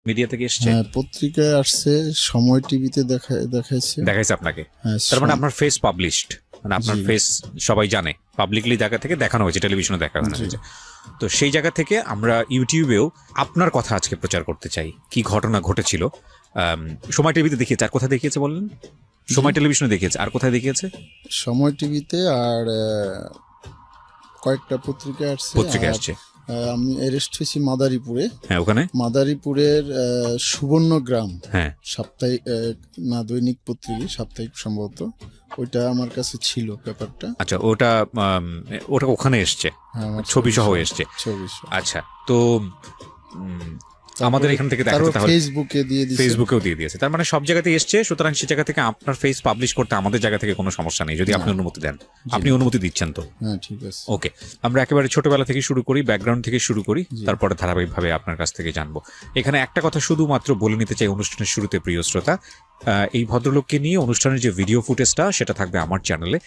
Media থেকে এসছে? হ্যাঁ, পত্রিকায় আসছে, সময় টিভিতে দেখাইছে আপনাকে। হ্যাঁ, তার মানে আপনার ফেস পাবলিশড, মানে আপনার ফেস সবাই জানে, পাবলিকলি জায়গা থেকে দেখানো হয়েছে, টেলিভিশনে দেখানো হয়েছে। তো সেই জায়গা থেকে আমরা ইউটিউবেও আপনার কথা আজকে প্রচার করতে চাই, কি ঘটনা ঘটেছিল। সময় টিভিতে দেখিয়েছে, আর কোথায় দেখিয়েছে বললেন? সময় টেলিভিশনে দেখিয়েছে, আর কোথায় দেখিয়েছে? সময় টিভিতে আর কয়েকটা পত্রিকায় আসছে। আমি অ্যারেস্ট হয়েছি মাদারীপুরে। হ্যাঁ, ওখানে মাদারীপুরের সুবর্ণগ্রাম, হ্যাঁ, সাপ্তাহিক না দৈনিক পত্রিকা, সাপ্তাহিক সম্ভবত, ওইটা আমার কাছে ছিল পেপারটা। আচ্ছা, ওটা ওখানে এসছে, ছবি সহ এসছে। আচ্ছা, তো আমাদের এখান থেকে দেখাতে, তাহলে ফেসবুকেও দিয়ে দিয়েছে, তার মানে সব জায়গাতে এসছে। সুতরাং সে জায়গা থেকে আপনার ফেস পাবলিশ করতে আমাদের জায়গা থেকে কোনো সমস্যা নেই, যদি আপনি অনুমতি দেন। আপনি অনুমতি দিচ্ছেন তো? হ্যাঁ, ঠিক আছে। ওকে, আমরা একেবারে ছোটবেলা থেকে শুরু করি, ব্যাকগ্রাউন্ড থেকে শুরু করি, তারপরে ধারাবাহিকভাবে আপনার কাছ থেকে জানবো। এখানে একটা কথা শুধুমাত্র বলে নিতে চাই অনুষ্ঠানের শুরুতে, প্রিয় শ্রোতা, এই ভদ্রলোককে নিয়ে অনুষ্ঠানের যে ভিডিও ফুটেজটা সেটা থাকবে আমার চ্যানেলে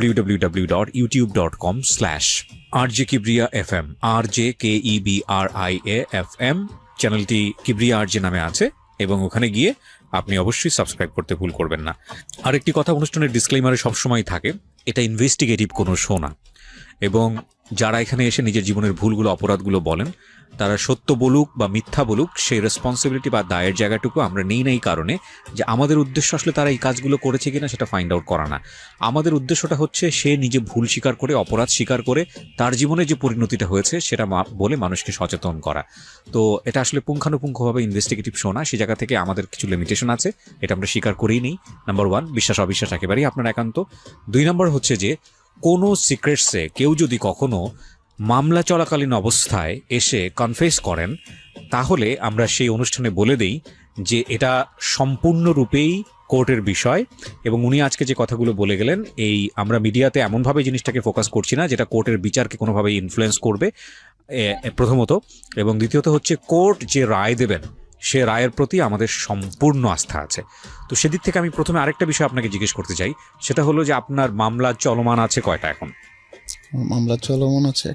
www.youtube.com/RJKibriya.FM, RJKEBRIA.FM। চ্যানেলটি কিবরিয়া আরজে নামে আছে, এবং ওখানে গিয়ে আপনি অবশ্যই সাবস্ক্রাইব করতে ভুল করবেন না। আরেকটি কথা অনুষ্ঠানের ডিসক্লেইমারে সবসময় থাকে, এটা ইনভেস্টিগেটিভ কোনো শো না, এবং যারা এখানে এসে নিজের জীবনের ভুলগুলো, অপরাধগুলো বলেন, তারা সত্য বলুক বা মিথ্যা বলুক, সেই রেসপন্সিবিলিটি বা দায়ের জায়গাটুকু আমরা নেই না, এই কারণে যে আমাদের উদ্দেশ্য আসলে তারা এই কাজগুলো করেছে কিনা সেটা ফাইন্ড আউট করা না। আমাদের উদ্দেশ্যটা হচ্ছে সে নিজে ভুল স্বীকার করে, অপরাধ স্বীকার করে, তার জীবনে যে পরিণতিটা হয়েছে সেটা বলে মানুষকে সচেতন করা। তো এটা আসলে পুঙ্খানুপুঙ্খভাবে ইনভেস্টিগেটিভ শো না, সেই জায়গা থেকে আমাদের কিছু লিমিটেশন আছে, এটা আমরা স্বীকার করেই নিই। নাম্বার 1, বিশ্বাস অবিশ্বাস একেবারেই আপনার একান্ত। 2 নম্বর হচ্ছে যে কোনো সিক্রেটসে কেউ যদি কখনো মামলা চলাকালীন অবস্থায় এসে কনফেস করেন, তাহলে আমরা সেই অনুষ্ঠানে বলে দেই যে এটা সম্পূর্ণরূপেই কোর্টের বিষয়। এবং উনি আজকে যে কথাগুলো বলে গেলেন, এই আমরা মিডিয়াতে এমনভাবে জিনিসটাকে ফোকাস করছি না যেটা কোর্টের বিচারকে কোনোভাবেই ইনফ্লুয়েন্স করবে, প্রথমত। এবং দ্বিতীয়ত হচ্ছে, কোর্ট যে রায় দেবেন সে রায়ের প্রতি আমাদের সম্পূর্ণ আস্থা আছে। তো সেদিক থেকে আমি প্রথমে আরেকটা বিষয় আপনাকে জিজ্ঞেস করতে চাই, সেটা হলো যে আপনার মামলা চলমান আছে কয়টা এখন? মামলা চলমান আছে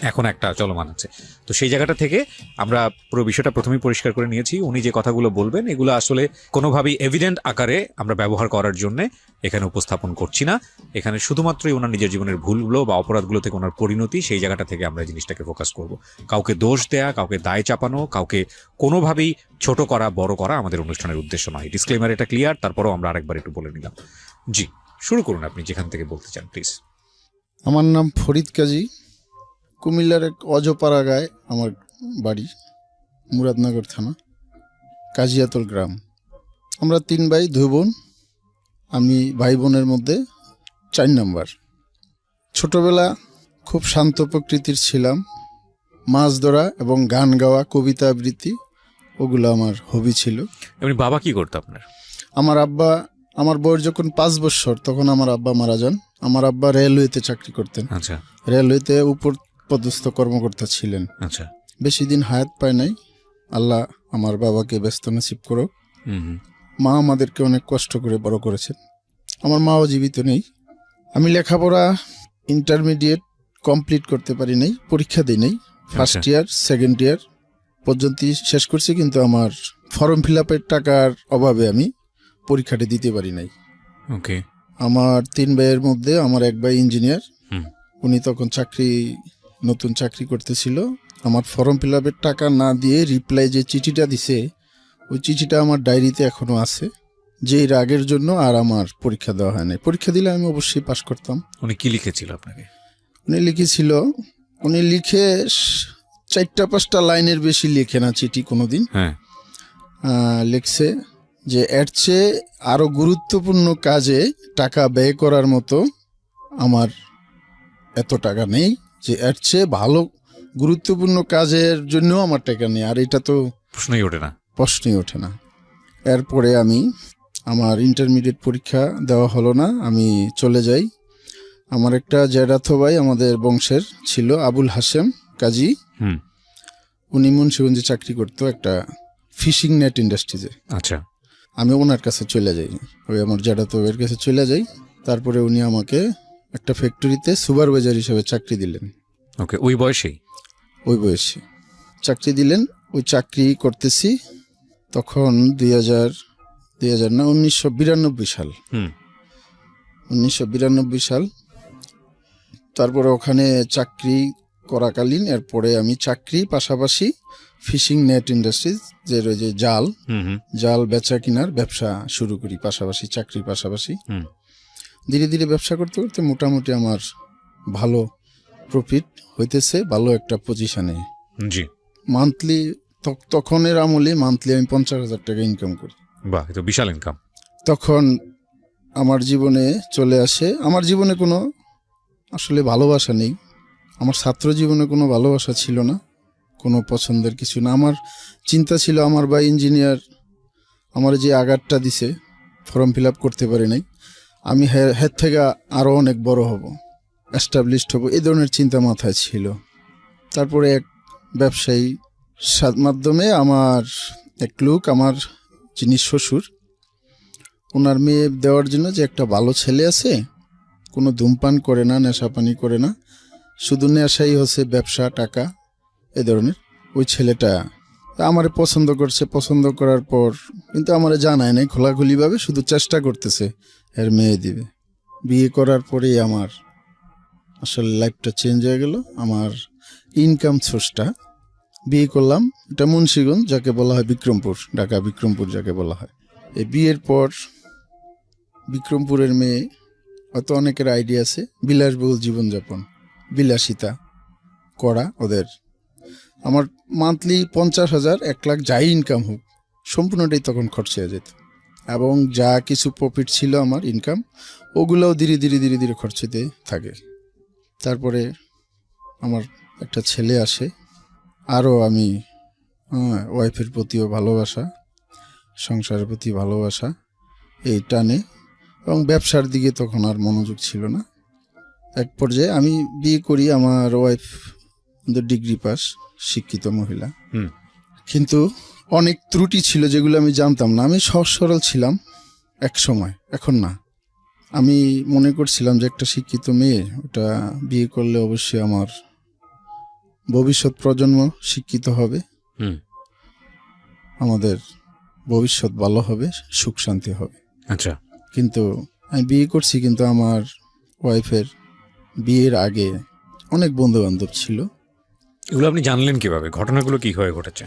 এখন একটা চলমান আছে। তো সেই জায়গাটা থেকে আমরা পুরো বিষয়টা প্রথমেই পরিষ্কার করে নিয়েছি। উনি যে কথাগুলো বলবেন এগুলো আসলে কোনোভাবেই এভিডেন্ট আকারে আমরা ব্যবহার করার জন্য এখানে উপস্থাপন করছি না। এখানে শুধুমাত্রই ওনার নিজের জীবনের ভুলগুলো বা অপরাধগুলো থেকে ওনার পরিণতি, সেই জায়গাটা থেকে আমরা জিনিসটাকে ফোকাস করব। কাউকে দোষ দেয়া, কাউকে দায় চাপানো, কাউকে কোনোভাবেই ছোট করা, বড় করা আমাদের অনুষ্ঠানের উদ্দেশ্য নয়। ডিসক্লেমার এটা ক্লিয়ার, তারপরেও আমরা আরেকবার একটু বলে নিলাম। জি, শুরু করুন আপনি যেখান থেকে বলতে চান, প্লিজ। আমার নাম ফরিদ কাজী, কুমিল্লার এক অজপাড়াগায় আমার বাড়ি, মুরাদনগর থানা, কাজিয়াতল গ্রাম। আমরা 3 ভাই 2 বোন, আমি ভাই বোনের মধ্যে 4 নম্বর। ছোটবেলা খুব শান্ত প্রকৃতির ছিলাম, মাছ ধরা এবং গান গাওয়া, কবিতা আবৃত্তি, ওগুলো আমার হবি ছিল। এমনি বাবা কি করতো আপনার? আমার বয়স যখন 5 বছর তখন আমার আব্বা মারা যান। আমার আব্বা রেলওয়েতে চাকরি করতেন। আচ্ছা। রেলওয়েতে উপর পদস্থ কর্মকর্তা ছিলেন। আচ্ছা। বেশি দিন হায়াত পায় নাই, আল্লাহ আমার বাবাকে ব্যস্ত নসিব করো। মা আমাদেরকে অনেক কষ্ট করে বড় করেছেন, আমার মাও জীবিত নেই। আমি লেখাপড়া ইন্টারমিডিয়েট কমপ্লিট করতে পারি নাই, পরীক্ষা দিই নাই। ফার্স্ট ইয়ার, সেকেন্ড ইয়ার পর্যন্ত শেষ করছি, কিন্তু আমার ফর্ম ফিল আপের টাকার অভাবে আমি পরীক্ষাটি দিতে পারি নাই। ওকে। আমার 3 ভাইয়ের মধ্যে আমার এক ভাই ইঞ্জিনিয়ার, উনি তখন নতুন চাকরি করতেছিল। আমার ফর্ম ফিল আপের টাকা না দিয়ে রিপ্লাই যে চিঠিটা দিছে, ওই চিঠিটা আমার ডায়েরিতে এখনো আছে, যে রাগের জন্য আর আমার পরীক্ষা দেওয়া হয় নাই। পরীক্ষা দিলে আমি অবশ্যই পাশ করতাম। উনি কি লিখেছিল আপনাকে? উনি লিখে 4-5টা লাইনের বেশি লিখে না চিঠি কোনোদিন। লিখছে যে এর চেয়ে আরো গুরুত্বপূর্ণ কাজে টাকা ব্যয় করার মতো আমার এত টাকা নেই, যে এর চেয়ে ভালো গুরুত্বপূর্ণ কাজের জন্য আমার টাকা নেই। আর এটা তো প্রশ্নই ওঠে না। এরপরে আমার ইন্টারমিডিয়েট পরীক্ষা দেওয়া হলো না, আমি চলে যাই। আমার একটা জ্যাঠাতো ভাই আমাদের বংশের ছিল, আবুল হাশেম কাজী, উনি মুন্সিগঞ্জে চাকরি করতো একটা ফিশিং নেট ইন্ডাস্ট্রিজে। আচ্ছা। আমি ওনার কাছে চলে যাই, ওই আমার জ্যাঠাতো ভাইয়ের কাছে চলে যাই। তারপরে উনি আমাকে একটা ফ্যাক্টরিতে সুপারভাইজার হিসেবে চাকরি দিলেন। ওকে, ওই বয়সে চাকরি দিলেন। ওই চাকরি করতেছি, তখন 2000 না 1992 সাল। হুম 1992 সাল। তারপরে ওখানে চাকরি করাকালীন এরপরে আমি চাকরি পাশাপাশি ফিশিং নেট ইন্ডাস্ট্রিজ ওই যে জাল হুম হুম জাল বেচা কিনার ব্যবসা শুরু করি পাশাপাশি, চাকরির পাশাপাশি। হুম ধীরে ধীরে ব্যবসা করতে করতে মোটামুটি আমার ভালো প্রফিট হইতেছে, ভালো একটা পজিশনে। জি। মান্থলি তখনের আমলে মান্থলি আমি 50,000 টাকা ইনকাম করি। বাহ, এ তো বিশাল ইনকাম। তখন আমার জীবনে চলে আসে, আমার জীবনে কোনো আসলে ভালোবাসা নেই, আমার ছাত্র জীবনে কোনো ভালোবাসা ছিল না, কোনো পছন্দের কিছু না। আমার চিন্তা ছিল আমার ভাই ইঞ্জিনিয়ার আমার যে আঘাতটা দিছে, ফর্ম ফিল আপ করতে পারি নাই, আমি হের থেকে আরও অনেক বড় হব, এস্টাবলিশড হব, এই ধরনের চিন্তা মাথায় ছিল। তারপরে এক ব্যবসায়ী মাধ্যমে আমার এক লোক, আমার যিনি শ্বশুর, ওনার মেয়ে দেওয়ার জন্য যে একটা ভালো ছেলে আছে, কোনো ধূমপান করে না, নেশাপানি করে না, শুধু নেশাই হচ্ছে ব্যবসা টাকা এ ধরনের, ওই ছেলেটা আমারে পছন্দ করছে। পছন্দ করার পর কিন্তু আমারে জানায় নাই খোলাখুলিভাবে, শুধু চেষ্টা করতেছে এর মেয়ে দিবে। বিয়ে করার পরেই আমার আসলে লাইফটা চেঞ্জ হয়ে গেল। আমার ইনকাম সোর্সটা, বিয়ে করলাম, এটা মুন্সিগঞ্জ, যাকে বলা হয় বিক্রমপুর, ঢাকা বিক্রমপুর যাকে বলা হয়। এই বিয়ের পর বিক্রমপুরের মেয়ে, হয়তো অনেকের আইডিয়া আছে, বিলাসবহুল জীবনযাপন, বিলাসিতা করা ওদের। আমার মান্থলি 50,000 1 লাখ যাই ইনকাম হোক সম্পূর্ণটাই তখন খরচ হয়ে যেত, এবং যা কিছু প্রফিট ছিল আমার ইনকাম, ওগুলোও ধীরে ধীরে ধীরে ধীরে খরচ হতে থাকে। তারপরে আমার একটা ছেলে আসে, আরও আমি ওয়াইফের প্রতিও ভালোবাসা, সংসারের প্রতি ভালোবাসা, এই টানে, এবং ব্যবসার দিকে তখন আর মনোযোগ ছিল না। এক পর্যায়ে আমি বিয়ে করি, আমার ওয়াইফ ডিগ্রি পাস, শিক্ষিত মহিলা, কিন্তু অনেক ত্রুটি ছিল যেগুলো আমি জানতাম না। আমি সহজ সরল ছিলাম এক সময়, এখন না। আমি মনে করছিলাম যে একটা শিক্ষিত মেয়ে, ওটা বিয়ে করলে অবশ্যই আমার ভবিষ্যৎ প্রজন্ম শিক্ষিত হবে, আমাদের ভবিষ্যৎ ভালো হবে, সুখ শান্তি হবে। আচ্ছা। কিন্তু আমি বিয়ে করছি, কিন্তু আমার ওয়াইফের বিয়ের আগে অনেক বন্ধু বান্ধব ছিল। এগুলো আপনি জানলেন কিভাবে? ঘটনাগুলো কি হয়ে ঘটেছে?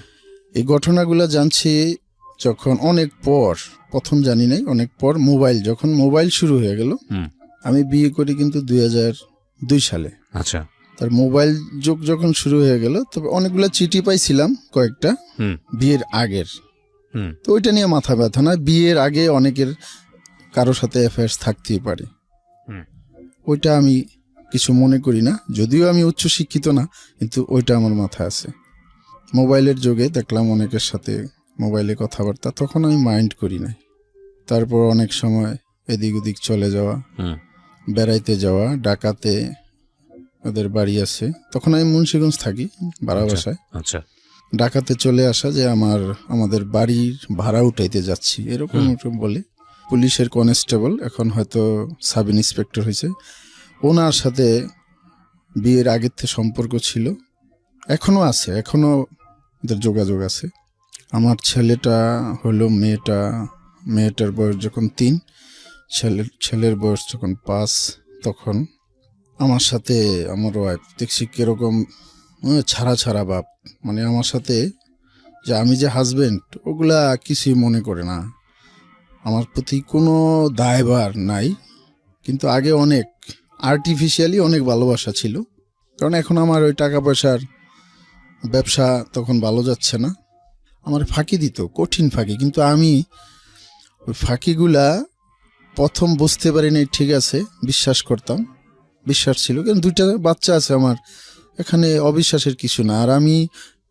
এই ঘটনাগুলো জানছি যখন অনেক পর, প্রথম জানি নাই, অনেক পর যখন মোবাইল শুরু হয়ে গেল। আমি বিয়ে করি কিন্তু 2002 সালে। আচ্ছা। তার মোবাইল যুগ যখন শুরু হয়ে গেল, তবে অনেকগুলো চিঠি পাইছিলাম কয়েকটা বিয়ের আগের, তো ওইটা নিয়ে মাথা ব্যথা না। বিয়ের আগে অনেকের কারোর সাথে অ্যাফেয়ার্স থাকতেই পারে, ওইটা আমি কিছু মনে করি না, যদিও আমি উচ্চ শিক্ষিত না, কিন্তু ওইটা আমার মাথায় আছে। মোবাইলের যুগে দেখলাম অনেকের সাথে মোবাইলে কথাবার্তা, তখন আমি মাইন্ড করি নাই। তারপর অনেক সময় এদিক ওদিক চলে যাওয়া, বেড়াইতে যাওয়া, ঢাকাতে ওদের বাড়ি আছে, তখন আমি মুন্সিগঞ্জ থাকি ভাড়া বাসায়। আচ্ছা। ঢাকাতে চলে আসা যে আমাদের বাড়ির ভাড়া উঠাইতে যাচ্ছি, এরকম বলে পুলিশের কনস্টেবল, এখন হয়তো সাব ইন্সপেক্টর হয়েছে, ওনার সাথে বিয়ের আগের থেকে সম্পর্ক ছিল, এখনো আছে, এখনো ওদের যোগাযোগ আছে। আমার ছেলেটা হলো, মেয়েটার বয়স যখন 3, ছেলের বয়স যখন 5, তখন আমার সাথে আমার ওয়াইফ দেখছি কিরকম ছাড়া ভাব, মানে আমার সাথে যে আমি যে হাজবেন্ড ওগুলা কিছুই মনে করে না, আমার প্রতি কোনো দায়ভার নাই। কিন্তু আগে অনেক আর্টিফিশিয়ালি অনেক ভালোবাসা ছিল, কারণ এখন আমার ওই টাকা পয়সার ব্যবসা তখন ভালো যাচ্ছে না, আমার ফাঁকি দিত, কঠিন ফাঁকি। কিন্তু আমি ওই ফাঁকিগুলা প্রথম বুঝতে পারিনি, ঠিক আছে বিশ্বাস করতাম, বিশ্বাস ছিল, কিন্তু 2টা বাচ্চা আছে আমার, এখানে অবিশ্বাসের কিছু না। আর আমি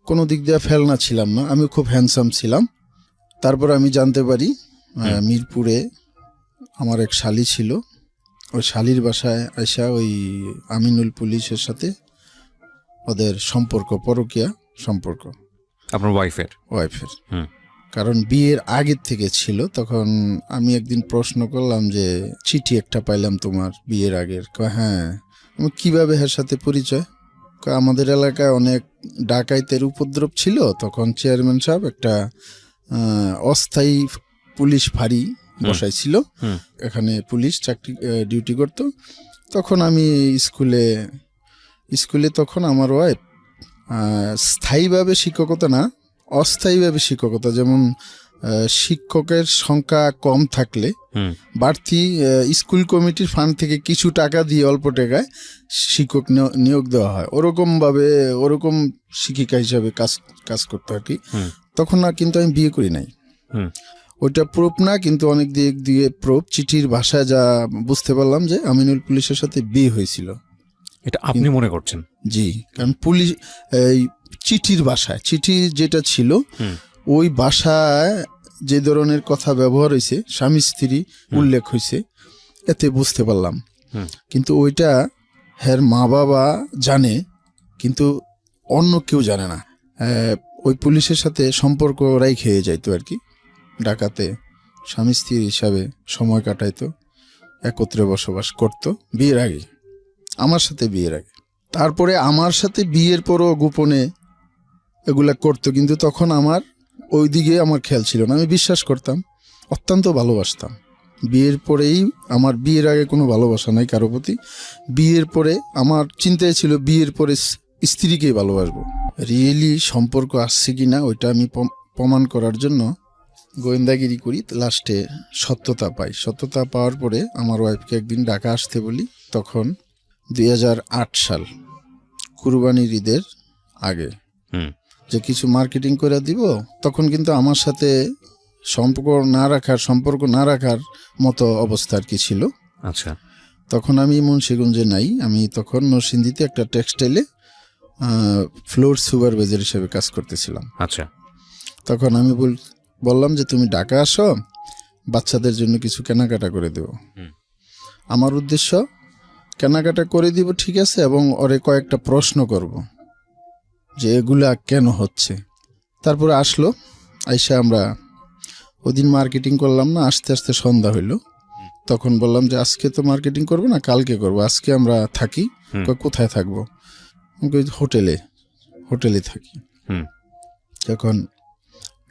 কোনো দিক দিয়ে ফেলনা ছিলাম না, আমি খুব হ্যান্ডসাম ছিলাম। তারপর আমি জানতে পারি মিরপুরে আমার এক শালি ছিল, ওই শালির বাসায় আইসা ওই আমিনুল পুলিশের সাথে ওদের সম্পর্ক, পরকীয়া সম্পর্ক আপনার ওয়াইফের। কারণ বিয়ের আগের থেকে ছিল। তখন আমি একদিন প্রশ্ন করলাম যে চিঠি একটা পাইলাম তোমার বিয়ের আগের। হ্যাঁ। আমি কিভাবে এর সাথে পরিচয়? আমাদের এলাকায় অনেক ডাকাইতের উপদ্রব ছিল, তখন চেয়ারম্যান সাহেব একটা অস্থায়ী পুলিশ ফাঁড়ি বসাইছিল, হুম। এখানে পুলিশ চাকরি ডিউটি করত। তখন আমি স্কুলে তখন আমার ওয়াইফ স্থায়ীভাবে শিক্ষকতা না, অস্থায়ীভাবে শিক্ষকতা, যেমন শিক্ষকের সংখ্যা কম থাকলে হুম। বাড়তি স্কুল কমিটির ফান্ড থেকে কিছু টাকা দিয়ে অল্প টাকায় শিক্ষক নিয়োগ দেওয়া হয়, ওরকম শিক্ষিকা হিসাবে কাজ করতে আর কি। হুম। তখন না কিন্তু আমি বিয়ে করি নাই। হুম। ওইটা প্রুফ না, কিন্তু অনেক দিক দিয়ে প্রুফ। চিঠির ভাষায় যা বুঝতে পারলাম যে আমিনুল পুলিশের সাথে বিয়ে হয়েছিল। এটা আপনি মনে করছেন? জি, কারণ পুলিশ এই চিঠির ভাষায়, চিঠি যেটা ছিল হুম। ওই ভাষায় যে ধরনের কথা ব্যবহার হয়েছে, স্বামী স্ত্রী উল্লেখ হয়েছে, এতে বুঝতে পারলাম। হুম। কিন্তু ওইটা হ্যার মা বাবা জানে, কিন্তু অন্য কেউ জানে না। ওই পুলিশের সাথে সম্পর্ক রাইখে যাইতো আর কি, ঢাকাতে স্বামী স্ত্রী হিসাবে সময় কাটাইতো, একত্রে বসবাস করত বিয়ের আগে, আমার সাথে বিয়ের আগে। তারপরে আমার সাথে বিয়ের পরও গোপনে এগুলা করতো, কিন্তু তখন আমার ওইদিকে আমার খেয়াল ছিল না। আমি বিশ্বাস করতাম, অত্যন্ত ভালোবাসতাম। বিয়ের পরেই, আমার বিয়ের আগে কোনো ভালোবাসা নাই কারো প্রতি। বিয়ের পরে আমার চিন্তায় ছিল বিয়ের পরে স্ত্রীকেই ভালোবাসবো। রিয়েলি সম্পর্ক আসছে কি না ওইটা আমি প্রমাণ করার জন্য গোয়েন্দাগিরি করি, লাস্টে সত্যতা পাই। সত্যতা পাওয়ার পরে আমার ওয়াইফকে একদিন ঢাকা আসতে বলি, তখন 2008 সাল, কুরবানির ঈদের আগে, হুম। যে কিছু মার্কেটিং করে দিব। তখন কিন্তু আমার সাথে সম্পর্ক না রাখার মতো অবস্থা আর কি ছিল। আচ্ছা। তখন আমি মুন্সিগঞ্জে নাই, আমি তখন নরসিংদীতে একটা টেক্সটাইলে ফ্লোর সুপারভাইজার হিসেবে কাজ করতেছিলাম। আচ্ছা। তখন আমি বললাম যে তুমি ঢাকা আসো, বাচ্চাদের জন্য কিছু কেনাকাটা করে দেবো। হুম। আমার উদ্দেশ্য কেনাকাটা করে দিব, ঠিক আছে, এবং ওরে কয়েকটা প্রশ্ন করব যে এগুলা কেন হচ্ছে। তারপরে আসলো, আইসা আমরা ওদিন মার্কেটিং করলাম না, আস্তে আস্তে সন্ধ্যা হইল। তখন বললাম যে আজকে তো মার্কেটিং করবো না, কালকে করব, আজকে আমরা থাকি। কোথায় থাকবো? হোটেলে থাকি। তখন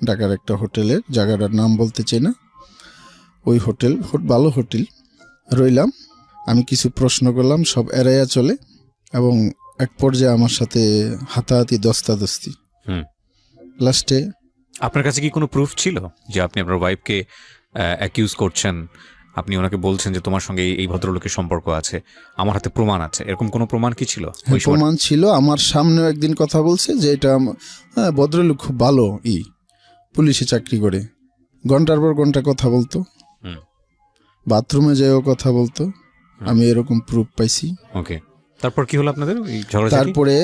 ঢাকার একটা হোটেলের, জায়গাটার নাম বলতে চাই না, ওই হোটেল ভালো হোটেল রইলাম। আমি কিছু প্রশ্ন করলাম, সব এড়াইয়া চলে, এবং এক পর্যায়ে আমার সাথে হাতাহাতি, দস্তাদস্তি। লাস্টে আপনার কাছে কি কোনো প্রুফ ছিল যে আপনি আপনার ওয়াইফকে অ্যাকিউজ করছেন? আপনি ওনাকে বলছেন যে তোমার সঙ্গে এই ভদ্রলোকের সম্পর্ক আছে, আমার হাতে প্রমাণ আছে, এরকম কোনো প্রমাণ কি ছিল? প্রমাণ ছিল, আমার সামনেও একদিন কথা বলছে যে এটা ভদ্রলোক খুব ভালো, পুলিশে চাকরি করে, ঘন্টার পর ঘন্টা কথা বলতো, বাথরুমে যেও কথা বলতো। আমি এরকম প্রুফ পাইছি। ওকে, তারপর কি হলো আপনাদের? তারপরে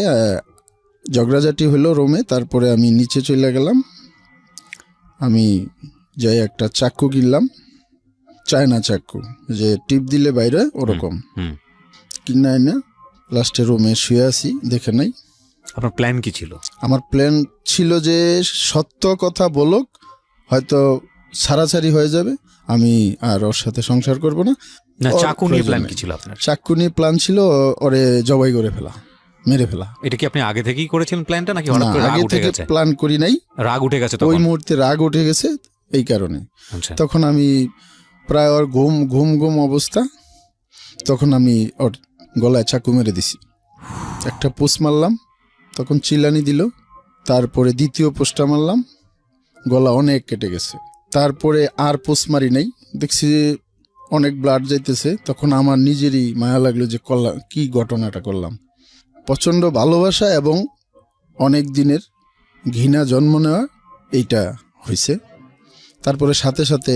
ঝগড়াঝাটি হলো রুমে। তারপরে আমি নিচে চলে গেলাম, আমি যাই একটা চাকু কিনলাম, চায়না চাকু, যে টিপ দিলে বাইরে ওরকম, কিনা না। লাস্টে রুমে শুয়ে আছি, দেখে নাই। আপনার প্ল্যান কি ছিল? আমার প্ল্যান ছিল যে সত্য কথা বলুক, হয়তো ছাড়াছাড়ি হয়ে যাবে, আমি আর ওর সাথে সংসার করব না। চাকু নিয়ে প্ল্যান কি ছিল আপনার? চাকু নিয়ে প্ল্যান ছিল ওরে জবাই করে ফেলা, মেরে ফেলা। এটা কি আপনি আগে থেকেই করেছিলেন প্ল্যানটা, নাকি হঠাৎ করে রাগ উঠে গেছে? প্ল্যান করি নাই, রাগ উঠে গেছে ওই মুহূর্তে রাগ উঠে গেছে এই কারণে। আচ্ছা। তখন আমি প্রায় ওর ঘুম অবস্থা, তখন আমি ওর গলায় চাকু মেরে দিছি, একটা পোস্ট মারলাম, তখন চিল্লানি দিল। তারপরে দ্বিতীয় পোস্টটা মারলাম, গলা অনেক কেটে গেছে। তারপরে আর পোস্ট মারি নাই, দেখছি অনেক ব্লাড যাইতেছে। তখন আমার নিজেরই মায়া লাগলো যে কি ঘটনাটা করলাম। প্রচণ্ড ভালোবাসা এবং অনেক দিনের ঘৃণা জন্ম নেওয়া এইটা হয়েছে। তারপরে সাথে সাথে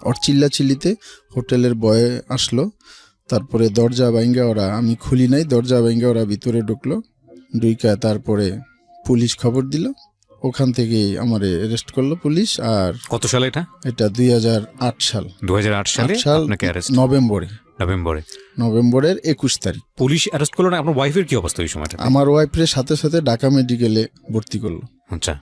ওর চিল্লাচিল্লিতে হোটেলের বয় আসলো। তারপরে দরজা ভাঙ্গা ওরা, আমি খুলি নাই, দরজা ভাঙ্গা ওরা ভিতরে ঢুকলো, ঢুইকা তারপরে পুলিশ খবর দিল, ওখান থেকে আমারে অ্যারেস্ট করলো পুলিশ। আর কত সালে এটা? এটা 2008 সাল। 2008 সালে আপনাকে অ্যারেস্ট? নভেম্বরের 21 তারিখ পুলিশ অ্যারেস্ট করলো। না আপনার ওয়াইফের কি অবস্থা ওই সময়টা? আমার ওয়াইফের সাথে সাথে ঢাকা মেডিকেলে ভর্তি করলো। আচ্ছা।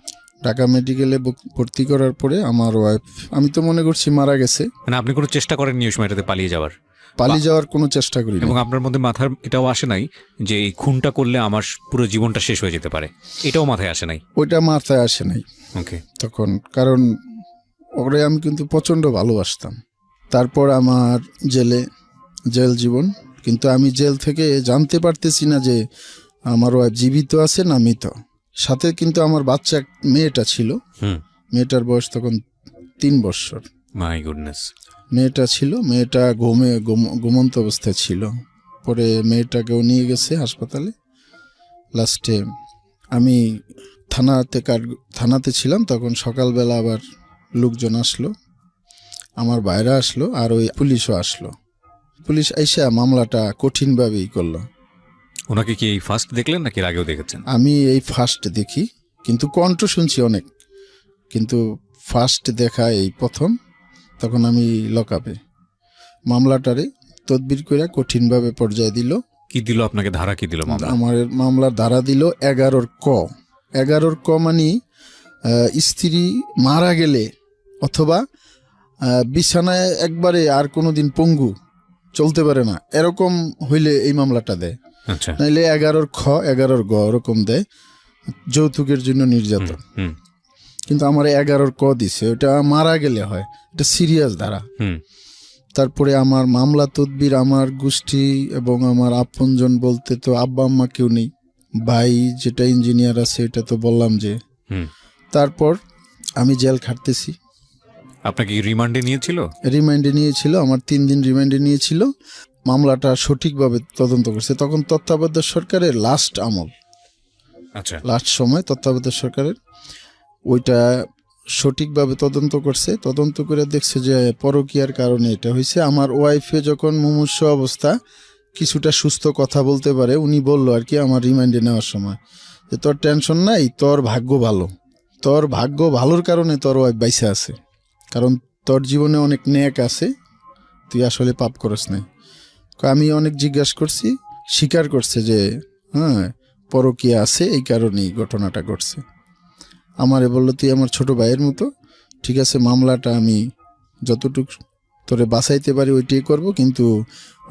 ঢাকা মেডিকেলে ভর্তি করার পরে আমার ওয়াইফ, আমি তো মনে করছি মারা গেছে। মানে আপনি কোনো চেষ্টা করেননি ওই সময়টাতে পালিয়ে যাওয়ার? পালিয়ে যাওয়ার কোনো চেষ্টা করি না। এবং আপনার মধ্যে মাথার এটাও আসে নাই যে এই খুনটা করলে আমার পুরো জীবনটা শেষ হয়ে যেতে পারে? এটাও মাথায় আসে নাই? ওইটা মাথায় আসে নাই ওকে। তখন, কারণ ওরে আমি কিন্তু প্রচণ্ড ভালোবাসতাম। তারপর আমার জেল জীবন, কিন্তু আমি জেল থেকে জানতে পারতেছি না যে আমার ওয়াইফ জীবিত আছে না মৃত। সাথে কিন্তু আমার বাচ্চা মেয়েটা ছিল, মেয়েটার বয়স তখন 3 বছর। My goodness. মেয়েটা ছিল, মেয়েটা ঘুমন্ত অবস্থায় ছিল। পরে মেয়েটাকেও নিয়ে গেছে হাসপাতালে। লাস্টে আমি থানাতে ছিলাম তখন। সকালবেলা আবার লোকজন আসলো, আমার বাইরে আসলো, আর ওই পুলিশও আসলো। পুলিশ আইসা মামলাটা কঠিনভাবেই করলো। ওনাকে কি এই ফার্স্ট দেখলেন নাকি এর আগেও দেখেছেন? আমি এই ফার্স্ট দেখি, কিন্তু কণ্ঠ শুনছি অনেক, কিন্তু ফার্স্ট দেখা এই প্রথম। তখন আমি লকআপে। মামলাটারে তদবির করে কঠিনভাবে পর্যায়ে দিল। কি দিল আপনাকে? ধারা কি দিল মামলা? আমার মামলার ধারা দিল 11 ক। 11 ক মানে স্ত্রী মারা গেলে অথবা বিছানায় একবারে আর কোনোদিন পঙ্গু, চলতে পারে না, এরকম হইলে এই মামলাটা দেয়। আচ্ছা। নাইলে 11 খ 11 গ ওরকম দেয়, যৌতুকের জন্য নির্যাতন। কিন্তু আমার 11 ক দিছে, ওটা মারা গেলে হয়, এটা সিরিয়াস ধারা। তারপরে আমার মামলা তদবির, আমার গোষ্ঠী এবং আমার আপনজন বলতে তো আব্বা আম্মা কেউ নেই। ভাই যেটা ইঞ্জিনিয়ার আছে এটা তো বললাম যে। তারপর আমি জেল খাটতেছি। আপনাকে রিমান্ডে নিয়েছিল? রিমান্ডে নিয়েছিল, আমার 3 দিন রিমান্ডে নিয়েছিল। মামলাটা সঠিকভাবে তদন্ত করছে তখন তত্ত্বাবধায়ক সরকারের লাস্ট আমল। আচ্ছা। লাস্ট সময় তত্ত্বাবধায়ক সরকারের ওইটা সঠিকভাবে তদন্ত করছে। তদন্ত করে দেখছে যে পরকীয়ার কারণে এটা হয়েছে। আমার ওয়াইফে যখন মুমূর্ষ অবস্থা, কিছুটা সুস্থ কথা বলতে পারে, উনি বলল আর কি আমার রিমান্ডে নেওয়ার সময় যে তোর টেনশন নাই, তোর ভাগ্য ভালো, তোর ভাগ্য ভালোর কারণে তোর ওয়াইফ বাইসা আছে, কারণ তোর জীবনে অনেক নেক আছে, তুই আসলে পাপ করস নাই। আমি অনেক জিজ্ঞাসা করছি, স্বীকার করছে যে হ্যাঁ পরকীয়া আছে, এই কারণেই ঘটনাটা ঘটছে। আমারে বললো তুই আমার ছোট ভাইয়ের মতো, ঠিক আছে মামলাটা আমি যতটুকু তোরে বাঁচাইতে পারি ওইটাই করব, কিন্তু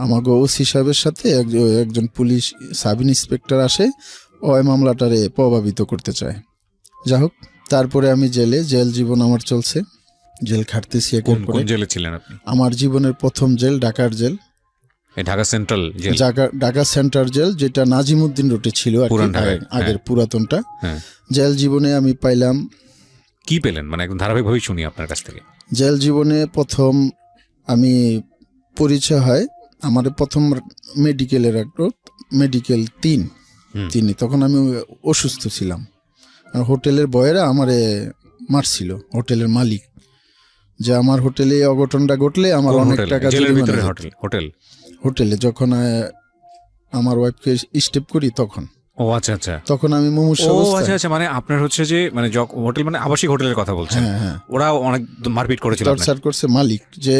আমাকে ওসি সাহেবের সাথে একজন পুলিশ সাব ইন্সপেক্টর আসে, ওই মামলাটারে প্রভাবিত করতে চায়। যা হোক, তারপরে আমি জেল জীবন আমার চলছে, জেল খাটতেছি একের পর। কোন জেলে ছিলেন আপনি? আমার জীবনের প্রথম জেল ঢাকার jail, Dhaka central jail. Dhaka central jail, যেটা নাজিমউদ্দিন রোডে ছিল আগের পুরাতনটা। জেল জীবনে আমি পাইলাম। কি পেলেন মানে একদম ধারাবাহিকভাবেই শুনি আপনার কাছ থেকে। জেল জীবনে প্রথম আমি পরিচয় হয় আমার প্রথম মেডিকেলের মেডিকেল 3 তখন আমি অসুস্থ ছিলাম। হোটেলের বয়েরা আমারে মারছিল, হোটেলের মালিক, যে আমার হোটেলে অঘটনটা ঘটলে আমার অনেক টাকা হোটেলে যখন আমার ওয়াইফকে স্টেপ করি তখন। ও আচ্ছা আচ্ছা। তখন আমি মুমূর্ষু অবস্থায়। আচ্ছা আচ্ছা, মানে আপনার হচ্ছে যে মানে হোটেল মানে আবাসিক হোটেলের কথা বলছেন? হ্যাঁ। ওরা অনেক মারপিট করেছিল, টর্চার করছে মালিক, যে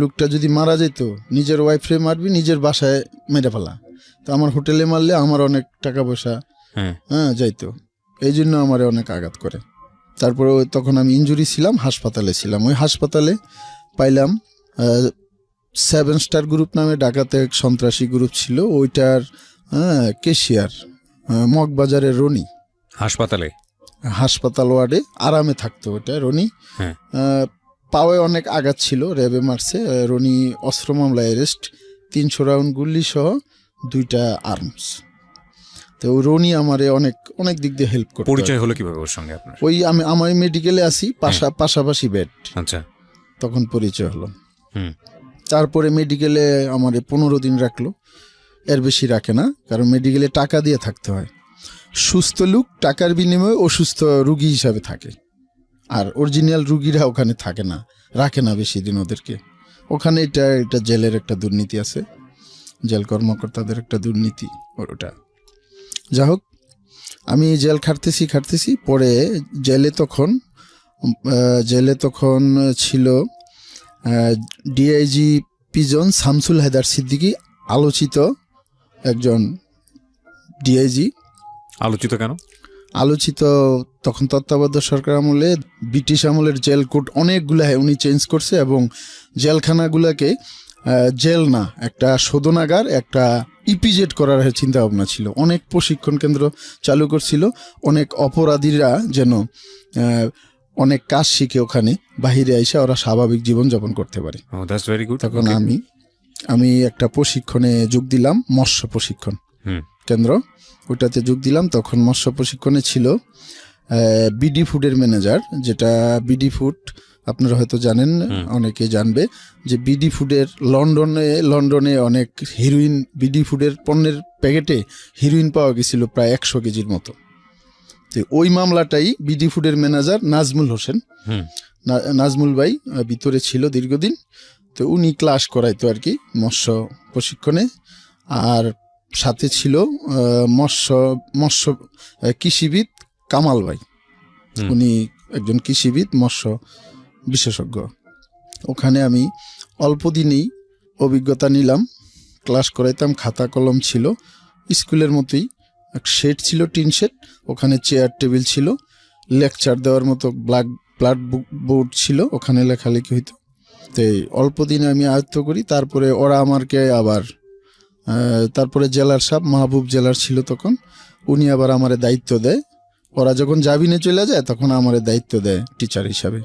লোকটা যদি মারা যেত নিজের ওয়াইফরে মারবি, নিজের বাসায় মেরে ফেলা। তো আমার হোটেলে মারলে আমার অনেক টাকা পয়সা যাইতো, এই জন্য আমার অনেক আঘাত করে। তারপরে তখন আমি ইনজুরি ছিলাম, হাসপাতালে ছিলাম। ওই হাসপাতালে পাইলাম 7 স্টার গ্রুপ নামে ঢাকাতে এক সন্ত্রাসী গ্রুপ ছিল, ওইটার কেশিয়ার মগবাজারের রনি। হাসপাতাল ওয়ার্ডে আরামে থাকতো ওটা রনি। পাওয়ে অনেক আঘাত ছিল, র্যাবে মারছে। রনি অস্ত্র মামলায় অ্যারেস্ট, 300 রাউন্ড গুলি সহ 2টা আর্মস। তো রনি আমারে অনেক দিক দিয়ে হেল্প করতো। পরিচয় হলো কিভাবে ওর সঙ্গে আপনার? ওই আমি মেডিকেলে আছি, পাশাপাশি বেড। আচ্ছা, তখন পরিচয় হলো। তারপরে মেডিকেলে আমারে 15 দিন রাখলো, এর বেশি রাখে না, কারণ মেডিকেলে টাকা দিয়ে থাকতে হয়। সুস্থ লোক টাকার বিনিময়ে অসুস্থ রুগী হিসাবে থাকে, আর অরিজিনাল রুগীরা ওখানে থাকে না, রাখে না বেশি দিন ওদেরকে ওখানে। এটা জেলের একটা দুর্নীতি আছে, জেল কর্মকর্তাদের একটা দুর্নীতি ওটা। যা হোক, আমি জেল খাটতেছি। পরে জেলে তখন ছিল ডিআইজি পিজন শামসুল হায়দার সিদ্দিকী, আলোচিত একজন ডিআইজি। আলোচিত কেন? আলোচিত তখন তত্ত্বাবধায়ক সরকার আমলে ব্রিটিশ আমলের জেল কোড অনেকগুলা উনি চেঞ্জ করছে এবং জেলখানাগুলাকে জেল না, একটা শোধনাগার, একটা ইপিজেড করার চিন্তা ভাবনা ছিল। অনেক প্রশিক্ষণ কেন্দ্র চালু করছিল, অনেক অপরাধীরা যেন অনেক কাজ শিখে ওখানে বাহিরে এসে ওরা স্বাভাবিক জীবনযাপন করতে পারে। That's very good. তখন আমি একটা প্রশিক্ষণে যোগ দিলাম, মৎস্য প্রশিক্ষণ কেন্দ্র, ওইটাতে যোগ দিলাম। তখন মৎস্য প্রশিক্ষণে ছিল বিডি ফুডের ম্যানেজার, যেটা বিডি ফুড আপনারা হয়তো জানেন, অনেকে জানবে যে বিডি ফুডের লন্ডনে অনেক হিরোইন, বিডি ফুডের পণ্যের প্যাকেটে হিরোইন পাওয়া গেছিল প্রায় 100 কেজির মতো। তো ওই মামলাটাই বিডি ফুডের ম্যানেজার নাজমুল হোসেন, নাজমুল ভাই ভিতরে ছিল দীর্ঘদিন। তো উনি ক্লাস করাইতো আর কি মৎস্য প্রশিক্ষণে। আর সাথে ছিল মৎস্য কৃষিবিদ কামাল ভাই, উনি একজন কৃষিবিদ, মৎস্য বিশেষজ্ঞ। ওখানে আমি অল্প দিনেই অভিজ্ঞতা নিলাম, ক্লাস করাইতাম, খাতা কলম ছিল স্কুলের মতোই, এক শেড ছিল, টিন শেড, ওখানে চেয়ার টেবিল ছিল, লেকচার দেওয়ার মতো ব্ল্যাক বোর্ড ছিল, ওখানে লেখালেখি হইতো। তো অল্প দিনে আমি আয়ত্ত করি। তারপরে ওরা আমাকে আবার তারপরে জেলার সাহেব, মাহবুব জেলার ছিল তখন, উনি আবার আমারে দায়িত্ব দেয়। ওরা যখন জামিনে চলে যায় তখন আমারে দায়িত্ব দেয় টিচার হিসাবে।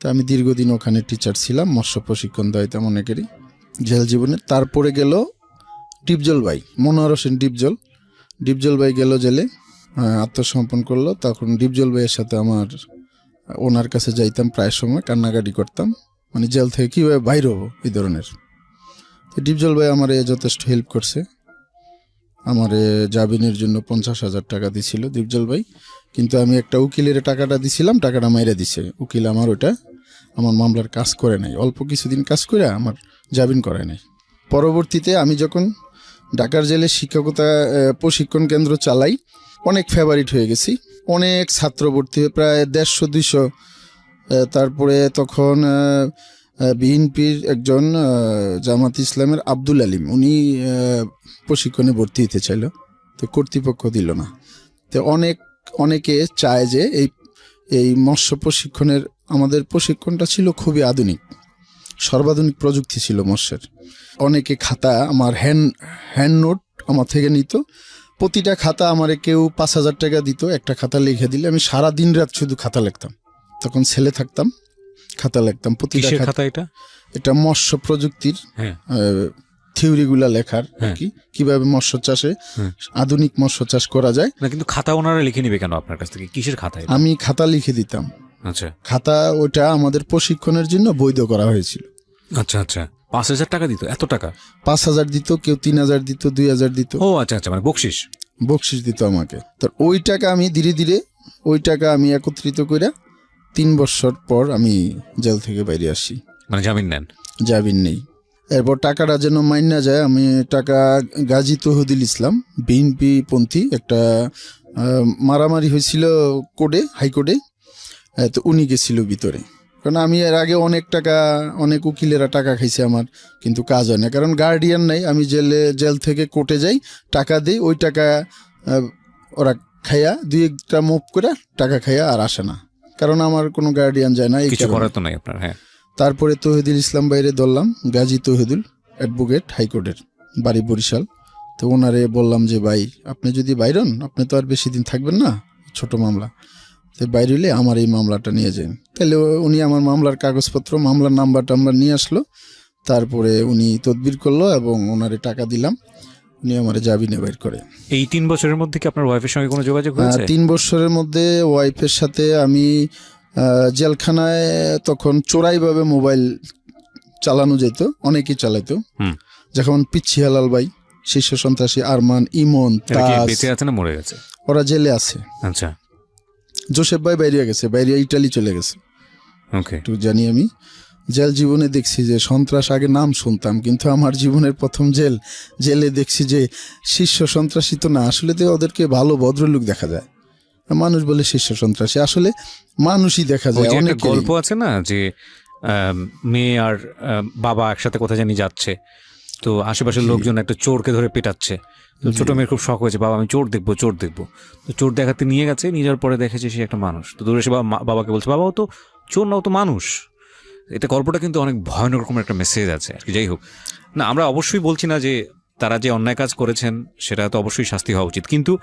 তো আমি দীর্ঘদিন ওখানে টিচার ছিলাম, মৎস্য প্রশিক্ষণ দায়িত্ব অনেকেরই জেল জীবনে। তারপরে গেল ডিপজল ভাই, মনোহর হোসেন ডিপজল ভাই গেল জেলে, আত্মসমর্পণ করলো। তখন ডিপজল ভাইয়ের সাথে ওনার কাছে যাইতাম, প্রায় সময় কান্নাকাটি করতাম, মানে জেল থেকে কীভাবে বাইর হবো এই ধরনের। তো ডিপজল ভাই আমারে যথেষ্ট হেল্প করছে। আমারে জামিনের জন্য 50,000 টাকা দিছিল ডিপজল ভাই, কিন্তু আমি একটা উকিলের টাকাটা দিছিলাম, টাকাটা মাইরা দিছে উকিল। আমার মামলার কাজ করে নাই, অল্প কিছুদিন কাজ করে আমার জামিন করে নাই। পরবর্তীতে আমি যখন ঢাকার জেলে শিক্ষকতা প্রশিক্ষণ কেন্দ্র চালাই, অনেক ফেভারিট হয়ে গেছি, অনেক ছাত্র ভর্তি হয়ে প্রায় 150-200। তারপরে তখন বিএনপির একজন জামাত ইসলামের আব্দুল আলিম, উনি প্রশিক্ষণে ভর্তি হতে চাইল, তো কর্তৃপক্ষ দিল না। তো অনেকে চায় যে এই মৎস্য প্রশিক্ষণের, আমাদের প্রশিক্ষণটা ছিল খুবই আধুনিক, সর্বাধুনিক প্রযুক্তি ছিল মৎস্যের। অনেকে খাতা আমার হ্যান্ড নোট আমার থেকে নিত, প্রতিটা খাতা আমারে কেউ 5,000 টাকা দিত, একটা খাতা লিখে দিলে আমি সারা দিন রাত শুধু খাতা লিখতাম। তখন ছেলে থাকতাম, খাতা লিখতাম প্রতিটা খাতা। এটা মৎস্য প্রযুক্তির থিওরিগুলা লেখার আর কি, কিভাবে মৎস্য চাষে আধুনিক মৎস্য চাষ করা যায়। না, কিন্তু খাতা ওনারা লিখে নিবে কেন আপনার কাছ থেকে? কিসের খাতা? আমি খাতা লিখে দিতাম। আচ্ছা, খাতা ওটা আমাদের প্রশিক্ষণের জন্য বৈধ করা হয়েছিল। আচ্ছা আচ্ছা, 5,000 টাকা দিত? এত টাকা? 5,000 দিত, কেউ 3,000 দিত, 2,000 দিত। ও আচ্ছা আচ্ছা, মানে বকশিস দিত আমাকে। তো ওই টাকা আমি ধীরে ধীরে একত্রিত করে 3 বছর পর আমি জেল থেকে বাইরে আসি। মানে জামিন নেই। এরপর টাকাটা যেন মাইন না যায়, আমি টাকা গাজী তৌহিদুল ইসলাম, বিএনপি পন্থী, একটা মারামারি হয়েছিল হাইকোর্টে, তো উনি গেছিল ভিতরে। কারণ আমি এর আগে অনেক উকিলেরা টাকা খাইছে আমার, কিন্তু কাজ হয় না, কারণ গার্ডিয়ান নাই। আমি জেল থেকে কোর্টে যাই, টাকা দিই, ওই টাকা ওরা খাইয়া 2-1টা মুভ করে টাকা খাইয়া আর আসে না, কারণ আমার কোনো গার্ডিয়ান যায় না, কিছু করার তো নাই আপনার। হ্যাঁ। তারপরে তৌহিদুল ইসলাম বাইরে ধরলাম, গাজী তৌহিদুল, অ্যাডভোকেট, হাইকোর্টের, বাড়ি বরিশাল। তো ওনারে বললাম যে ভাই, আপনি যদি বাইরন, আপনি তো আর বেশি দিন থাকবেন না, ছোট মামলা, তো বাইরে হলে আমার এই মামলাটা নিয়ে যান। তাহলে উনি আমার মামলার কাগজপত্র, মামলার নাম্বারটা নিয়ে আসলো। তারপরে উনি তদবির করলো এবং ওনারে টাকা দিলাম, উনি আমার জামিনে বের করে। এই 3 বছরের মধ্যে কি আপনার ওয়াইফের সঙ্গে কোনো যোগাযোগ হয়েছে? 3 বছরের মধ্যে ওয়াইফের সাথে আমি জেলখানায় তখন চোরাইভাবে মোবাইল চালানো যেত, অনেকেই চালাইতো, যখন পিচ্ছি হেলাল ভাই, শীর্ষ সন্ত্রাসী আরমান, ইমন, বেঁচে আছে না মরে গেছে? ওরা জেলে আছে। আচ্ছা। জোসেফ ভাই বাইরে গেছে, বাইরে ইটালি চলে গেছে। ওকে, একটু জানি আমি জেল জীবনে দেখছি যে সন্ত্রাস, আগে নাম শুনতাম, কিন্তু আমার জীবনের প্রথম জেলে দেখছি যে শীর্ষ সন্ত্রাসী তো না, আসলে তো ওদেরকে ভালো ভদ্রলোক দেখা যায়, মানুষ বলে শীর্ষ সন্ত্রাসী, আসলে মানুষই দেখা যায়। অনেক গল্প আছে না যে মেয়ে আর বাবা একসাথে কোথায় জানি যাচ্ছে, তো আশেপাশের লোকজন একটা চোরকে ধরে পেটাচ্ছে, তো ছোট মেয়ের খুব শখ হয়েছে, বাবা আমি চোর দেখবো চোর দেখবো। তো চোর দেখাতে নিয়ে গেছে, নিয়ে যাওয়ার পরে দেখেছে সে একটা মানুষ। তো দূরে এসে বাবাকে বলছে, বাবা ও তো চোর না, ও তো মানুষ। এটা গল্পটা কিন্তু অনেক ভয়ানক রকমের একটা মেসেজ আছে আর কি। যাই হোক, না আমরা অবশ্যই বলছি না যে তারা যে অন্যায় কাজ করেছেন সেটা তো অবশ্যই শাস্তি হওয়া উচিত, কিন্তু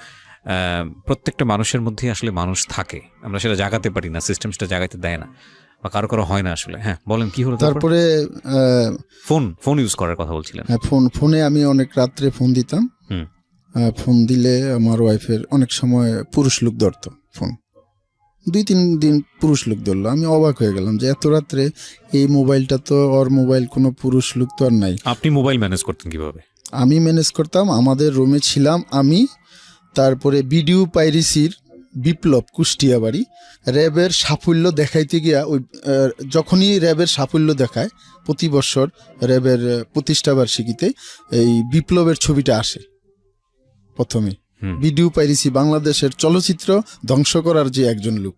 প্রত্যেকটা মানুষের মধ্যেই আসলে মানুষ থাকে, আমরা সেটা জাগাতে পারি না, সিস্টেম সেটা জাগাতে দেয় না, বা কারো কারো হয় না আসলে। হ্যাঁ বলেন কি হলো তারপরে ফোন ইউজ করার কথা বলছিলেন। ফোনে আমি অনেক রাত্রে ফোন দিতাম। ফোন দিলে আমার ওয়াইফের অনেক সময় পুরুষ লোক ধরতো ফোন, 2-3 দিন পুরুষ লোক ধরলো। আমি অবাক হয়ে গেলাম যে এত রাত্রে এই মোবাইলটা তো ওর মোবাইল, কোনো পুরুষ লোক তো আর নাই। আপনি মোবাইল ম্যানেজ করতেন কিভাবে? আমি ম্যানেজ করতাম, আমাদের রুমে ছিলাম আমি, তারপরে ভিডিও পাইরেসির বিপ্লব কুষ্টিয়া বাড়ি, র্যাবের সাফল্য দেখাইতে গিয়া ওই যখনই র্যাবের সাফল্য দেখায় প্রতি বছর র্যাবের প্রতিষ্ঠাবার্ষিকীতে এই বিপ্লবের ছবিটা আসে প্রথমে। ভিডিও পাইরেসি বাংলাদেশের চলচ্চিত্র ধ্বংস করার যে একজন লোক।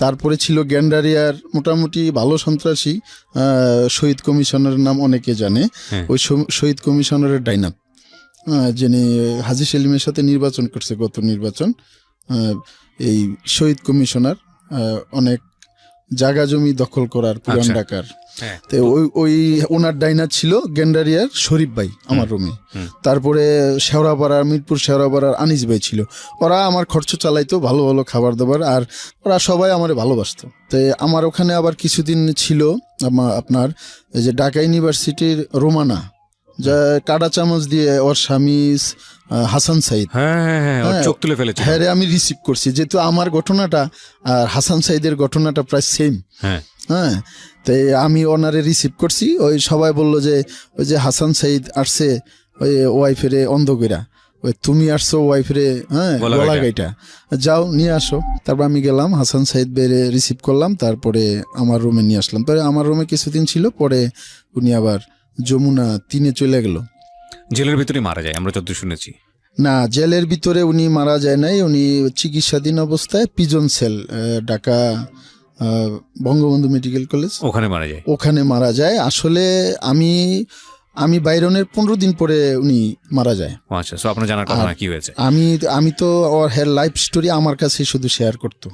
তারপরে ছিল গ্যান্ডারিয়ার মোটামুটি ভালো সন্ত্রাসী শহীদ কমিশনারের নাম অনেকে জানে, ওই শহীদ কমিশনারের ডাইনাপ, যিনি হাজী সেলিমের সাথে নির্বাচন করছে গত নির্বাচন। এই শহীদ কমিশনার অনেক জায়গা জমি দখল করার পুরান ঢাকার। তো ওই ওনার ডাইনার ছিল গ্যান্ডারিয়ার শরীফ ভাই আমার রুমে। তারপরে শেওড়াপাড়ার মিরপুর শেওড়াপাড়ার আনিস ভাই ছিল। ওরা আমার খরচ চালাইতো, ভালো ভালো খাবার দাবার, আর ওরা সবাই আমার ভালোবাসতো। তো আমার ওখানে আবার কিছুদিন ছিল আপনার এই যে ঢাকা ইউনিভার্সিটির রোমানা, যা কাটা চামচ দিয়ে ওর স্বামী হাসান সাইদ চোখ তুলে ফেলেছে, হ্যাঁ আমি রিসিভ করছি, যেহেতু আমার ঘটনাটা আর হাসান সাইদের ঘটনাটা প্রায় সেম। হ্যাঁ, তাই আমি ওনারে রিসিভ করছি। ওই সবাই বললো যে ওই যে হাসান সাইদ আসছে ওই ওয়াইফেরে অন্ধকইরা, ওই তুমি আসছো ওয়াইফেরে গলা গাইটা, যাও নিয়ে আসো। তারপর আমি গেলাম, হাসান সাইদ বেরে রিসিভ করলাম, তারপরে আমার রুমে নিয়ে আসলাম। পরে আমার রুমে কিছুদিন ছিল, পরে উনি আবার যমুনা 3 চলে গেল। জেলের ভিতরে মারা যায় আমরা যত শুনেছি। না, জেলের ভিতরে উনি মারা যায় নাই, উনি চিকিৎসাধীন অবস্থায় prison cell Dhaka Bangabandhu medical college ওখানে মারা যায়। আসলে আমি বাইরনের 15 দিন পরে উনি মারা যায়। আচ্ছা, সো আপনার জানার কথা না কি হয়েছে? আমি তো ওর লাইফ স্টোরি আমার কাছে শুধু শেয়ার করতো,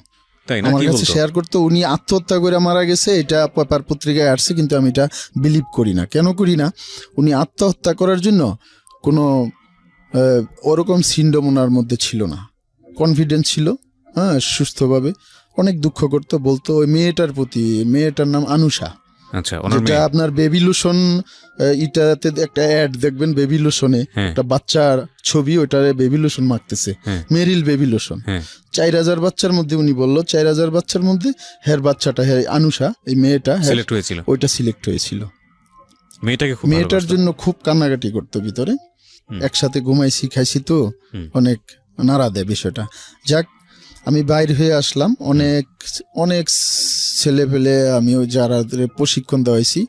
আমার কাছে শেয়ার করতো। উনি আত্মহত্যা করে মারা গেছে, এটা পেপার পত্রিকায় আসছে, কিন্তু আমি এটা বিলিভ করি না। কেন করি না? উনি আত্মহত্যা করার জন্য কোনো ওরকম সিন্ড্রোম ওনার মধ্যে ছিল না, কনফিডেন্স ছিল, হ্যাঁ সুস্থভাবে। অনেক দুঃখ করতো, বলতো ওই মেয়েটার প্রতি, মেয়েটার নাম আনুষা। আচ্ছা, যেটা আপনার বেবি লোশন, ইটাতে একটা অ্যাড দেখবেন বেবি লোশনে, একটা বাচ্চার ছবি, ওইটারে বেবি লোশন মাখতেছে, মেরিল বেবি লোশন। 4000 বাচ্চার মধ্যে উনি বললো 4000 বাচ্চার মধ্যে হের বাচ্চাটা, হ্যাঁ আনুষা, এই মেয়েটা সিলেক্ট হয়েছিল, ওইটা সিলেক্ট হয়েছিল। মেয়েটার জন্য খুব কান্নাকাটি করতো ভিতরে, একসাথে ঘুমাইছি খাইছি তো, অনেক নাড়া দেয় বিষয়টা। যাক, আমি বাইর হয়ে আসলাম, অনেক ছেলে পেলে আমি ওই যারা প্রশিক্ষণ দেওয়াইছি,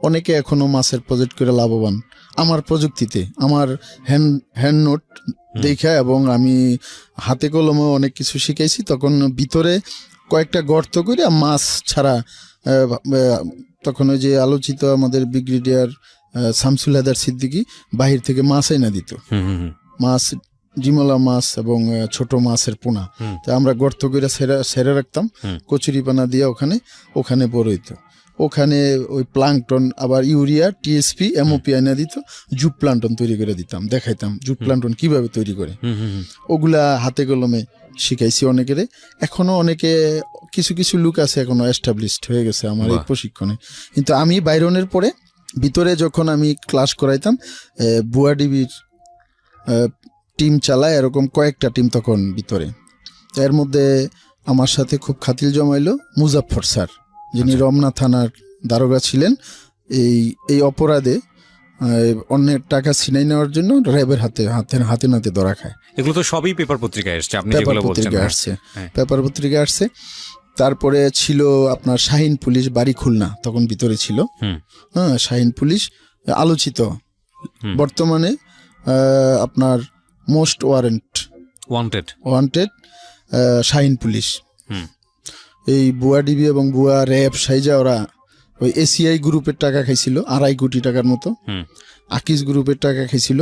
অনেকে এখনো মাছের প্রজেক্ট করে লাভবান আমার প্রযুক্তিতে, আমার হ্যান্ড নোট দেখা, এবং আমি হাতে কলমে অনেক কিছু শিখাইছি। তখন ভিতরে কয়েকটা গর্ত করে মাছ ছাড়া, তখন ওই যে আলোচিত আমাদের ব্রিগেডিয়ার শামসুল হায়দার সিদ্দিকী বাহির থেকে মাছ এনে দিত, মাছ ডিমলা মাছ এবং ছোট মাছের পোনা। তা আমরা গর্ত করে সেরে রাখতাম, কচুরিপানা দিয়ে ওখানে বড় হইতো। ওখানে ওই প্লাঙ্কটন, আবার ইউরিয়া, টিএসপি, এমওপি এনে দিত, জুট প্লান্টন তৈরি করে দিতাম, দেখাইতাম জুট প্লান্টন কিভাবে তৈরি করে। ওগুলা হাতে কলমে শিখাইছি অনেকেরে। এখনো অনেকে কিছু কিছু লোক আছে এখনো এস্টাবলিশড হয়ে গেছে আমার এই প্রশিক্ষণে। কিন্তু আমি বাইরনের পরে ভিতরে যখন আমি ক্লাস করাইতাম, বুয়াডিবির টিম চালায়, এরকম কয়েকটা টিম তখন ভিতরে। এর মধ্যে আমার সাথে খুব খাতিল জমাইলো মুজাফফর স্যার, যিনি রমনা থানার দারোগা ছিলেন। এই অপরাধে অন্যের টাকা ছিনাই নেওয়ার জন্য র্যাবের হাতে নাতে ধরা খায়। এগুলো তো সবই পেপার পত্রিকায় আসছে, পেপার পত্রিকায় আসছে। তারপরে ছিল আপনার শাহিন পুলিশ, বাড়ি খুলনা, তখন ভিতরে ছিল। হ্যাঁ, শাহিন পুলিশ আলোচিত, বর্তমানে আপনার মোস্ট ওয়ান্টেড শাহিন পুলিশ। এই বুয়া ডিবি এবং বুয়া র্যাব সাইজা ওরা ওই এসিআই গ্রুপের টাকা খাইছিল 2.5 কোটি টাকার মতো, আকিজ গ্রুপের টাকা খাইছিল,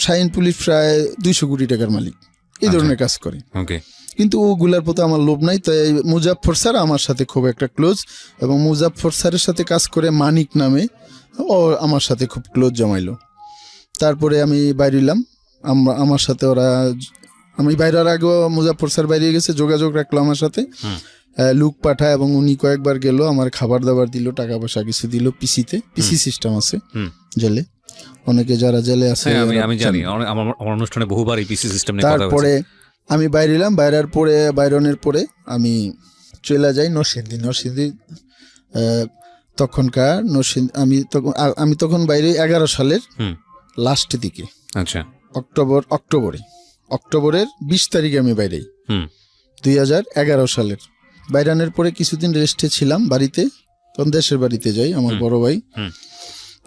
শাহিন পুলিশ প্রায় 200 কোটি টাকার মালিক, এই ধরনের কাজ করে। ওকে, কিন্তু ওগুলার প্রতি আমার লোভ নাই, তাই মুজাফফর স্যার আমার সাথে খুব একটা ক্লোজ, এবং মুজাফফর স্যারের সাথে কাজ করে মানিক নামে ও আমার সাথে খুব ক্লোজ জমাইলো। তারপরে আমি বাইরিলাম, আমার সাথে ওরা, আমি বাইরের আগেও মুজাফফর স্যার বাইরে গেছে, যোগাযোগ রাখলো আমার সাথে, লুক পাঠায়, এবং উনি কয়েকবার গেল, আমার খাবার দাবার দিল, টাকা পয়সা কিছু দিল। পিসি সিস্টেম আছে জেলে, অনেকে যারা জেলে আছে আমি জানি, আমার অনুষ্ঠানে বহুবার এই পিসি সিস্টেম নিয়ে কথা হয়েছে। তারপরে আমি বাইরিলাম, বাইরনের পরে আমি চলে যাই নরসিংদী। তখনকার আমি তখন বাইরে 11 সালের লাস্টের দিকে, আচ্ছা, অক্টোবরের 20 তারিখে আমি বাইরে 2011 সালের। বাইরানের পরে কিছুদিন রেস্টে ছিলাম বাড়িতে, তখন দেশের বাড়িতে যাই, আমার বড় ভাই।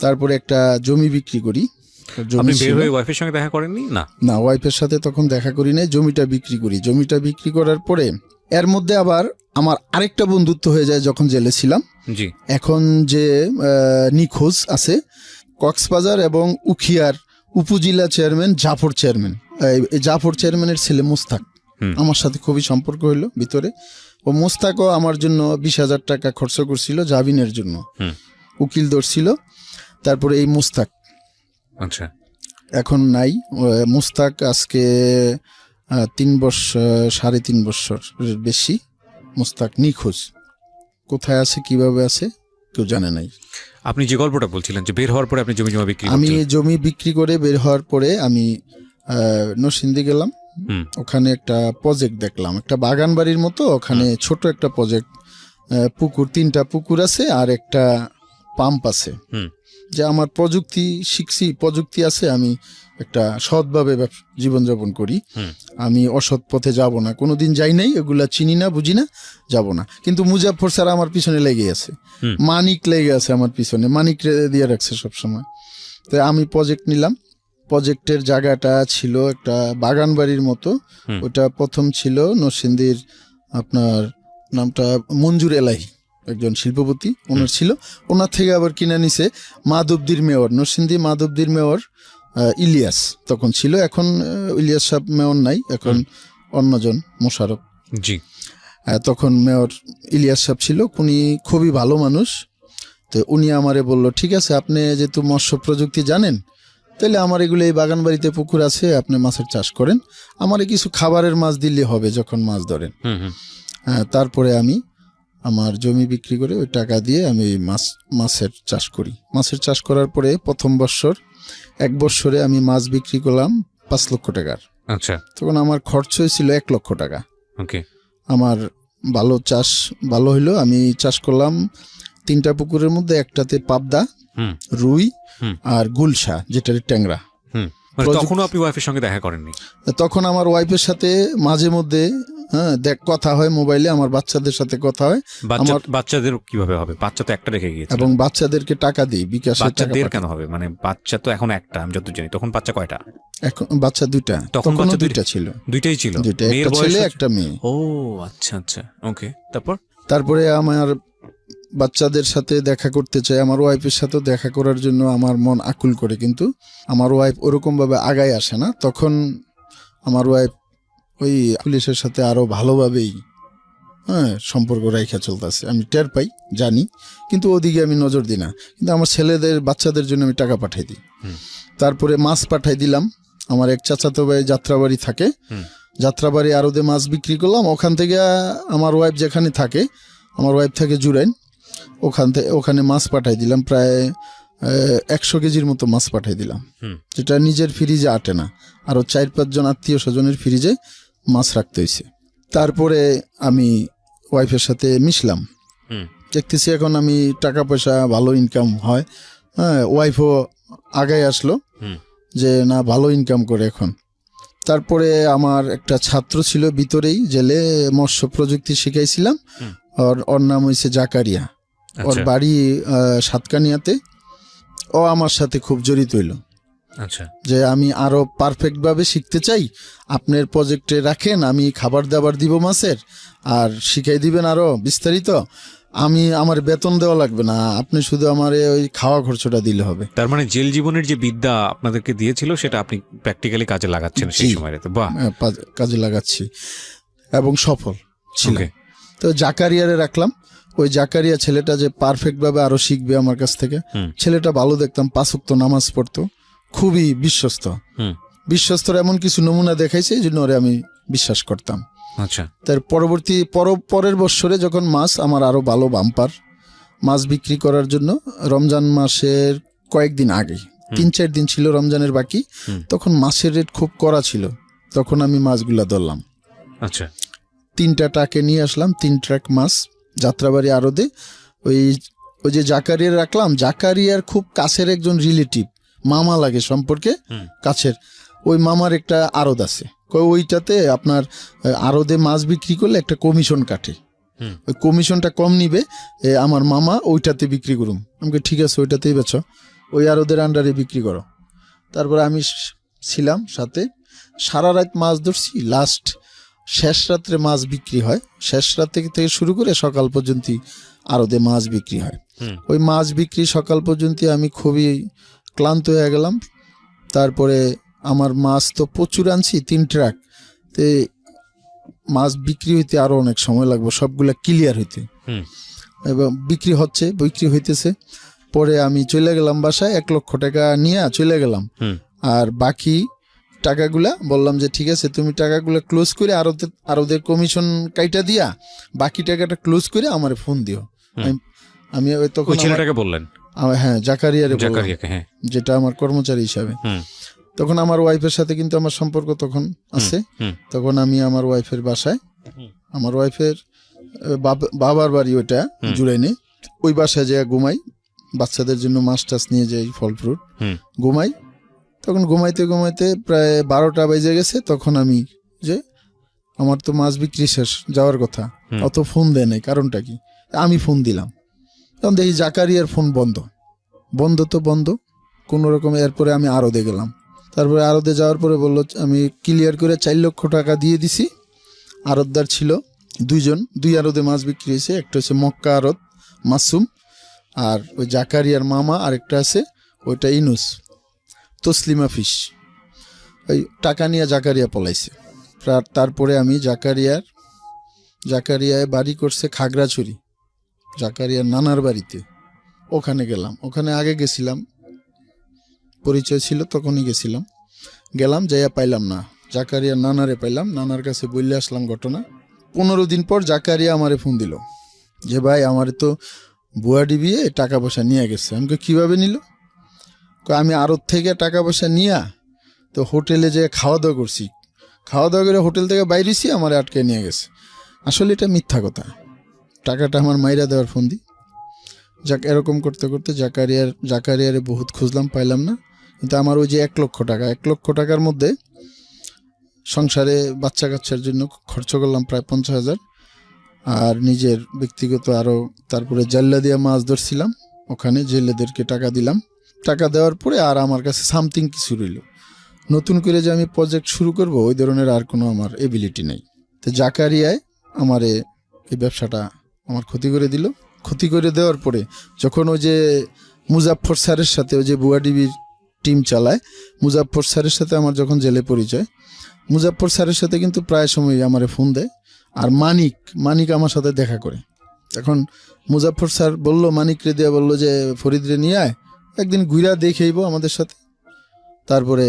তারপরে একটা জমি বিক্রি করি। আপনি বের হয়ে ওয়াইফের সঙ্গে দেখা করেননি? না, ওয়াইফের সাথে তখন দেখা করি নাই, জমিটা বিক্রি করি। জমিটা বিক্রি করার পরে এর মধ্যে আবার আমার আরেকটা বন্ধুত্ব হয়ে যায় যখন জেলে ছিলাম। জি, এখন যে নিখোঁজ আছে কক্সবাজার এবং উখিয়ার উপজেলা চেয়ারম্যান জাফর চেয়ারম্যানের ছেলে মুস্তাক, আমার সাথে খুবই সম্পর্ক হইলো ভিতরে। ও মুস্তাকও আমার জন্য 20,000 টাকা খরচ করছিল জামিনের জন্য, উকিল ধরছিল। তারপরে এই মুস্তাক আচ্ছা, এখন নাই। মুস্তাক আজকে 3 বছর, 3.5 বছর বেশি মুস্তাক নিখোঁজ। কোথায় আছে, কিভাবে আছে, কেউ জানে নাই। আপনি যে গল্পটা বলছিলেন যে বের হওয়ার পরে আপনি জমি বিক্রি, আমি জমি বিক্রি করে বের হওয়ার পরে আমি নরসিংদী গেলাম। ওখানে একটা প্রজেক্ট দেখলাম, একটা বাগান বাড়ির মতো। ওখানে ছোট একটা প্রজেক্ট, পুকুর, 3টা পুকুর আছে, আর একটা পাম্প আছে। যে আমার প্রযুক্তি আছে, আমি একটা সৎভাবে জীবনযাপন করি, আমি অসৎ পথে যাব না, কোনোদিন যাই নাই, এগুলা চিনি না, বুঝি না, যাব না। কিন্তু মুজাফফর স্যার আমার পিছনে লেগে আছে, মানিক লেগে আছে আমার পিছনে, মানিক দিয়ে রাখছে সবসময়। তো আমি প্রজেক্ট নিলাম। প্রজেক্টের জায়গাটা ছিল একটা বাগান বাড়ির মতো। ওটা প্রথম ছিল নরসিংদীর, আপনার নামটা মঞ্জুর এলাহি, একজন শিল্পপতি, ওনার ছিল। ওনার থেকে আবার কিনে নিছে মাধবদীর মেয়র, নরসিংদী মাধবদীর মেয়র ইলিয়াস তখন ছিল। এখন ইলিয়াস সাহেব মেয়র নাই, এখন অন্যজন মোশারফ। জি, তখন মেয়র ইলিয়াস সাহেব ছিল, উনি খুবই ভালো মানুষ। তো উনি আমারে বলল, ঠিক আছে, আপনি যেহেতু মৎস্য প্রযুক্তি জানেন, তাহলে আমার এগুলো এই বাগান বাড়িতে পুকুর আছে, আপনি মাছের চাষ করেন, আমারে কিছু খাবারের মাছ দিলে হবে যখন মাছ ধরেন। তারপরে আমি আমার জমি বিক্রি করে ওই টাকা দিয়ে আমি মাছের চাষ করি। মাছের চাষ করার পরে প্রথম বছর, 1 বছরে আমি মাছ বিক্রি করলাম 5 লক্ষ টাকার। আচ্ছা, তখন আমার খরচ হয়েছিল 1 লক্ষ টাকা। ওকে, আমার ভালো হইলো। আমি চাষ করলাম 3টা পুকুরের মধ্যে, একটাতে পাবদা, রুই আর গুলশা, যেটার ট্যাংরা। তখনও আপনি ওয়াইফের সঙ্গে দেখা করেননি? তখন আমার ওয়াইফের সাথে মাঝে মধ্যে কথা হয় মোবাইলে, আমার বাচ্চাদের সাথে কথা হয়। বাচ্চাদের কিভাবে হবে? বাচ্চা তো একটা রেখে গিয়েছে। এবং বাচ্চাদেরকে টাকা দিই বিকাশে। বাচ্চাদের কেন হবে? মানে বাচ্চা তো এখন একটা, আমি যত জানি। তখন বাচ্চা কয়টা? এখন বাচ্চা 2টা। তখন বাচ্চা 2টা ছিল। 2টাই ছিল, একটা ছেলে একটা মেয়ে। ও আচ্ছা আচ্ছা, ওকে। তারপরে আমার বাচ্চাদের সাথে দেখা করতে চাই, আমার ওয়াইফের সাথে দেখা করার জন্য আমার মন আকুল করে, কিন্তু আমার ওয়াইফ ওরকম ভাবে আগায় আসে না। তখন আমার ওয়াইফ ওই পুলিশের সাথে আরো ভালোভাবেই সম্পর্ক রাখা চলতেছে, আমি টের পাই, জানি, কিন্তু ওদিকে আমি নজর দিই না। কিন্তু আমার ছেলেদের বাচ্চাদের জন্য আমি টাকা পাঠাই দিই। তারপরে মাছ পাঠাই দিলাম। আমার এক চাচাতো ভাই যাত্রাবাড়ি থাকে, যাত্রাবাড়ি আরদে মাছ বিক্রি করলাম। ওখান থেকে আমার ওয়াইফ যেখানে থাকে, আমার ওয়াইফ থাকে জুরাইন, ওখানে মাছ পাঠাই দিলাম। প্রায় 100 কেজির মতো মাছ পাঠাই দিলাম, যেটা নিজের ফ্রিজে আটে না, আরো 4-5 জন আত্মীয় স্বজনের ফ্রিজে মাছ রাখতে হয়েছে। তারপরে আমি ওয়াইফের সাথে মিশলাম, দেখতেছি এখন আমি টাকা পয়সা ভালো ইনকাম হয়। ওয়াইফও আগায় আসলো যে না, ভালো ইনকাম করে এখন। তারপরে আমার একটা ছাত্র ছিল ভিতরেই জেলে, মৎস্য প্রযুক্তি শিখাইছিলাম, ওর নাম হয়েছে জাকারিয়া, ওর বাড়ি সাতকানিয়াতে। ও আমার সাথে খুব জড়িত হইল, যে আমি আরো পারফেক্ট ভাবে শিখতে চাই, আপনার প্রজেক্টে রাখেন, আমি খাবার দাবার দিব মাছের, আর শিখাই দিবেন আরো বিস্তারিত। আমার বেতন দেওয়া লাগবে না, আপনি শুধু আমার ওই খাওয়া খরচটা দিলে হবে। তার মানে জেল জীবনের যে বিদ্যা আপনাদেরকে দিয়েছিল সেটা আপনি প্র্যাকটিক্যালি কাজে লাগাচ্ছেন সেই জি। সময়টাতে। বাহ। কাজে লাগাচ্ছি এবং সফল ছিল। Okay. তো জাকারিয়ারে রাখলাম। ওই জাকারিয়া ছেলেটা যে পারফেক্ট ভাবে আরো শিখবে আমার কাছ থেকে, হুম। ছেলেটা ভালো দেখতাম, 5 ওয়াক্ত নামাজ পড়তো, খুবই বিশ্বস্ত। হুম। বিশ্বস্তর এমন কিছু নমুনা দেখাইছে এই জন্য ওরে আমি বিশ্বাস করতাম। আচ্ছা। তার পরের বছরে যখন মাছ আমার আরো ভালো বাম্পার, মাছ বিক্রি করার জন্য রমজান মাসের কয়েকদিন আগে, 3-4 দিন ছিল রমজানের বাকি, তখন মাছের রেট খুব কড়া ছিল, তখন আমি মাছগুলা ধরলাম। আচ্ছা। 3টা ট্রাকে নিয়ে আসলাম, 3 ট্রাক মাছ যাত্রাবাড়ি আড়তে। ওই যে জাকারিয়ার রাখলাম, জাকারিয়ার খুব কাছের একজন রিলেটিভ, মামা লাগে সম্পর্কে কাছের, ওই মামার একটা আড়ত আছে, ওইটাতে আপনার আড়তে মাছ বিক্রি করলে একটা কমিশন কাটে, ওই কমিশনটা কম নিবে, আমার মামা ওইটাতে বিক্রি করুম। আমাকে ঠিক আছে ওইটাতেই বেচো, ওই আড়তের আন্ডারে বিক্রি করো। তারপরে আমি ছিলাম সাথে, সারা রাত মাছ ধরছি, লাস্ট শেষ রাত্রে মাছ বিক্রি হয়, শেষ রাত থেকে শুরু করে সকাল পর্যন্ত আড়তে মাছ বিক্রি হয়। ওই মাছ বিক্রি সকাল পর্যন্ত আমি খুবই ক্লান্ত হয়ে গেলাম। তারপরে আমার মাছ তো প্রচুর আনছি, 3 ট্রাক, তে মাছ বিক্রি হইতে আরো অনেক সময় লাগবে সবগুলা ক্লিয়ার হইতে, এবং বিক্রি হইতেছে। পরে আমি চলে গেলাম বাসায়, 1 লক্ষ টাকা নিয়ে চলে গেলাম। আর বাকি টাকাগুলা বললাম যে ঠিক আছে তুমি টাকাগুলা ক্লোজ করে আরোদের কমিশন কাইটা দিয়া বাকি টাকাটা ক্লোজ করে আমার ফোন দিও। আমি তখন ছেলেটাকে বললেন? হ্যাঁ, জাকারিয়ারে বললাম, হ্যাঁ, যেটা আমার কর্মচারী হিসাবে। তখন আমার ওয়াইফের সাথে কিন্তু আমার সম্পর্ক তখন আছে। তখন আমি আমার ওয়াইফের বাসায়, আমার ওয়াইফের বাবার বাড়ি ওইটা জুড়াইনি, ওই বাসায় যাই ঘুমাই, বাচ্চাদের জন্য মাছ টাছ নিয়ে যাই, ফল ফ্রুট ঘুমাই। তখন ঘুমাইতে ঘুমাইতে প্রায় 12টা বেজে গেছে। তখন আমি যে আমার তো মাছ বিক্রি শেষ, যাওয়ার কথা, অত ফোন দেয় নাই, কারণটা কি? আমি ফোন দিলাম, তখন দেখি জাকারিয়ার ফোন বন্ধ কোনো রকমে। এরপরে আমি আড়তে গেলাম, তারপরে আড়তে যাওয়ার পরে বললো আমি ক্লিয়ার করে 4 লক্ষ টাকা দিয়ে দিছি। আড়তদার ছিল 2 জন, 2 আড়তে মাছ বিক্রি হয়েছে, একটা হচ্ছে মক্কা আড়ত মাসুম, আর ওই জাকারিয়ার মামা আরেকটা আছে, ওইটা ইনুস তসলিমা ফিস। ওই টাকা নিয়ে জাকারিয়া পলাইছে। তারপরে আমি জাকারিয়ায় বাড়ি করছে খাগড়াছড়ি, জাকারিয়ার নানার বাড়িতে, ওখানে গেলাম। ওখানে আগে গেছিলাম, পরিচয় ছিল তখনই গেলাম, যাইয়া পাইলাম না, জাকারিয়ার নানারে পাইলাম, নানার কাছে বললে আসলাম ঘটনা। 15 দিন পর জাকারিয়া আমারে ফোন দিল যে ভাই আমারে তো বুয়া ডিবিয়ে টাকা পয়সা নিয়ে গেছে। আমাকে কিভাবে নিল? আমি আড়ত থেকে টাকা পয়সা নিয়ে তো হোটেলে যে খাওয়া দাওয়া করছি, খাওয়া দাওয়া করে হোটেল থেকে বাইরেছি, আমার আটকে নিয়ে গেছে। আসলে এটা মিথ্যা কথা, টাকাটা আমার মাইরা দেওয়ার ফোন দি। যাক, এরকম করতে করতে জাকারিয়ারে বহুত খুঁজলাম, পাইলাম না। কিন্তু আমার ওই যে 1 লক্ষ টাকার মধ্যে সংসারে বাচ্চা কাচ্চার জন্য খরচ করলাম প্রায় 50,000, আর নিজের ব্যক্তিগত আরও, তারপরে জাল্লা দিয়া মাছ ধরছিলাম, ওখানে জেলেদেরকে টাকা দিলাম। টাকা দেওয়ার পরে আর আমার কাছে সামথিং কিছু রইল, নতুন করে যে আমি প্রজেক্ট শুরু করব ওই ধরনের আর কোনো আমার এবিলিটি নেই। তো জাকারিয়ায় আমারে এই ব্যবসাটা আমার ক্ষতি করে দিল। ক্ষতি করে দেওয়ার পরে যখন ওই যে মুজাফফর স্যারের সাথে, ওই যে বুয়াডিবির টিম চালায়, মুজাফফর স্যারের সাথে আমার যখন জেলে পরিচয়, মুজাফফর স্যারের সাথে কিন্তু প্রায় সময় আমারে ফোন দেয়। আর মানিক আমার সাথে দেখা করে। এখন মুজাফফর স্যার বললো, মানিকরে দিয়া বললো যে ফরিদরে নিয়ে আয়, একদিন ঘুরা দেখেইব আমাদের সাথে। তারপরে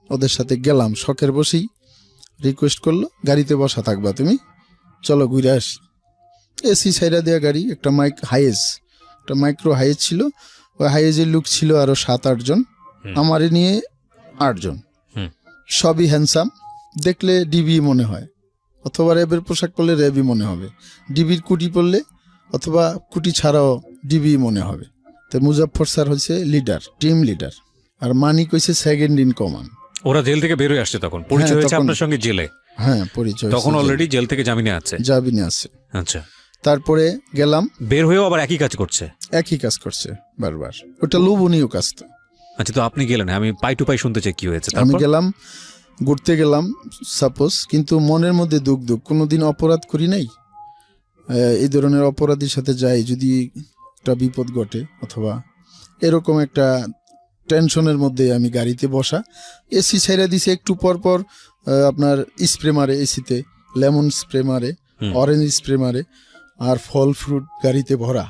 ওদের সাথে গেলাম, শখের বসেই রিকোয়েস্ট করলো গাড়িতে বসা থাকবা তুমি, চলো ঘুরে আসি। এসি সাইডা দেওয়া গাড়ি, একটা মাইক্রো হাইয়েজ ছিল, ওই হাইয়েজের লুক ছিল আরো 7-8 জন, আমারে নিয়ে 8 জন, সবই হ্যান্ডসাম, দেখলে ডিবি মনে হয়, অথবা র্যাবের পোশাক পরলে র্যাবই মনে হবে, ডিবির কুটি পরলে অথবা কুটি ছাড়াও ডিবি মনে হবে। তো মুজাফফর স্যার হচ্ছে লিডার, টিম লিডার, আর মানিক হচ্ছে সেকেন্ড ইন কমান্ড। ওরা জেল থেকে বের হয়ে আসছে তখন, পরিচয় হয়েছে আপনার সঙ্গে জেলে? হ্যাঁ, পরিচয় তখন অলরেডি জেল থেকে জামিনে আছে। আচ্ছা, তারপরে গেলাম, বের হয়েও আবার একই কাজ করছে বারবার, ওটা লোভনীয় কাজ। তো আচ্ছা, তো আপনি গেলেন, আমি পাই টু পাই শুনতে চাই কি হয়েছে। আমি গেলাম, ঘুরতে গেলাম সাপোজ, কিন্তু মনের মধ্যে দুঃখ, কোনোদিন অপরাধ করি নাই, এই ধরনের অপরাধীর সাথে যাই, যদি একটা বিপদ ঘটে অথবা এরকম একটা টেনশনের মধ্যে আমি গাড়িতে বসা, এসি ছেড়ে দিছে, একটু পর পর আপনার স্প্রে মারে, এসিতে লেমন স্প্রে মারে, অরেঞ্জ স্প্রে মারে, আর ফল ফ্রুট গাড়িতে ভরা,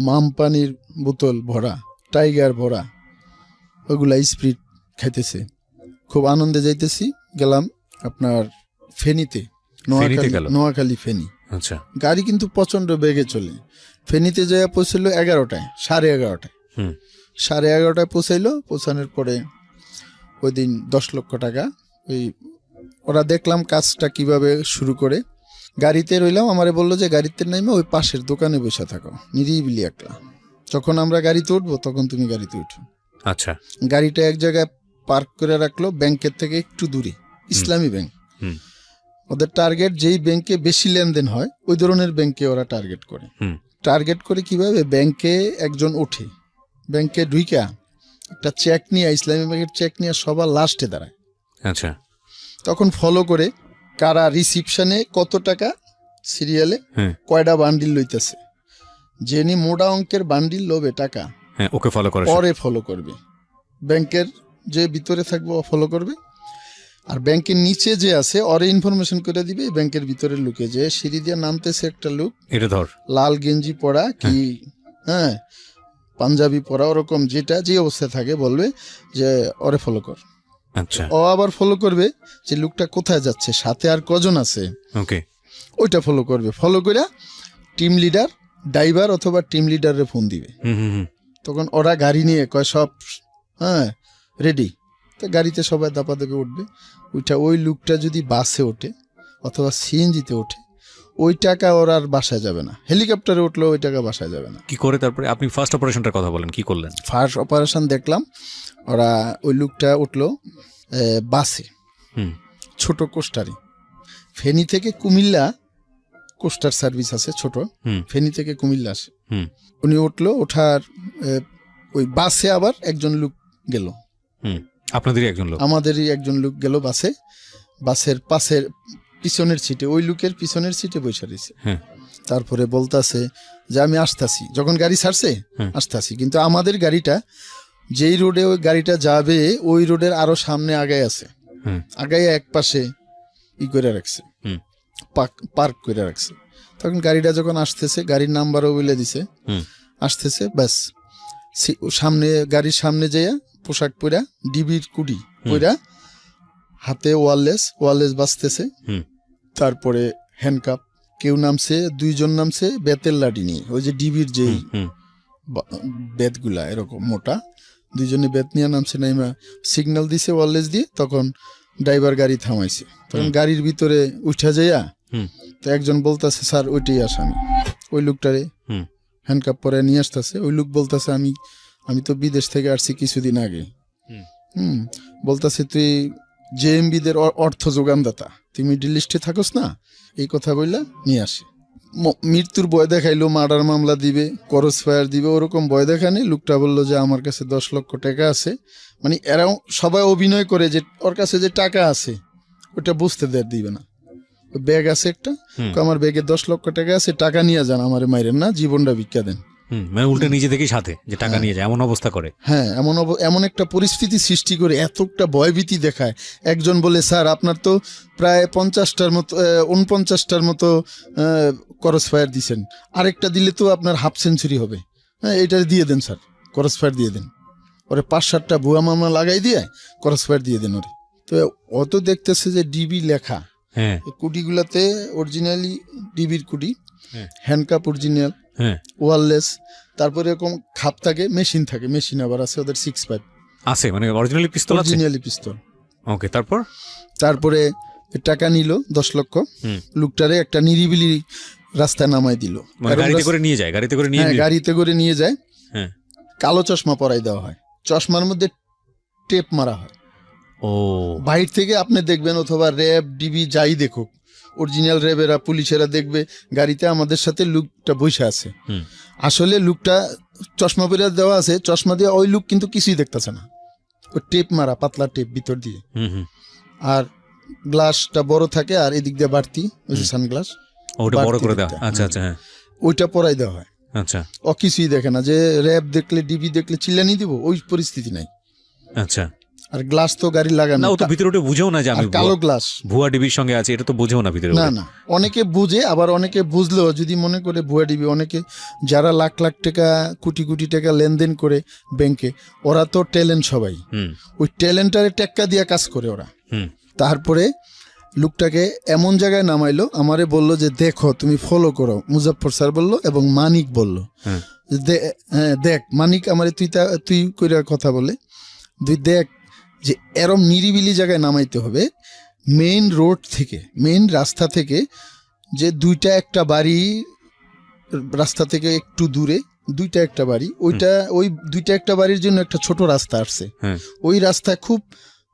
মাম পানির বোতল ভরা, টাইগার ভরা, ওগুলা স্প্রিট খাইতেছে। খুব আনন্দে যাইতেছি, গেলাম আপনার ফেনীতে, নোয়াখালী ফেনী। আচ্ছা, গাড়ি কিন্তু প্রচন্ড বেগে চলে। ফেনীতে যাইয়া পৌঁছল 11টায়, 11:30টায়, 11:30টায় পৌঁছাইলো। পৌঁছানোর পরে ওই দিন 10 লক্ষ টাকা ওই ওরা দেখলাম কাজটা কিভাবে শুরু করে। গাড়িতে রইলাম, আমারে বললো যে গাড়িতে নাইমা ওই পাশের দোকানে বসে থাকো, নিরিবিলি একলা। যখন আমরা গাড়িতে উঠবো তখন তুমি গাড়িতে উঠো। আচ্ছা, গাড়িটা এক জায়গায় পার্ক করে রাখলো, ব্যাংকের থেকে একটু দূরে, ইসলামী ব্যাংক। ওদের টার্গেট যেই ব্যাংকে বেশি লেনদেন হয় ওই ধরনের ব্যাংকে ওরা টার্গেট করে। টার্গেট করে কিভাবে, ব্যাংকে একজন ওঠে, ব্যাংকে ঢুইকা একটা চেক নিয়ে, ইসলামী ব্যাংকের চেক নিয়ে সবার লাস্টে দাঁড়ায়। আচ্ছা, তখন ফলো করে কারা রিসিপশনে কত টাকা সিরিয়ালে কয়টা বান্ডিল লইতেছে, যিনি মোটা অঙ্কের বান্ডিল লোবে টাকা, ওকে ফলো করে, পরে ফলো করবে। ব্যাংকের যে ভিতরে থাকবে ও ফলো করবে, আর ব্যাংকের নিচে যে আছে ওরে ইনফরমেশন করে দিবে। ব্যাংকের ভিতরে লুকে যে সিঁড়ি দিয়ে নামতেছে একটা লোক, এটা ধর, লাল গেঞ্জি পরা কি পাঞ্জাবি পরা, ওরকম যেটা যে অবস্থায় থাকে, বলবে যে ওরে ফলো কর। আচ্ছা, ও আবার ফলো করবে যে লোকটা কোথায় যাচ্ছে, সাথে আর কজন আছে, ওকে, ওইটা ফলো করবে। ফলো করে টিম লিডার, ড্রাইভার অথবা টিম লিডারে ফোন দিবে। তখন ওরা গাড়ি নিয়ে কয় সব রেডি, তো গাড়িতে সবাই দাপা দেবে, উঠবে। ওই লোকটা যদি বাসে ওঠে অথবা সিএনজিতে ওঠে, ওই টাকা ওর আর বাসায় যাবে না। হেলিকপ্টারে উঠলেও ওই টাকা বাসায় যাবে না। কি করে তারপরে আপনি ফার্স্ট অপারেশনটার কথা বলেন, কি করলেন? ফার্স্ট অপারেশন দেখলাম, ওরা ওই লোকটা উঠলো বাসে, ছোট কোস্টারে, ফেনী থেকে কুমিল্লা কোস্টার সার্ভিস আছে ছোট, ফেনী থেকে কুমিল্লা আসে। উনি উঠলো, ওঠার ওই বাসে আবার একজন লোক গেল, আপনাদেরই একজন লোক, আমাদেরই একজন লোক গেল বাসে। বাসের পাশের পিছনের সিটে, ওই লোকের পিছনের সিটে বসে রয়েছে। তারপরে বলতাছে যে আমি আসতাছি, যখন গাড়ি ছাড়ছে আসতাছি, কিন্তু আমাদের গাড়িটা যেই রোডে ওই গাড়িটা যাবে ওই রোডের আরো সামনে আগায় আছে, আগায় এক পাশে করে রাখছে, পার্ক করে রাখছে। তখন গাড়িটা যখন আসতেছে, গাড়ির নাম্বারও বলে দিছে, আসতেছে, ব্যাস সামনে, গাড়ির সামনে যেয়া পোশাক পরা, ডিবির কুডি পরা, হাতে ওয়ারলেস বাজতেছে, তারপরে হ্যান্ডকাপ, কেউ নামছে, 2 জন নামছে বেতের লাঠি নিয়ে, ওই যে ডিবির যে বেতগুলা এরকম মোটা, 2 জনে বেত নিয়ে নামছে, নাইমা সিগন্যাল দিছে ওয়ারলেস দিয়ে। তখন ড্রাইভার গাড়ি থামাইছে, তখন গাড়ির ভিতরে উঠা যাইয়া তো একজন বলতেছে স্যার ওইটাই আসামি, ওই লোকটারে হ্যান্ডকাপ পরে নিয়ে আসতেছে। ওই লোক বলতেছে আমি তো বিদেশ থেকে আসছি কিছুদিন আগে। বলতেছে তুই জেএমবিদের অর্থ যোগানদাতা, তুই মিডল ইস্টে থাকস না, এই কথা বললা নিয়ে আসে। মৃত্যুর ভয় দেখাইলো, মার্ডার মামলা দিবে, ক্রস ফায়ার দিবে, ওরকম ভয় দেখানে লোকটা বললো যে আমার কাছে 10 লক্ষ টাকা আছে। মানে এরাও সবাই অভিনয় করে যে ওর কাছে যে টাকা আছে ওটা বুঝতে দিবে না। ব্যাগ আছে একটা, আমার ব্যাগে 10 লক্ষ টাকা আছে, টাকা নিয়ে যান, আমারে মাইরেন না, জীবনটা ভিক্ষা দেন। মানে উল্টে নিজে থেকেই সাথে যে টাকা নিয়ে যায় এমন অবস্থা করে। হ্যাঁ, এমন একটা পরিস্থিতি সৃষ্টি করে এতটা ভয়ভীতি দেখায়। একজন বলে স্যার আপনার তো প্রায় 49টার মতো ক্রস ফায়ার দিচ্ছেন, আরেকটা দিলে তো আপনার হাফ সেঞ্চুরি হবে, হ্যাঁ এটা দিয়ে দেন স্যার, ক্রস ফায়ার দিয়ে দেন। ওরে 5-7টা ভুয়া মামলা লাগাই দিয়ে ক্রস ফায়ার দিয়ে দেন ওরে। তো অত দেখতেছে যে ডিবি লেখা, কুটিগুলাতে অরিজিনালি ডিবির কুটি, হ্যান্ডকাপ অরিজিনাল, ওয়ারলেস, তারপরে এরকম খাপ থাকে, মেশিন আবার আছে ওদের 6.5 আছে, মানে অরিজিনালি পিস্তল। ওকে, তারপরে টাকা নিল 10 লক্ষ, লোকটারে একটা নিরিবিলি রাস্তায় নামাই দিল, গাড়িতে করে নিয়ে যায়। কালো চশমা পরাই দেওয়া হয়, চশমার মধ্যে টেপ মারা হয়। বাইরে থেকে আপনি দেখবেন, অথবা র্যাব ডিবি যাই দেখুক, অরিজিনাল র্যাবেরা পুলিশেরা দেখবে গাড়িতে আমাদের সাথে লোকটা বসে আছে, আসলে লোকটা চশমা পরে দেওয়া আছে, চশমা দিয়ে ওই লোক কিন্তু কিছুই দেখতেছে না, ওই টেপ মারা, পাতলা টেপ ভিতর দিয়ে, আর গ্লাসটা বড় থাকে আর এদিক দিয়ে বাড়তি ওই যে সানগ্লাস, ওটা বড় বাড়তি করে দেওয়া, দিকটা, আচ্ছা আচ্ছা, হ্যাঁ, ওইটা পরাই দেওয়া হয়। আচ্ছা ও কিছুই দেখে না, যে র্যাব দেখলে ডিবি দেখলে চিল্লানি দিব, ওই পরিস্থিতি নাই। আচ্ছা। আর গ্লাস তো গাড়ি লাগানো, না, ও তো ভিতরে উঠে বুঝেও না যে আর আমি কালো গ্লাস। ভুয়া ডিবির সঙ্গে আছে, এটা তো বোঝেও না ভিতরে না উঠে। না, অনেকে বুঝে, আবার অনেকে বুঝলেও যদি মনে করে ভুয়া ডিবি, অনেকে যারা লাখ লাখ টাকা কোটি কোটি টাকা লেনদেন করে ব্যাংকে, ওরা তো ট্যালেন্ট সবাই, হুম ওই ট্যালেন্টারে টেক্কা দিয়া কাজ করে ওরা। হুম তারপরে লোকটাকে এমন জায়গায় নামাইলো, আমারে বলল যে দেখো তুমি ফলো করো, মুজাফফর স্যার বলল এবং মানিক বলল, হ্যাঁ হ্যাঁ দেখ মানিক আমারে তুই কইরা কথা বলে, তুই দেখ যে এরম নিরিবিলি জায়গায় নামাইতে হবে, মেইন রোড থেকে, মেইন রাস্তা থেকে, যে দুইটা একটা বাড়ি, রাস্তা থেকে একটু দূরে দুইটা একটা বাড়ি, ওইটা ওই দুইটা একটা বাড়ির জন্য একটা ছোট রাস্তা আসছে, হ্যাঁ ওই রাস্তায় খুব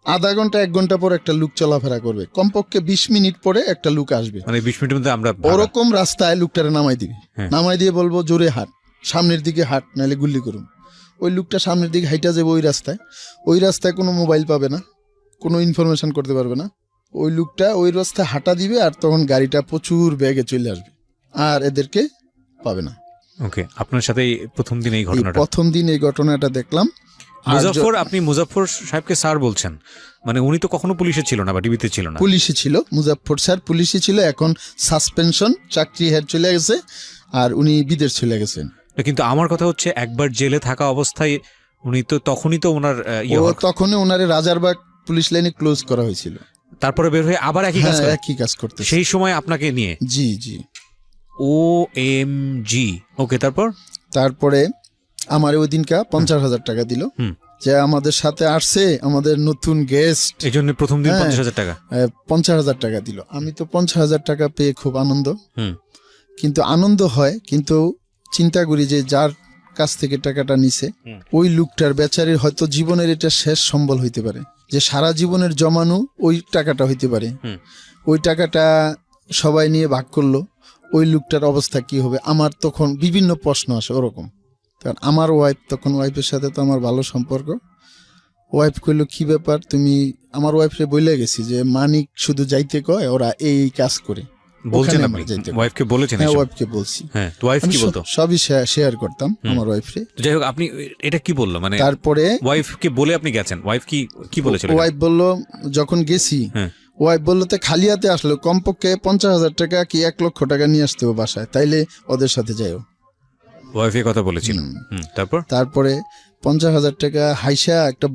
আধা ঘন্টা 1 ঘন্টা পর একটা লোক চলাফেরা করবে, কমপক্ষে 20 মিনিট পরে একটা লোক আসবে। মানে 20 মিনিটের মধ্যে আমরা ওরকম রাস্তায় লোকটারে নামাই দিবি, হ্যাঁ। নামাই দিয়ে বলবো জোরে হাঁট, সামনের দিকে হাঁট, নাহলে গুল্লি করুন। ওই লোকটা সামনের দিকে হাইটা যাবে ওই রাস্তায় কোনো মোবাইল পাবে না, কোনো ইনফরমেশন করতে পারবে না। ওই লোকটা ওই রাস্তায় হাঁটা দিবে, আর তখন গাড়িটা প্রচুর বেগে চলে আসবে, আর এদেরকে পাবে না। ওকে, আপনার সাথে এই প্রথম দিন এই এই ঘটনাটা। প্রথম দিন এই ঘটনাটা দেখলাম। আর মুজাফফর, আপনি মুজাফফর সাহেবকে স্যার বলছেন, মানে উনি তো কখনো পুলিশে ছিল না বা ডিবিতে ছিল না। পুলিশে ছিল, মুজাফফর স্যার পুলিশে ছিল, এখন সাসপেনশন, চাকরি হেড চলে গেছে, আর উনি বিদেশ চলে গেছেন। কিন্তু আমার কথা হচ্ছে, একবার জেলে থাকা অবস্থায় উনি তো তখনই তো ওনার তখনই ওনারে রাজারবাগ পুলিশ লাইনে ক্লোজ করা হয়েছিল, তারপরে বের হয়ে আবার একই কাজ হ্যাঁ, করে। একই কাজ করতে। সেই সময় আপনাকে নিয়ে জি জি। OMG, ওকে, তারপরে আমার ওই দিনকা 50,000 টাকা দিল, হুম। যে আমাদের সাথে আসছে আমাদের নতুন গেস্ট, এই জন্য প্রথম দিন হ্যাঁ। 50,000 টাকা। 50,000 টাকা দিল। আমি তো 50,000 টাকা পেয়ে খুব আনন্দ, হুম কিন্তু আনন্দ হয়, কিন্তু চিন্তা করি যে যার কাছ থেকে টাকাটা নিছে, হুম। ওই লোকটার বেচারির হয়তো জীবনের এটা শেষ সম্বল হইতে পারে, যে সারা জীবনের জমানো ওই টাকাটা হইতে পারে। হুম। ওই টাকাটা সবাই নিয়ে ভাগ করলো, ওই লোকটার অবস্থা কি হবে? আমার তখন বিভিন্ন প্রশ্ন আসে ওরকম। কারণ আমার ওয়াইফ, তখন ওয়াইফের সাথে তো আমার ভালো সম্পর্ক, ওয়াইফ কইলো কি ব্যাপার তুমি, আমার ওয়াইফরে বইলে গেছি যে মানিক শুধু যাইতে কয়, ওরা এই কাজ করে। বলছেন ওখানে আপনি আমার যাইতে কয়। ওয়াইফকে বলেছেন হ্যাঁ, এসব? ওয়াইফকে বলছি। হ্যাঁ, তো ওয়াইফ আমি কি বলতো? সবই শেয়ার করতাম আমার ওয়াইফরে। তো যাই হোক, আপনি এটা কি বললো, মানে তারপরে ওয়াইফকে বলে আপনি গেছেন, ওয়াইফ কি বলেছিল? ওয়াইফ বললো, যখন গেছি হ্যাঁ। ওয়াইফ বললো তো খালি হাতে আসলো, কমপক্ষে 50,000 টাকা কি 1 লক্ষ টাকা নিয়ে আসতে হবে বাসায়, তাইলে ওদের সাথে যাইও। ওয়াইফ কথা বলেছিল। তারপরে 50,000 টাকা হাইসা একটা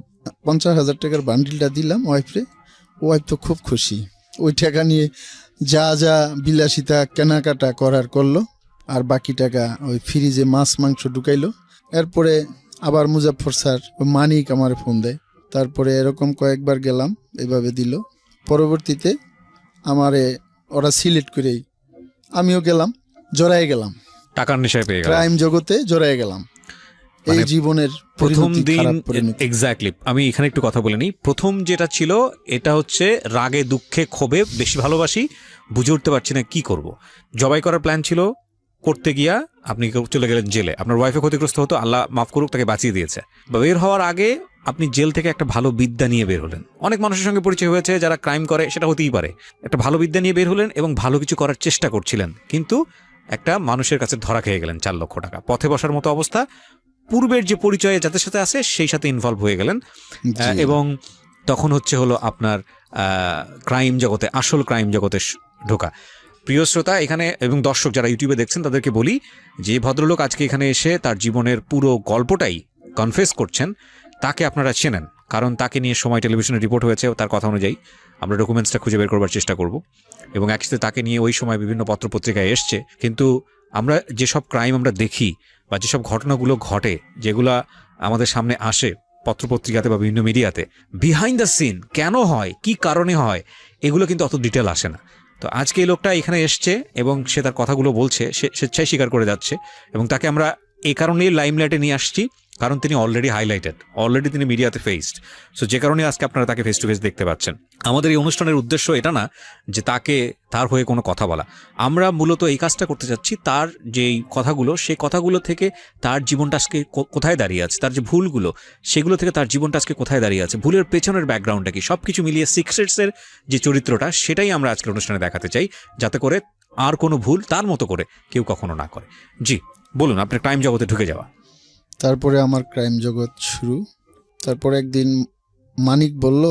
50,000 টাকার বান্ডিলটা দিলাম ওয়াইফরে। ওয়াইফ তো খুব খুশি, ওই টাকা নিয়ে যা যা বিলাসিতা কেনাকাটা করার করলো, আর বাকি টাকা ওই ফ্রিজে মাছ মাংস ঢুকাইলো। এরপরে আবার মুজাফফর স্যার, মানিক আমার ফোন দেয়, তারপরে এরকম কয়েকবার গেলাম, এইভাবে দিল। পরবর্তীতে আমারে ওরা সিলেক্ট করেই আমিও গেলাম, জড়াই গেলাম, টাকার নেশায় পেয়ে গেল, ক্রাইম জগতে জড়াই গেলাম। এই জীবনের প্রথম দিন। পরিণতি। এক্স্যাক্টলি, আমি এখানে একটু কথা বলে নিই। প্রথম যেটা ছিল, এটা হচ্ছে রাগে দুঃখে ক্ষোভে বেশি ভালোবাসি, বুঝে উঠতে পারছি না কি করব। জবাই করার প্ল্যান ছিল, করতে গিয়া আপনি চলে গেলেন জেলে। আপনার ওয়াইফে ক্ষতিগ্রস্ত হতো, আল্লাহ মাফ করুক, তাকে বাঁচিয়ে দিয়েছে। বের হওয়ার আগে আপনি জেল থেকে একটা ভালো বিদ্যা নিয়ে বের হলেন। অনেক মানুষের সঙ্গে পরিচয় হয়েছে যারা ক্রাইম করে, সেটা হতেই পারে। একটা ভালো বিদ্যা নিয়ে বের হলেন এবং ভালো কিছু করার চেষ্টা করছিলেন, কিন্তু একটা মানুষের কাছে ধরা খেয়ে গেলেন 4 লক্ষ টাকা, পথে বসার মতো অবস্থা। পূর্বের যে পরিচয়ে যাদের সাথে আছে সেই সাথে ইনভলভ হয়ে গেলেন, এবং তখন হলো আপনার ক্রাইম জগতে, আসল ক্রাইম জগতে ঢোকা। প্রিয় শ্রোতা এখানে এবং দর্শক যারা ইউটিউবে দেখছেন, তাদেরকে বলি যে ভদ্রলোক আজকে এখানে এসে তার জীবনের পুরো গল্পটাই কনফেস করছেন, তাকে আপনারা চেনেন, কারণ তাকে নিয়ে সময় টেলিভিশনে রিপোর্ট হয়েছে। তার কথা অনুযায়ী আমরা ডকুমেন্টসটা খুঁজে বের করবার চেষ্টা করব, এবং একসাথে তাকে নিয়ে ওই সময় বিভিন্ন পত্রপত্রিকায় এসছে। কিন্তু আমরা যেসব ক্রাইম আমরা দেখি বা যেসব ঘটনাগুলো ঘটে, যেগুলা আমাদের সামনে আসে পত্রপত্রিকাতে বা বিভিন্ন মিডিয়াতে, বিহাইন্ড দ্য সিন কেন হয়, কি কারণে হয়, এগুলো কিন্তু অত ডিটেল আসে না। তো আজকে এই লোকটা এখানে এসছে এবং সে তার কথাগুলো বলছে, সে স্বেচ্ছায় স্বীকার করে যাচ্ছে, এবং তাকে আমরা এই কারণেই লাইমলাইটে নিয়ে আসছি, কারণ তিনি অলরেডি হাইলাইটেড, অলরেডি তিনি মিডিয়াতে ফেসড। সো যে কারণে আজকে আপনারা তাকে ফেস টু ফেস দেখতে পাচ্ছেন। আমাদের এই অনুষ্ঠানের উদ্দেশ্য এটা না যে তার হয়ে কোনো কথা বলা, আমরা মূলত এই কাজটা করতে চাচ্ছি, তার যেই কথাগুলো, সেই কথাগুলো থেকে তার জীবনটা আজকে কোথায় দাঁড়িয়ে আছে, তার যে ভুলগুলো, সেগুলো থেকে তার জীবনটা আজকে কোথায় দাঁড়িয়ে আছে, ভুলের পেছনের ব্যাকগ্রাউন্ডটা কি, সব কিছু মিলিয়ে সিক্রেটসের যে চরিত্রটা, সেটাই আমরা আজকের অনুষ্ঠানে দেখাতে চাই, যাতে করে আর কোনো ভুল তার মতো করে কেউ কখনো না করে। জি বলুন, আপনার ক্রাইম জগতে ঢুকে যাওয়া। তারপরে আমার ক্রাইম জগৎ শুরু। তারপরে একদিন মানিক বলল,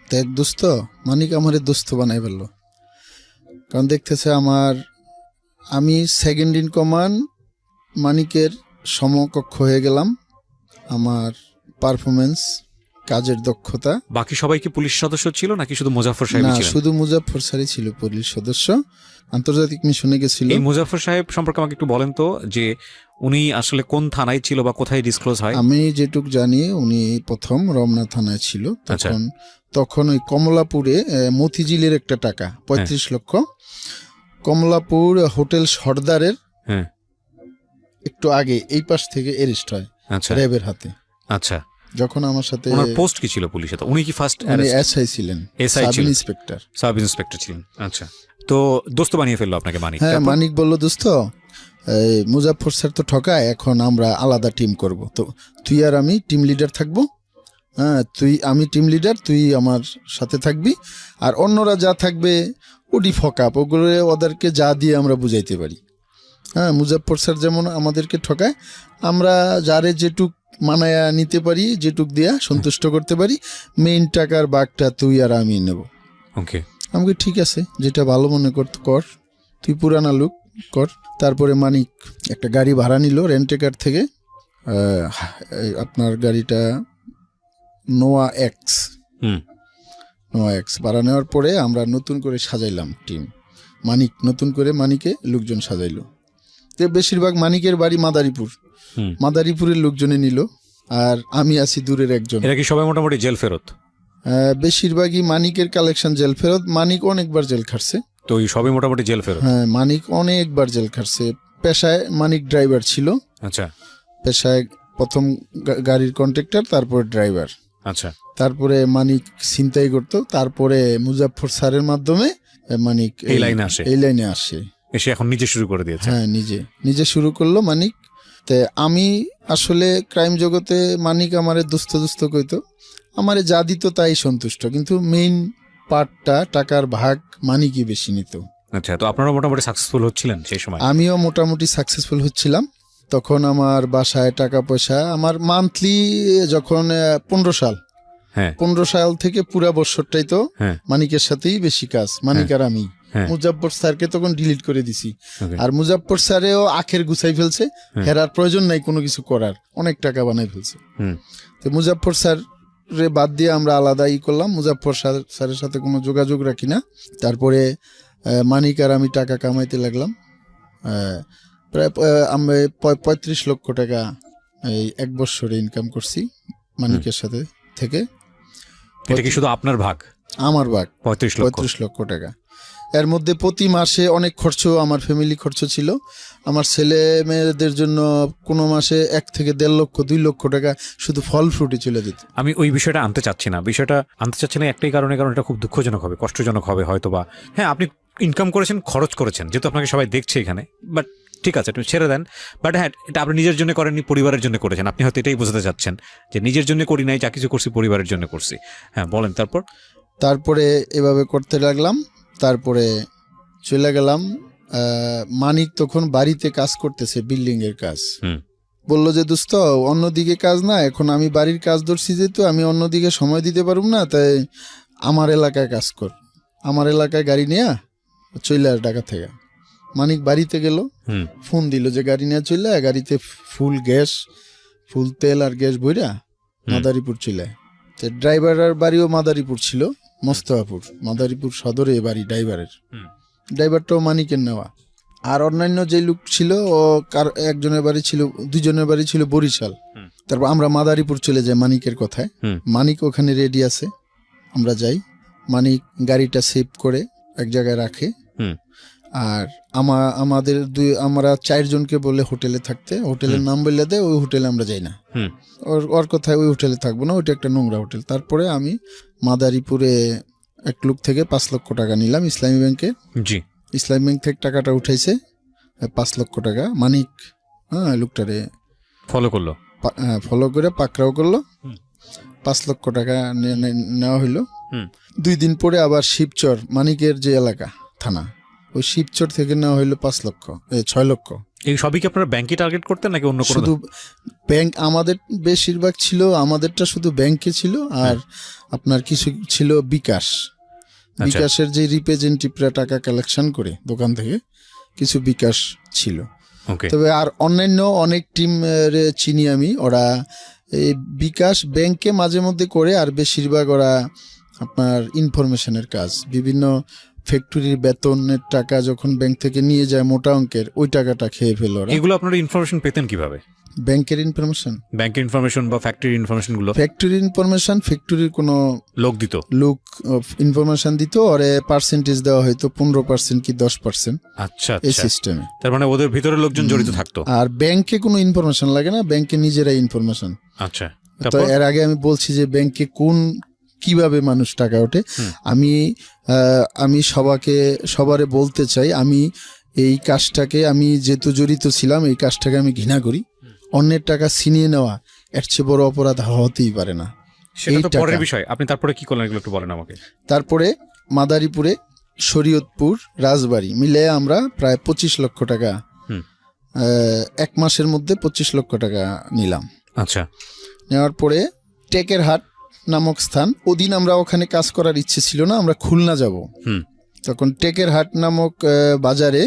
দেখ দোস্ত, মানিক আমারে দোস্ত বানাই ফেললো। কারণ দেখতেছে আমি সেকেন্ড ইন কমান্ড, মানিকের সমকক্ষ হয়ে গেলাম। আমার পারফরমেন্স, কাজের দক্ষতা। বাকি সবাই কি পুলিশ সদস্য ছিল নাকি শুধু মুজাফর সাহেব না, ছিলেন? শুধু মুজাফফর স্যারই ছিল পুলিশ সদস্য, আন্তর্জাতিক মিশনে গেছিল। এই মুজাফর সাহেব সম্পর্কে আমাকে একটু বলেন তো, যে উনি আসলে কোন থানায় ছিল বা কোথায় ডিসক্লোজ হয়? আমি যেটুক জানি উনি প্রথম রমনা থানায় ছিল। আচ্ছা। তখন ওই কমলাপুরে মতিঝিলের একটা টাকা 35 লক্ষ, কমলাপুর হোটেল সর্দারের হ্যাঁ একটু আগে এই পাশ থেকে অ্যারেস্ট হয় আচ্ছা র্যাবের হাতে। আচ্ছা, যখন আমার সাথে ওনার পোস্ট কি ছিল পুলিশে? তো উনি কি ফার্স্ট এসআই ছিলেন, SI সাব ছিলেন। ইন্সপেক্টর। সাব ইন্সপেক্টর ছিলেন। আচ্ছা, তো দোস্ত বানিয়ে ফেললো আপনাকে মানিক? হ্যাঁ, তারপর? মানিক বলল, দোস্ত এই মুজাফফর স্যার তো ঠকায়, এখন আমরা আলাদা টিম করব, তো তুই আর আমি টিম লিডার থাকবো। হ্যাঁ, আমি টিম লিডার, তুই আমার সাথে থাকবি, আর অন্যরা যা থাকবে ওডি ফকাপ, ওগুলো ওদেরকে যা দিয়ে আমরা বুঝাইতে পারি। হ্যাঁ, মুজাফফর স্যার যেমন আমাদেরকে ঠকায়, আমরা যারে যেটুক মানায়া নিতে পারি, যেটুক দিয়া সন্তুষ্ট করতে পারি, মেইন টাকার বাঘটা তুই আর আমি নেব। ওকে। আমাকে ঠিক আছে, যেটা ভালো মনে কর, তুই পুরানা লুক কর। তারপরে মানিক একটা গাড়ি ভাড়া নিল রেন্টেকার থেকে। আপনার গাড়িটা নোয়া এক্স ভাড়া নেওয়ার পরে আমরা নতুন করে সাজাইলাম টিম। মানিকে লোকজন সাজাইলো। তো বেশিরভাগ মানিকের বাড়ি মাদারীপুরের লোকজনে নিল, আর আমি আছি দূরের একজন। এরা কি সবাই মোটামুটি জেল ফেরত? বেশিরভাগই মানিকের কালেকশন জেল ফেরত। মানিক অনেকবার জেল খাটছে। তো ওই সবই মোটামুটি জেল ফেরত? হ্যাঁ, মানিক অনেকবার জেল খাটছে। পেশায় মানিক ড্রাইভার ছিল। আচ্ছা। পেশায় প্রথম গাড়ির কন্ট্রাক্টর, তারপরে ড্রাইভার। আচ্ছা। তারপরে মানিক ছিনতাই করতো। তারপরে মুজাফফর স্যারের মাধ্যমে মানিক এই লাইনে আসে। এসে এখন নিজে শুরু করে দিয়েছে। হ্যাঁ, নিজে শুরু করলো মানিক। তে আমি আসলে ক্রাইম জগতে মানিক আমারে দোস্ত কইতো, আমারে যা দিত তাই সন্তুষ্ট, কিন্তু মেইন পার্টটা, টাকার ভাগ মানিকই বেশি নিত। আচ্ছা, তো আপনারা মোটামুটি সাকসেসফুল হচ্ছিলেন সেই সময়? আমিও মোটামুটি সাকসেসফুল হচ্ছিলাম। তখন আমার বাসায় টাকা পয়সা, আমার মান্থলি যখন 15 সাল, হ্যাঁ 15 সাল থেকে পুরা বছরটাই তো হ্যাঁ মানিকের সাথেই বেশি কাজ, মানিক আর আমি। হ্যাঁ। মুজাফফর স্যারকে তখন ডিলিট করে দিছি। Okay. আর মুজাফফর স্যারেও আখের গুছাই ফেলছে, হেরার প্রয়োজন নাই কোনো কিছু করার, অনেক টাকা বানাই ফেলছে। তো মুজাফফর স্যার রে বাদ দিয়ে আমরা আলাদা করলাম, মুজাফফর স্যারের সাথে কোনো যোগাযোগ রাখি না। তারপরে মানিক আর আমি টাকা কামাইতে লাগলাম। প্রায় আমরা 35 লক্ষ টাকা এই এক বছরে ইনকাম করছি মানিকের সাথে থেকে। এটা কি শুধু আপনার ভাগ? আমার ভাগ 35 লক্ষ টাকা। এর মধ্যে প্রতি মাসে অনেক খরচ, আমার ফ্যামিলি খরচ ছিল। আমার ছেলে মেয়েদের জন্য কোনো মাসে 1 থেকে 1.5 লক্ষ 2 লক্ষ টাকা শুধু ফল ফ্রুটে চলে যেত। আমি ওই বিষয়টা আনতে চাচ্ছি না একটাই কারণে, কারণ এটা খুব দুঃখজনক হবে, কষ্টজনক হবে হয়তো বা। হ্যাঁ, আপনি ইনকাম করেছেন, খরচ করেছেন, যেহেতু আপনাকে সবাই দেখছে এখানে, বাট ঠিক আছে, তুমি ছেড়ে দেন। বাট হ্যাঁ, এটা আপনি নিজের জন্য করেননি, পরিবারের জন্য করেছেন। আপনি হয়তো এটাই বোঝাতে চাচ্ছেন যে নিজের জন্য করি নাই, যা কিছু করছি পরিবারের জন্য করছি। হ্যাঁ, বলেন। তারপরে এভাবে করতে লাগলাম। তারপরে চলে গেলাম। মানিক তখন বাড়িতে কাজ করতেছে, বিল্ডিং এর কাজ। বললো যে, দোস্ত অন্যদিকে কাজ না, এখন আমি বাড়ির কাজ ধরছি, যেহেতু আমি অন্যদিকে সময় দিতে পারব না, তাই আমার এলাকায় কাজ কর। আমার এলাকায় গাড়ি নিয়ে চলে আস ঢাকা থেকে। মানিক বাড়িতে গেল, ফোন দিল যে গাড়ি নিয়ে চলে, গাড়িতে ফুল তেল আর গ্যাস বইরা মাদারীপুর চলে। ড্রাইভারের বাড়িও মাদারীপুর ছিল, মোস্তফাপুর, মাদারীপুর সদরে বাড়ি ড্রাইভারটাও মানিকের নেওয়া। আর অন্যান্য যে লোক ছিল, একজনের বাড়ি ছিল, 2জনের বাড়ি ছিল বরিশাল। তারপর আমরা মাদারীপুর চলে যাই মানিকের কথায়। মানিক ওখানে রেডি আছে, আমরা যাই। মানিক গাড়িটা সেভ করে এক জায়গায় রাখে। আর আমরা 4 জনকে বলে হোটেলে থাকতে, হোটেলের নাম বললে দেয়, ওই হোটেলে আমরা যাই না। ওর কথায় ওই হোটেলে থাকবো না, ওইটা একটা নোংরা হোটেল। তারপরে আমি মাদারীপুরে এক লোক থেকে 5 লক্ষ টাকা নিলাম ইসলামী ব্যাংকে। ইসলামী ব্যাংক থেকে টাকাটা উঠাইছে 5 লক্ষ টাকা। মানিক লোকটারে ফলো করে পাকড়াও করলো। 5 লক্ষ টাকা নেওয়া হইলো। 2 দিন পরে আবার শিবচর, মানিকের যে এলাকা থানা, ওই শিবচর থেকে নেওয়া হইলো 6 লক্ষ। এই সবই কি আপনারা ব্যাংকে টার্গেট করতেন নাকি অন্য কোনো? শুধু ব্যাংক, আমাদের বেশিরভাগ ছিল, আমাদেরটা শুধু ব্যাংকে ছিল, আর আপনার কিছু ছিল বিকাশ। বিকাশের যে রিপ্রেজেন্টেটিভরা টাকা কালেকশন করে দোকান থেকে, কিছু বিকাশ ছিল। ওকে। তবে আর অন্যান্য অনেক টিম চিনি আমি, ওরা এই বিকাশ ব্যাংকে মাঝে মধ্যে করে, আর বেশিরভাগ ওরা আপনার ইনফরমেশনের কাজ, বিভিন্ন ফ্যাক্টরির বেতনের টাকা যখন ব্যাংক থেকে নিয়ে যায় মোটা অঙ্কের, ওই টাকাটা খেয়ে ফেল ওরা। এগুলো আপনারা ইনফরমেশন পেতেন কিভাবে? ব্যাংকের ইনফরমেশন, ব্যাংকের ইনফরমেশন বা ফ্যাক্টরির ইনফরমেশন গুলো? ফ্যাক্টরির ইনফরমেশন ফ্যাক্টরির কোনো লোক ইনফরমেশন দিত, ওরে পার্সেন্টেজ দেওয়া হয়তো 15% কি 10%। আচ্ছা, এই সিস্টেমে। তার মানে ওদের ভিতরে লোকজন জড়িত থাকতো। আর ব্যাংকে কোনো ইনফরমেশন লাগে না, ব্যাংকে নিজেরাই ইনফরমেশন। আচ্ছা। তো এর আগে আমি বলছি যে ব্যাংকে কিভাবে মানুষ টাকা ওঠে। আমি সবারে বলতে চাই, আমি এই কাজটাকে, আমি যেহেতু জড়িত ছিলাম, এই কাজটাকে আমি ঘৃণা করি। অন্যের টাকা ছিনিয়ে নেওয়া এর চেয়ে বড় অপরাধ হতেই পারে না। সেটা তো পরের বিষয়। আপনি তারপরে কি করলেন এগুলো একটু বলেন আমাকে। তারপরে মাদারীপুরে, শরীয়তপুর, রাজবাড়ী মিলে আমরা প্রায় 25 লক্ষ টাকা, 1 মাসের মধ্যে 25 লক্ষ টাকা নিলাম। আচ্ছা। নেওয়ার পরে টেকের হাট নামক স্থান, ওদিন আমরা ওখানে কাজ করার ইচ্ছে ছিল না, আমরা খুলনা যাব। তখন টেকের হাট নামক বাজারে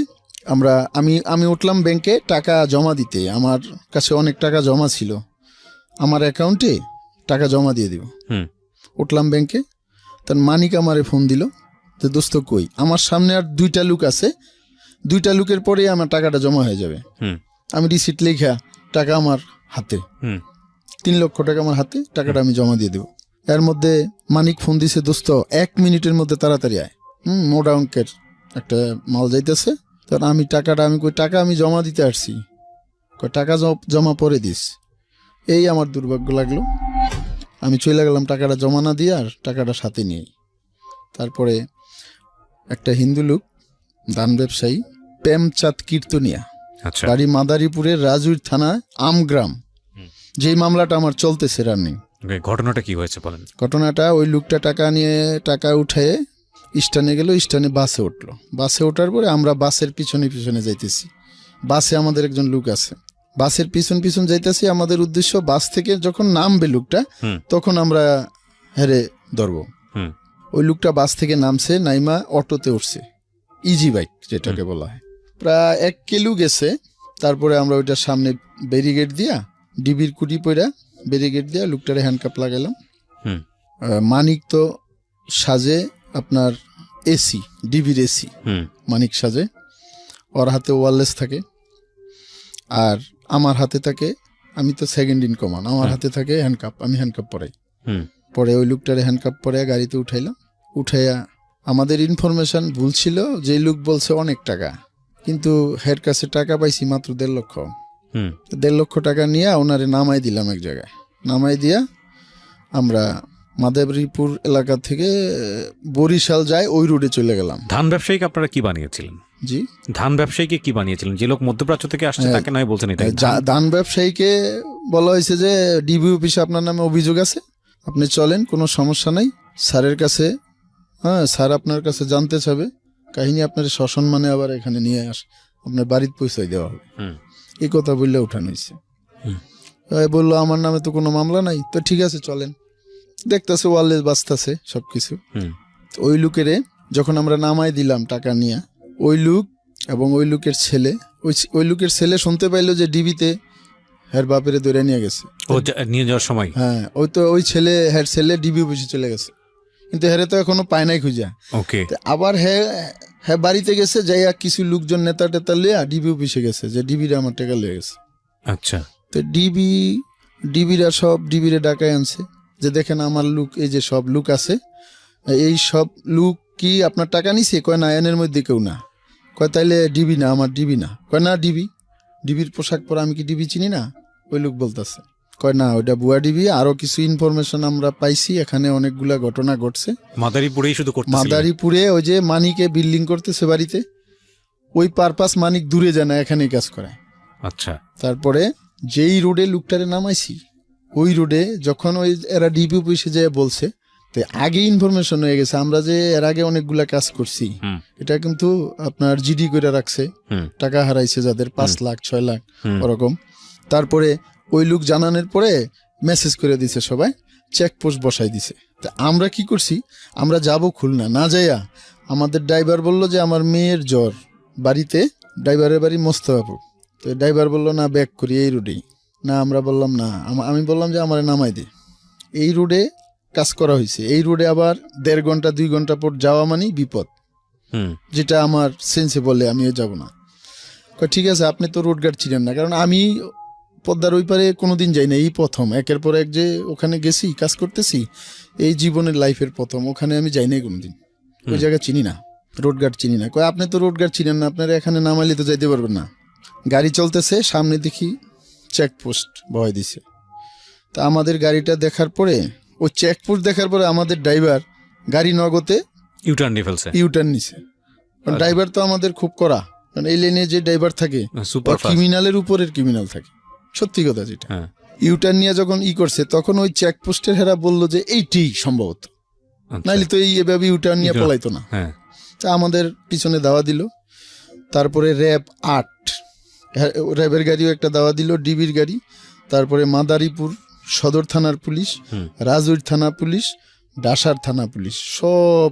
আমি উঠলাম ব্যাংকে টাকা জমা দিতে। আমার কাছে অনেক টাকা জমা ছিল, আমার অ্যাকাউন্টে টাকা জমা দিয়ে দিব। উঠলাম ব্যাংকে, তার মানিক আমারে ফোন দিল যে দোস্ত কই, আমার সামনে আর 2টা লোক আছে, 2টা লোকের পরে আমার টাকাটা জমা হয়ে যাবে। আমি রিসিট লেখা, টাকা আমার হাতে, 3 লক্ষ টাকা আমার হাতে, টাকাটা আমি জমা দিয়ে দেবো। এর মধ্যে মানিক ফোন দিছে, দোস্ত 1 মিনিটের মধ্যে তাড়াতাড়ি আয়, মোটা অঙ্কের একটা মাল যাইতেছে। তখন আমি কই টাকা আমি জমা দিতে আসছি, কই টাকা জমা পরে দিস। এই আমার দুর্ভাগ্য লাগলো, আমি চলে গেলাম টাকাটা জমা না দিয়ে, আর টাকাটা সাথে নিয়ে। তারপরে একটা হিন্দু লোক, ধান ব্যবসায়ী, প্রেমচাঁদ কীর্তনিয়া, বাড়ি মাদারীপুরের রাজুর থানা আমগ্রাম, যেই মামলাটা আমার চলতেছে রানিং। ঘটনাটা কি হয়েছে বলেন। ঘটনাটা, ওই লোকটা টাকা উঠে স্টানে গেল, স্টানে বাসে উঠলো। বাসে ওঠার পরে আমরা বাসের পিছনে যাইতেছি। বাসে আমাদের একজন লোক আছে, বাসের পিছন যাইতেছি। আমাদের উদ্দেশ্য, বাস থেকে যখন নামবে লোকটা, তখন আমরা হেরে ধরবো। ওই লোকটা বাস থেকে নামছে, নাইমা অটোতে উঠছে, ইজি বাইক যেটাকে বলা হয়। প্রায় 1 কিলো গেছে। তারপরে আমরা ওইটার সামনে ব্যারিকেড দিয়া, ডিবির কুটি পইরা ব্যারিকেড দিয়া লোকটারে হ্যান্ডকাপ লাগাইলাম। মানিক তো সাজে আপনার এসি, ডিবির এসি, মানিক সাজে, ওর হাতে ওয়ারলেস থাকে, আর আমার হাতে থাকে, আমি তো সেকেন্ড ইন কমান্ড, আমার হাতে থাকে হ্যান্ডকাপ, আমি হ্যান্ডকাপ পরাই। পরে ওই লোকটারে হ্যান্ডকাপ পরে গাড়িতে উঠাইলাম। উঠাইয়া আমাদের ইনফরমেশন ভুল ছিল, যে লোক বলছে অনেক টাকা, কিন্তু হের কাছে টাকা পাইছি মাত্র 1.5 লক্ষ। 1.5 লক্ষ টাকা নিয়ে ওনারে নামাই দিলাম এক জায়গায়। নামাই দিয়া আমরা মাদারীপুর এলাকা থেকে বরিশাল যায় ওই রোডে চলে গেলাম। ধান ব্যবসায়ীকে আপনারা কি বানিয়েছিলেন? জি, ধান ব্যবসায়ীকে কি বানিয়েছিলেন? যে লোক মধ্যপ্রাচ্য থেকে আসছে তাকে নয় বলছেন? এটা ধান ব্যবসায়ীকে বলা হয়েছে যে ডিবি অফিসে আপনার নামে অভিযোগ আছে, আপনি চলেন, কোনো সমস্যা নাই, স্যারের কাছে, স্যার আপনার কাছে জানতে চাবে কাহিনী, আপনার সসম্মানে আবার এখানে নিয়ে আপনার বাড়িতে পৌঁছাই দেওয়া হবে। এই কথা বললে উঠানো হয়েছে। বললো আমার নামে তো কোনো মামলা নাই। তো ঠিক আছে চলেন, দেখতেছে ওয়ারলেস বাজতেছে সবকিছু। ওই লোকেরে যখন আমরা নামাই দিলাম টাকা নিয়ে, ওই লোক এবং ওই লোকের ছেলে শুনতে পাইলো যে ডিবিতে হের বাপেরে ধরে নিয়ে গেছে, নিয়ে যাওয়ার সময়। ওই ছেলে ডিবি অফিসে চলে গেছে, কিন্তু হেরে তো এখনো পায় নাই খুঁজা। আবার হ্যাঁ বাড়িতে গেছে, যাইয়া কিছু লোকজন নেতা টেতা লিয়া ডিবি অফিসে গেছে, যে ডিবিরা আমার টাকা লিয়ে গেছে। আচ্ছা। তো ডিবিরা সব ডিবিরে ডাকায় আনছে, যে দেখেন আমার লোক, এই যে সব লোক আছে, এই সব লোক কি আপনার টাকা নিছে? কয় না, এনের মধ্যে কেউ না। কয় তাইলে ডিবি না, আমার ডিবি না। কয় না, ডিবির পোশাক পরা, আমি কি ডিবি চিনি না? ওই লোক বলতেছে, কয় না ওইটা বুয়া ডিবি। আরো কিছু ইনফরমেশন আমরা পাইছি, এখানে অনেকগুলা ঘটনা ঘটছে মাদারীপুরে। ওই যে মানিকে বিল্ডিং করতেছে বাড়িতে, ওই পারপাস মানিক দূরে যায় না, এখানেই কাজ করায়। আচ্ছা। তারপরে যেই রোডে লোকটারে নামাইছি, ওই রোডে যখন এরা ডিবি অফিসে যেয়ে বলছে, তো আগে ইনফরমেশন হয়ে গেছে, আমরা যে এর আগে অনেকগুলা কাজ করছি হুম। এটা কিন্তু আপনার জিডি করে রাখছে, হুম। টাকা হারাইছে যাদের 5 লাখ 6 লাখ হুম। ওরকম। তারপরে ওই লোক জানানোর পরে মেসেজ করে দিছে, সবাই চেকপোস্ট বসাই দিছে। তা আমরা কি করছি, আমরা যাব খুলনা, না যাইয়া আমাদের ড্রাইভার বলল যে আমার মেয়ের জ্বর বাড়িতে, ড্রাইভারের বাড়ি মোস্তফাপুর। তো ড্রাইভার বলল না ব্যাক করি এই রোডেই। না আমরা বললাম না, আমি বললাম যে আমার নামাই দে। এই রোডে কাজ করা হয়েছে, এই রোডে আবার 1.5 ঘন্টা 2 ঘন্টা পর যাওয়া মানে বিপদ, হুম। যেটা আমার সেন্সে বলে আমিও যাব না। কয় ঠিক আছে, আপনি তো রোড গার্ড ছিলেন না, কারণ আমি পদ্মার ওই পারে কোনোদিন যাই না, এই প্রথম একের পর এক যে ওখানে গেছি কাজ করতেছি, এই জীবনের লাইফের প্রথম, ওখানে আমি যাই নাই কোনোদিন, ওই জায়গা চিনি না, রোড গার্ড চিনি না। কয় আপনি তো রোড গার্ড চিনেন না, আপনারা এখানে নামাইলে তো যাইতে পারবেন না। গাড়ি চলতেছে, সামনে দেখি চেকপোস্ট ভয় দিছে। তা আমাদের গাড়িটা দেখার পরে, ওই চেকপোস্ট দেখার পরে আমাদের ড্রাইভার গাড়ি নগদে ইউটার্ন নিয়ে ফেলছে। ইউটার্ন নিছে। কারণ ড্রাইভার তো আমাদের খুব কড়া, কারণ এই লাইনে যে ড্রাইভার থাকে সুপার ফাস্ট। ক্রিমিনালের উপরের ক্রিমিনাল থাকে, সত্যি কথা যেটা। হ্যাঁ। ইউটার্ন নিয়ে যখন করছে তখন ওই চেকপোস্টের হেরা বললো যে এইটি সম্ভবত, আচ্ছা। নাইলে তো এই এভাবে ইউটার্ন নিয়ে পলাইতো না। হ্যাঁ। তা আমাদের পিছনে দাওয়া দিল। তারপরে র্যাব 8, র্যাবের গাড়িও একটা দাওয়া দিল, ডিবির গাড়ি। তারপরে মাদারীপুর সদর থানার পুলিশ, হুম। রাজৈর থানা পুলিশ, ডাসার থানা পুলিশ, সব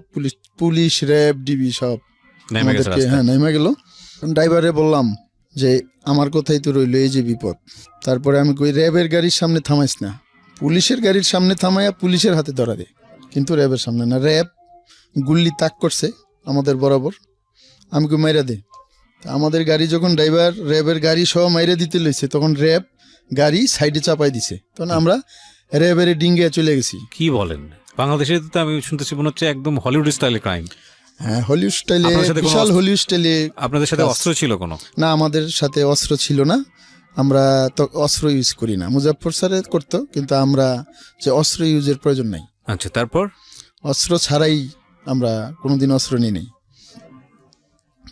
পুলিশ র্যাব ডিবি সব নেমে গেছে আমাদেরকে রাস্তায়। হ্যাঁ নেমে গেল। ড্রাইভারে বললাম যে আমার কথাই তো রইলো, এই যে বিপদ। তারপরে আমি কই র্যাবের গাড়ির সামনে থামাইস না, পুলিশের গাড়ির সামনে থামাইয়া পুলিশের হাতে ধরা দে, কিন্তু র্যাবের সামনে না। র্যাব গুল্লি তাক করছে আমাদের বরাবর, আমি কই মাইরা দে। তা আমাদের গাড়ি যখন ড্রাইভার র্যাবের গাড়ি সহ মাইরা দিতে লইছে, তখন র্যাব গাড়ি সাইডে চাপাই দিছে, তখন আমরা র্যাবের ডিঙ্গে চলে গেছি। কি বলেন, বাংলাদেশে তো আমি শুনতেছি মনে হচ্ছে একদম হলিউড স্টাইলে ক্রাইম। হ্যাঁ, হলিউড স্টাইলে, আপনার সাথে কোনো বিশাল হলিউড স্টাইলে। আপনাদের সাথে কাজ। অস্ত্র ছিল কোনো? না, আমাদের সাথে অস্ত্র ছিল না, আমরা তো অস্ত্র ইউজ করি না। মুজাফফর স্যারে করতো, কিন্তু আমরা যে অস্ত্র ইউজের প্রয়োজন নাই। আচ্ছা, তারপর? অস্ত্র ছাড়াই আমরা কোনোদিন অস্ত্র নিই নাই।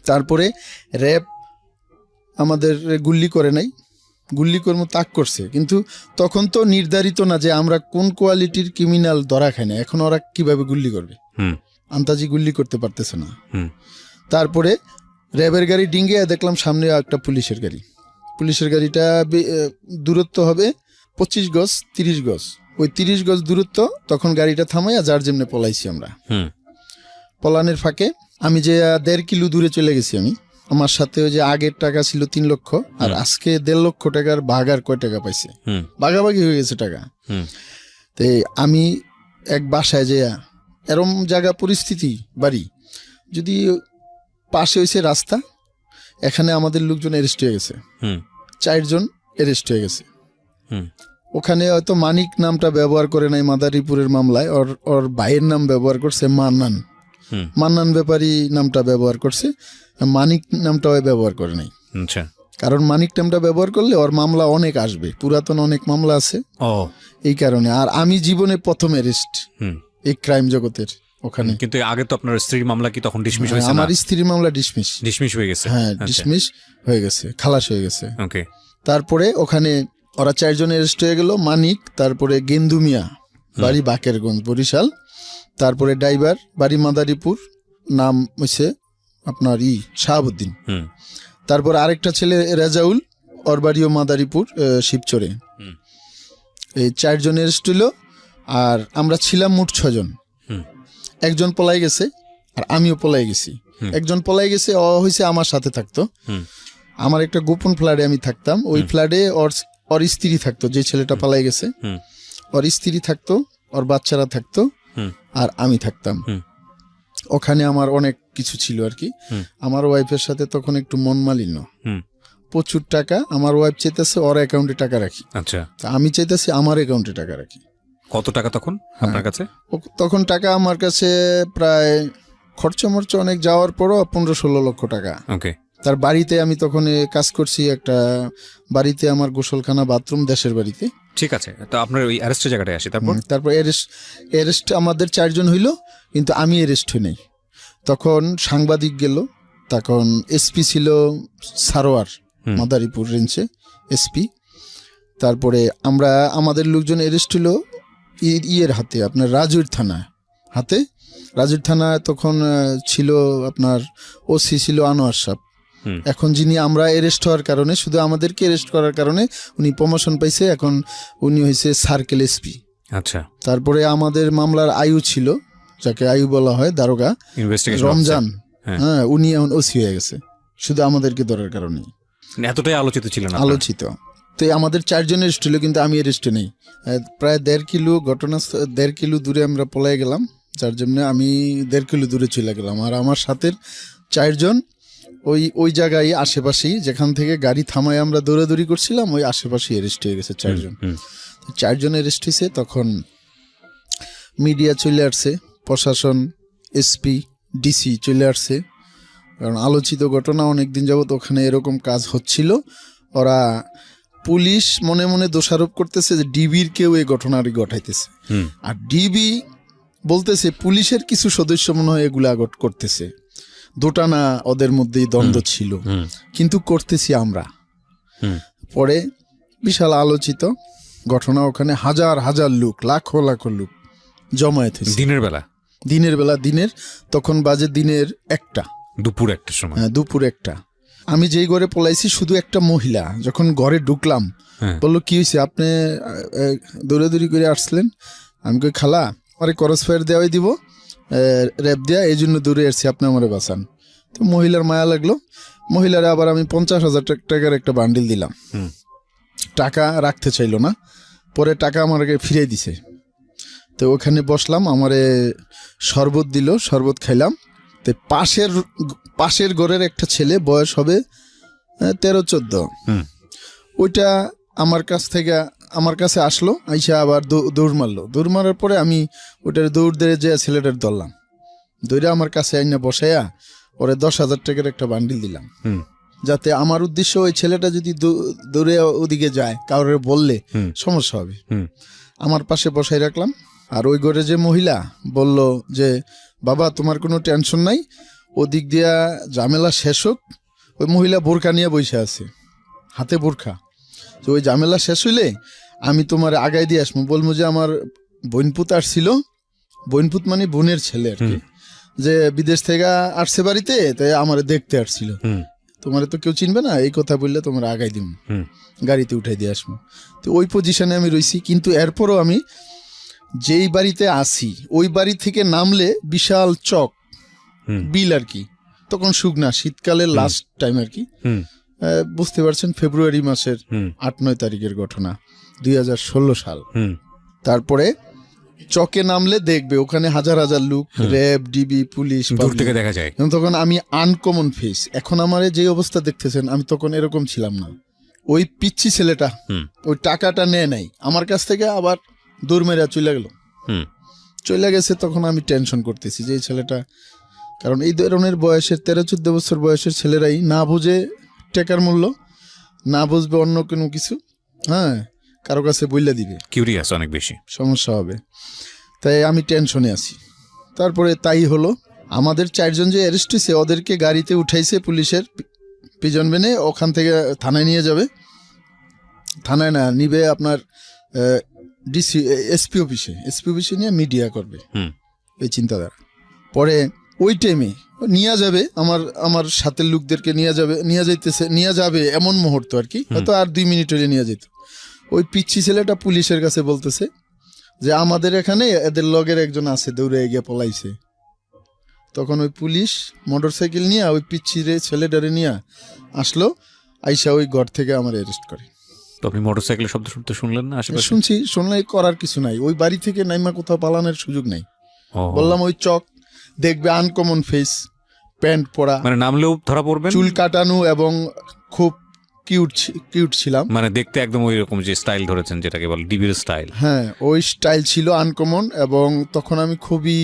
তারপরে র্যাব আমাদের গুল্লি করে নাই, গুল্লি কর্ম তাক করছে, কিন্তু তখন তো নির্ধারিত না যে আমরা কোন কোয়ালিটির ক্রিমিনাল ধরা খাই না, এখন ওরা কিভাবে গুল্লি করবে, হুম। আন্তাজি গুল্লি করতে পারতেছে না। হুম। তারপরে র্যাবের গাড়ি ডিঙ্গে দেখলাম সামনে একটা পুলিশের গাড়ি। পুলিশের গাড়িটা দূরত্ব হবে 25 গজ 30 গজ, ওই 30 গজ দূরত্ব। তখন গাড়িটা থামাইয়া যার যেমনে পলাইছি আমরা। হুম। পলানের ফাঁকে আমি যে 1.5 কিলো দূরে চলে গেছি। আমি আমার সাথে ওই যে আগের টাকা ছিল 3 লক্ষ, আর আজকে 1.5 লক্ষ টাকার ভাগার কয় টাকা পাইছে, হুম। ভাগাভাগি হয়ে গেছে টাকা। হুম। তো আমি এক বাসায় যে এরম জায়গা পরিস্থিতি, বাড়ি যদি পাশে হয়েছে রাস্তা, এখানে আমাদের লোকজন অ্যারেস্ট হয়ে গেছে, হুম। 4 জন অ্যারেস্ট হয়ে গেছে। হুম। ওখানে হয়তো মানিক নামটা ব্যবহার করে নাই মাদারীপুরের মামলায়, ওর ভাইয়ের নাম ব্যবহার করছে মান্নান। হুম। মান্নান ব্যাপারী নামটা ব্যবহার করছে, মানিক নামটাও ব্যবহার করে নাই। আচ্ছা। কারণ মানিক নামটা ব্যবহার করলে ওর মামলা অনেক আসবে, পুরাতন অনেক মামলা আছে, ও, এই কারণে। আর আমি জীবনে প্রথম অ্যারেস্ট হুম। এই ক্রাইম জগতের ওখানে। কিন্তু আগে তো আপনার স্ত্রীর মামলা কি তখন ডিসমিস হয়েছে না? আমার স্ত্রীর মামলা ডিসমিস, ডিসমিস হয়ে গেছে। হ্যাঁ ডিসমিস হয়ে গেছে, খালাস হয়ে গেছে। ওকে। তারপরে ওখানে ওরা 4 জন অ্যারেস্ট হয়ে গেল। মানিক, তারপরে গেন্দু মিয়া, বাড়ি বাকেরগঞ্জ বরিশাল, তারপরে ড্রাইভার বাড়ি মাদারীপুর, নাম হচ্ছে আপনার শাহাবুদ্দিন। হুম। তারপর আরেকটা ছেলে রেজাউল, ওর বাড়িও মাদারীপুর শিবচরে। হুম। এই 4 জন অ্যারেস্ট হইল, আর আমরা ছিলাম মোট 6 জন। হুম। একজন পলাই গেছে, আর আমিও পলাই গেছি। একজন পলাই গেছে, ও হয়েছে আমার সাথে থাকতো। হুম। আমার একটা গোপন ফ্ল্যাটে আমি থাকতাম, ওই ফ্ল্যাটে ওর স্ত্রী থাকতো, যে ছেলেটা পালাই গেছে। হুম। ওর স্ত্রী থাকতো, ওর বাচ্চারা থাকতো, হুম। আর আমি থাকতাম। হুম। ওখানে আমার অনেক কিছু ছিল আর কি। হুম। আমার ওয়াইফের সাথে তখন একটু মন মালিন্য, হুম। প্রচুর টাকা। আমার ওয়াইফ চাইতেছে ওর অ্যাকাউন্টে টাকা রাখি, আচ্ছা। তা আমি চাইতেছি আমার অ্যাকাউন্টে টাকা রাখি। কত টাকা তখন আপনার কাছে? তখন টাকা আমার কাছে প্রায় খরচ মরচ অনেক যাওয়ার পরও 15-16 লক্ষ টাকা। ওকে। তার বাড়িতে আমি তখন কাজ করছি একটা বাড়িতে, আমার গোসলখানা বাথরুম দেশের বাড়িতে। ঠিক আছে, তো আপনার ওই অ্যারেস্টের জায়গাটায় আসি। তারপর অ্যারেস্ট আমাদের 4 জন হইল, কিন্তু আমি অ্যারেস্ট হই নাই। তখন সাংবাদিক গেল, তখন এসপি ছিল সারোয়ার, মাদারীপুর রেঞ্জে এসপি। তারপরে আমাদের লোকজন অ্যারেস্ট হলো ইয়ের হাতে, আপনার রাজৈর থানা, হাতে। রাজুর থানায় তখন ছিল আপনার ওসি ছিল আনোয়ার সাহেব। এখন যিনি আমরা অ্যারেস্ট হওয়ার কারণে, শুধু আমাদেরকে অ্যারেস্ট করার কারণে উনি প্রমোশন পাইছে, এখন উনি হয়েছে সার্কেল এসপি। আচ্ছা। তারপরে আমাদের মামলার আয়ু ছিল, যাকে আয়ু বলা হয়, দারোগা রমজান, হ্যাঁ, উনি এখন ওসি হয়ে গেছে শুধু আমাদেরকে ধরার কারণে। এতটাই আলোচিত ছিলেন? আলোচিত। তো আমাদের 4 জন অ্যারেস্ট হলো, কিন্তু আমি অ্যারেস্টে নেই। প্রায় 1.5 কিলো ঘটনাস্থল, 1.5 কিলো দূরে আমরা পলাই গেলাম, যার জন্য আমি 1.5 কিলো দূরে চলে গেলাম। আর আমার সাথে 4 জন ওই জায়গায় আশেপাশেই, যেখান থেকে গাড়ি থামায় আমরা দৌড়াদৌড়ি করছিলাম, ওই আশেপাশেই অ্যারেস্ট হয়ে গেছে 4 জন। 4 জন অ্যারেস্ট হয়েছে। তখন মিডিয়া চলে আসছে, প্রশাসন, এসপি, ডিসি চলে আসছে, কারণ আলোচিত ঘটনা অনেকদিন যাবত ওখানে এরকম কাজ হচ্ছিল। ওরা পুলিশ মনে মনে দোষারোপ করতেছে যে ডিবির কেউ এই ঘটনাটি ঘটাইতেছে, আর ডিবি বলতেছে পুলিশের কিছু সদস্য মনে হয় এগুলা করতেছে। দোটানা ওদের মধ্যেই দ্বন্দ্ব ছিল, কিন্তু করতেছি আমরা। পরে বিশাল আলোচিত ঘটনা, ওখানে হাজার হাজার লোক, লাখো লাখো লোক জমায়েত হয়েছে দিনের বেলা। তখন বাজে দিনের 1টা, দুপুর 1টার সময়। হ্যাঁ, দুপুর 1টা। আমি যেই ঘরে পলাইছি, শুধু একটা মহিলা, যখন ঘরে ঢুকলাম বললো কি হয়েছে, আপনি দৌড়াদৌড়ি করে আসলেন? আমি কই খালা, আমার ক্রস ফায়ার দেওয়াই দিব, র্যাপ দেওয়া, এই জন্য দৌড়ে আসছি, আপনি আমার বাঁচান। তো মহিলার মায়া লাগলো, মহিলারা আবার আমি 50,000 টাকার একটা বান্ডিল দিলাম। টাকা রাখতে চাইলো না, পরে টাকা আমাকে ফিরিয়ে দিছে। তো ওখানে বসলাম, আমারে শরবত দিল, শরবত খাইলাম। তো পাশের ঘরের একটা ছেলে, বয়স হবে 13-14, ওইটা আমার কাছে আসলো, আইসা আবার দৌড় মারার পরে আমি ওইটার দৌড় দিয়ে যে ছেলেটার ধরলাম, দৌড়ে আমার কাছে আইনা বসাইয়া ওরে 10,000 টাকার একটা বান্ডিল দিলাম, যাতে আমার উদ্দেশ্য ওই ছেলেটা যদি দৌড়ে ওদিকে যায়, কাউরে বললে সমস্যা হবে। আমার পাশে বসাই রাখলাম। আর ওই ঘরে যে মহিলা বলল যে বাবা তোমার কোনো টেনশন নাই, ওদিক দিয়া ঝামেলা শেষ হোক। ওই মহিলা বোরখা নিয়ে বসে আছে, হাতে বোরখা। তো ওই ঝামেলা শেষ হইলে আমি তোমার আগাই দিয়ে আসবো, বলবো যে আমার বোনপুত আসছিল, বোনপুত মানে বোনের ছেলে আর কি, যে বিদেশ থেকে আসছে বাড়িতে, তাই আমার দেখতে আসছিল, তোমার তো কেউ চিনবে না, এই কথা বললে তোমার আগাই দিব, গাড়িতে উঠাই দিয়ে আসবো। তো ওই পজিশনে আমি রইছি। কিন্তু এরপরও আমি যেই বাড়িতে আসি, ওই বাড়ি থেকে নামলে বিশাল চক বিল আর কি, তখন শুকনা শীতকালের লাস্ট টাইম আর কি, বুঝতে পারছেন, ফেব্রুয়ারি মাসের 8-9 তারিখের ঘটনা, 2016 সাল। তারপরে চকে নামলে দেখবে ওখানে হাজার হাজার লোক, র্যাব, ডিবি, পুলিশ, দূর থেকে দেখা যায়। তখন আমি আনকমন ফেস। এখন আমার যে অবস্থা দেখতেছেন, আমি তখন এরকম ছিলাম না। ওই পিচ্ছি ছেলেটা ওই টাকাটা নেয় নাই আমার কাছ থেকে, আবার দৌড় মেরা চলে গেছে। তখন আমি টেনশন করতেছি যে এই ছেলেটা, কারণ এই ধরনের বয়সের 13-14 বছর বয়সের ছেলেরাই না বুঝে টাকার মূল্য, না বুঝবে অন্য কোনো কিছু, হ্যাঁ, কারো কাছে বইলা দিবে, কিউরিয়াস অনেক বেশি, সমস্যা হবে। তাই আমি টেনশনে আছি। তারপরে তাই হলো, আমাদের 4 জন যে অ্যারেস্ট হয়েছে, ওদেরকে গাড়িতে উঠাইছে পুলিশের পিজন ভ্যানে, ওখান থেকে থানায় নিয়ে যাবে। থানায় না নিবে আপনার ডিসি এসপি অফিসে নিয়ে মিডিয়া করবে, এই চিন্তাধারা। পরে ওই টাইমে নিয়ে যাবে, আমার সাথের লোকদেরকে নিয়ে যাবে এমন মুহূর্ত আর কি, হয়তো আর 2 মিনিট হলে নিয়ে যেত। ওই পিচ্ছি ছেলেটা পুলিশের কাছে বলতেছে যে আমাদের এখানে এদের লগের একজন আছে, দৌড়ে গিয়ে পলাইছে। তখন ওই পুলিশ মোটরসাইকেল নিয়ে ওই পিচ্ছি ছেলেটারে নিয়ে আসলো, আইসা ওই ঘর থেকে আমার অ্যারেস্ট করে। তো আপনি মোটরসাইকেলের শব্দ শুনলেন না? শুনলে করার কিছু নাই, ওই বাড়ি থেকে নাইমা কোথাও পালানোর সুযোগ নাই। বললাম ওই চক দেখবে, আনকমন ফেস, প্যান্ট পরা, মানে নামলেও ধরা পড়বেন, চুল কাটানো, এবং খুব কিউট ছিলাম, মানে দেখতে একদম ওই রকম যে স্টাইল ধরেছেন, যেটাকে বলে ডিবির স্টাইল। হ্যাঁ, ওই স্টাইল ছিল আনকমন, এবং তখন আমি খুবই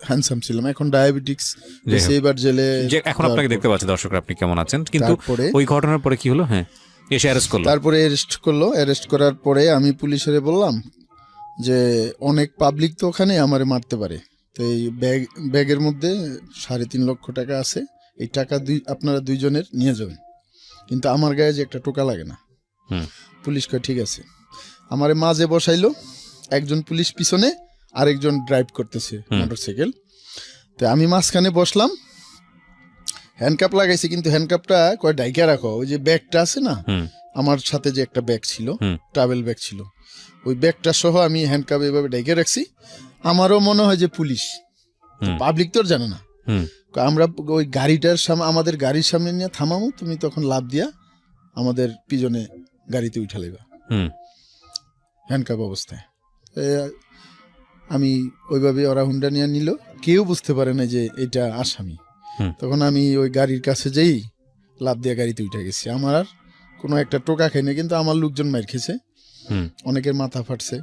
হ্যান্ডসাম ছিলাম। এখন ডায়াবেটিক্স, এবার জেলে, এখন আপনাকে দেখতে পাচ্ছে দর্শকরা আপনি কেমন আছেন। কিন্তু ওই ঘটনার পরে কি হলো? হ্যাঁ, এসে অ্যারেস্ট করলো। তারপরে অ্যারেস্ট করার পরে আমি পুলিশের বললাম যে অনেক পাবলিক তো ওখানে আমারে মারতে পারে, তো এই ব্যাগের মধ্যে 3.5 লক্ষ টাকা আছে, এই টাকা আপনারা 2 জনের নিয়ে যাবেন, কিন্তু আমার গায়ে যে একটা টোকা লাগে না। পুলিশ কয় ঠিক আছে। আমারে মাঝে বসাইলো, একজন পুলিশ পিছনে আরেকজন ড্রাইভ করতেছে মোটরসাইকেল। তো আমি মাঝখানে বসলাম, হ্যান্ডকাপ লাগাইছি, কিন্তু হ্যান্ডকাপটা কয় ডাইকা রাখো, ওই যে ব্যাগটা আছে না, আমার সাথে যে একটা ব্যাগ ছিল, ট্রাভেল ব্যাগ ছিল, ওই ব্যাগটা সহ আমি হ্যান্ডকাপ এভাবে ডাইকে রাখছি। আমারও মনে হয় যে পুলিশ, পাবলিক তো জানে না। আমরা ওই গাড়িটার সামনে, আমাদের গাড়ির সামনে নিয়ে থামামো, তুমি তখন লাভ দিয়া আমাদের পিছনে গাড়িতে উঠা লইবা হ্যান্ডকাপ অবস্থায়। আমি ওইভাবে ওরা হুন্ডা নিয়ে নিল, কেউ বুঝতে পারে না যে এটা আসামি। তখন আমি ওই গাড়ির কাছে যেই লাভ দিয়ে গাড়িতে উঠে গেছি। আমার আর কোনো একটা টোকা খাই না, কিন্তু আমার লোকজন মার খেয়েছে, অনেকের মাথা ফাটছে।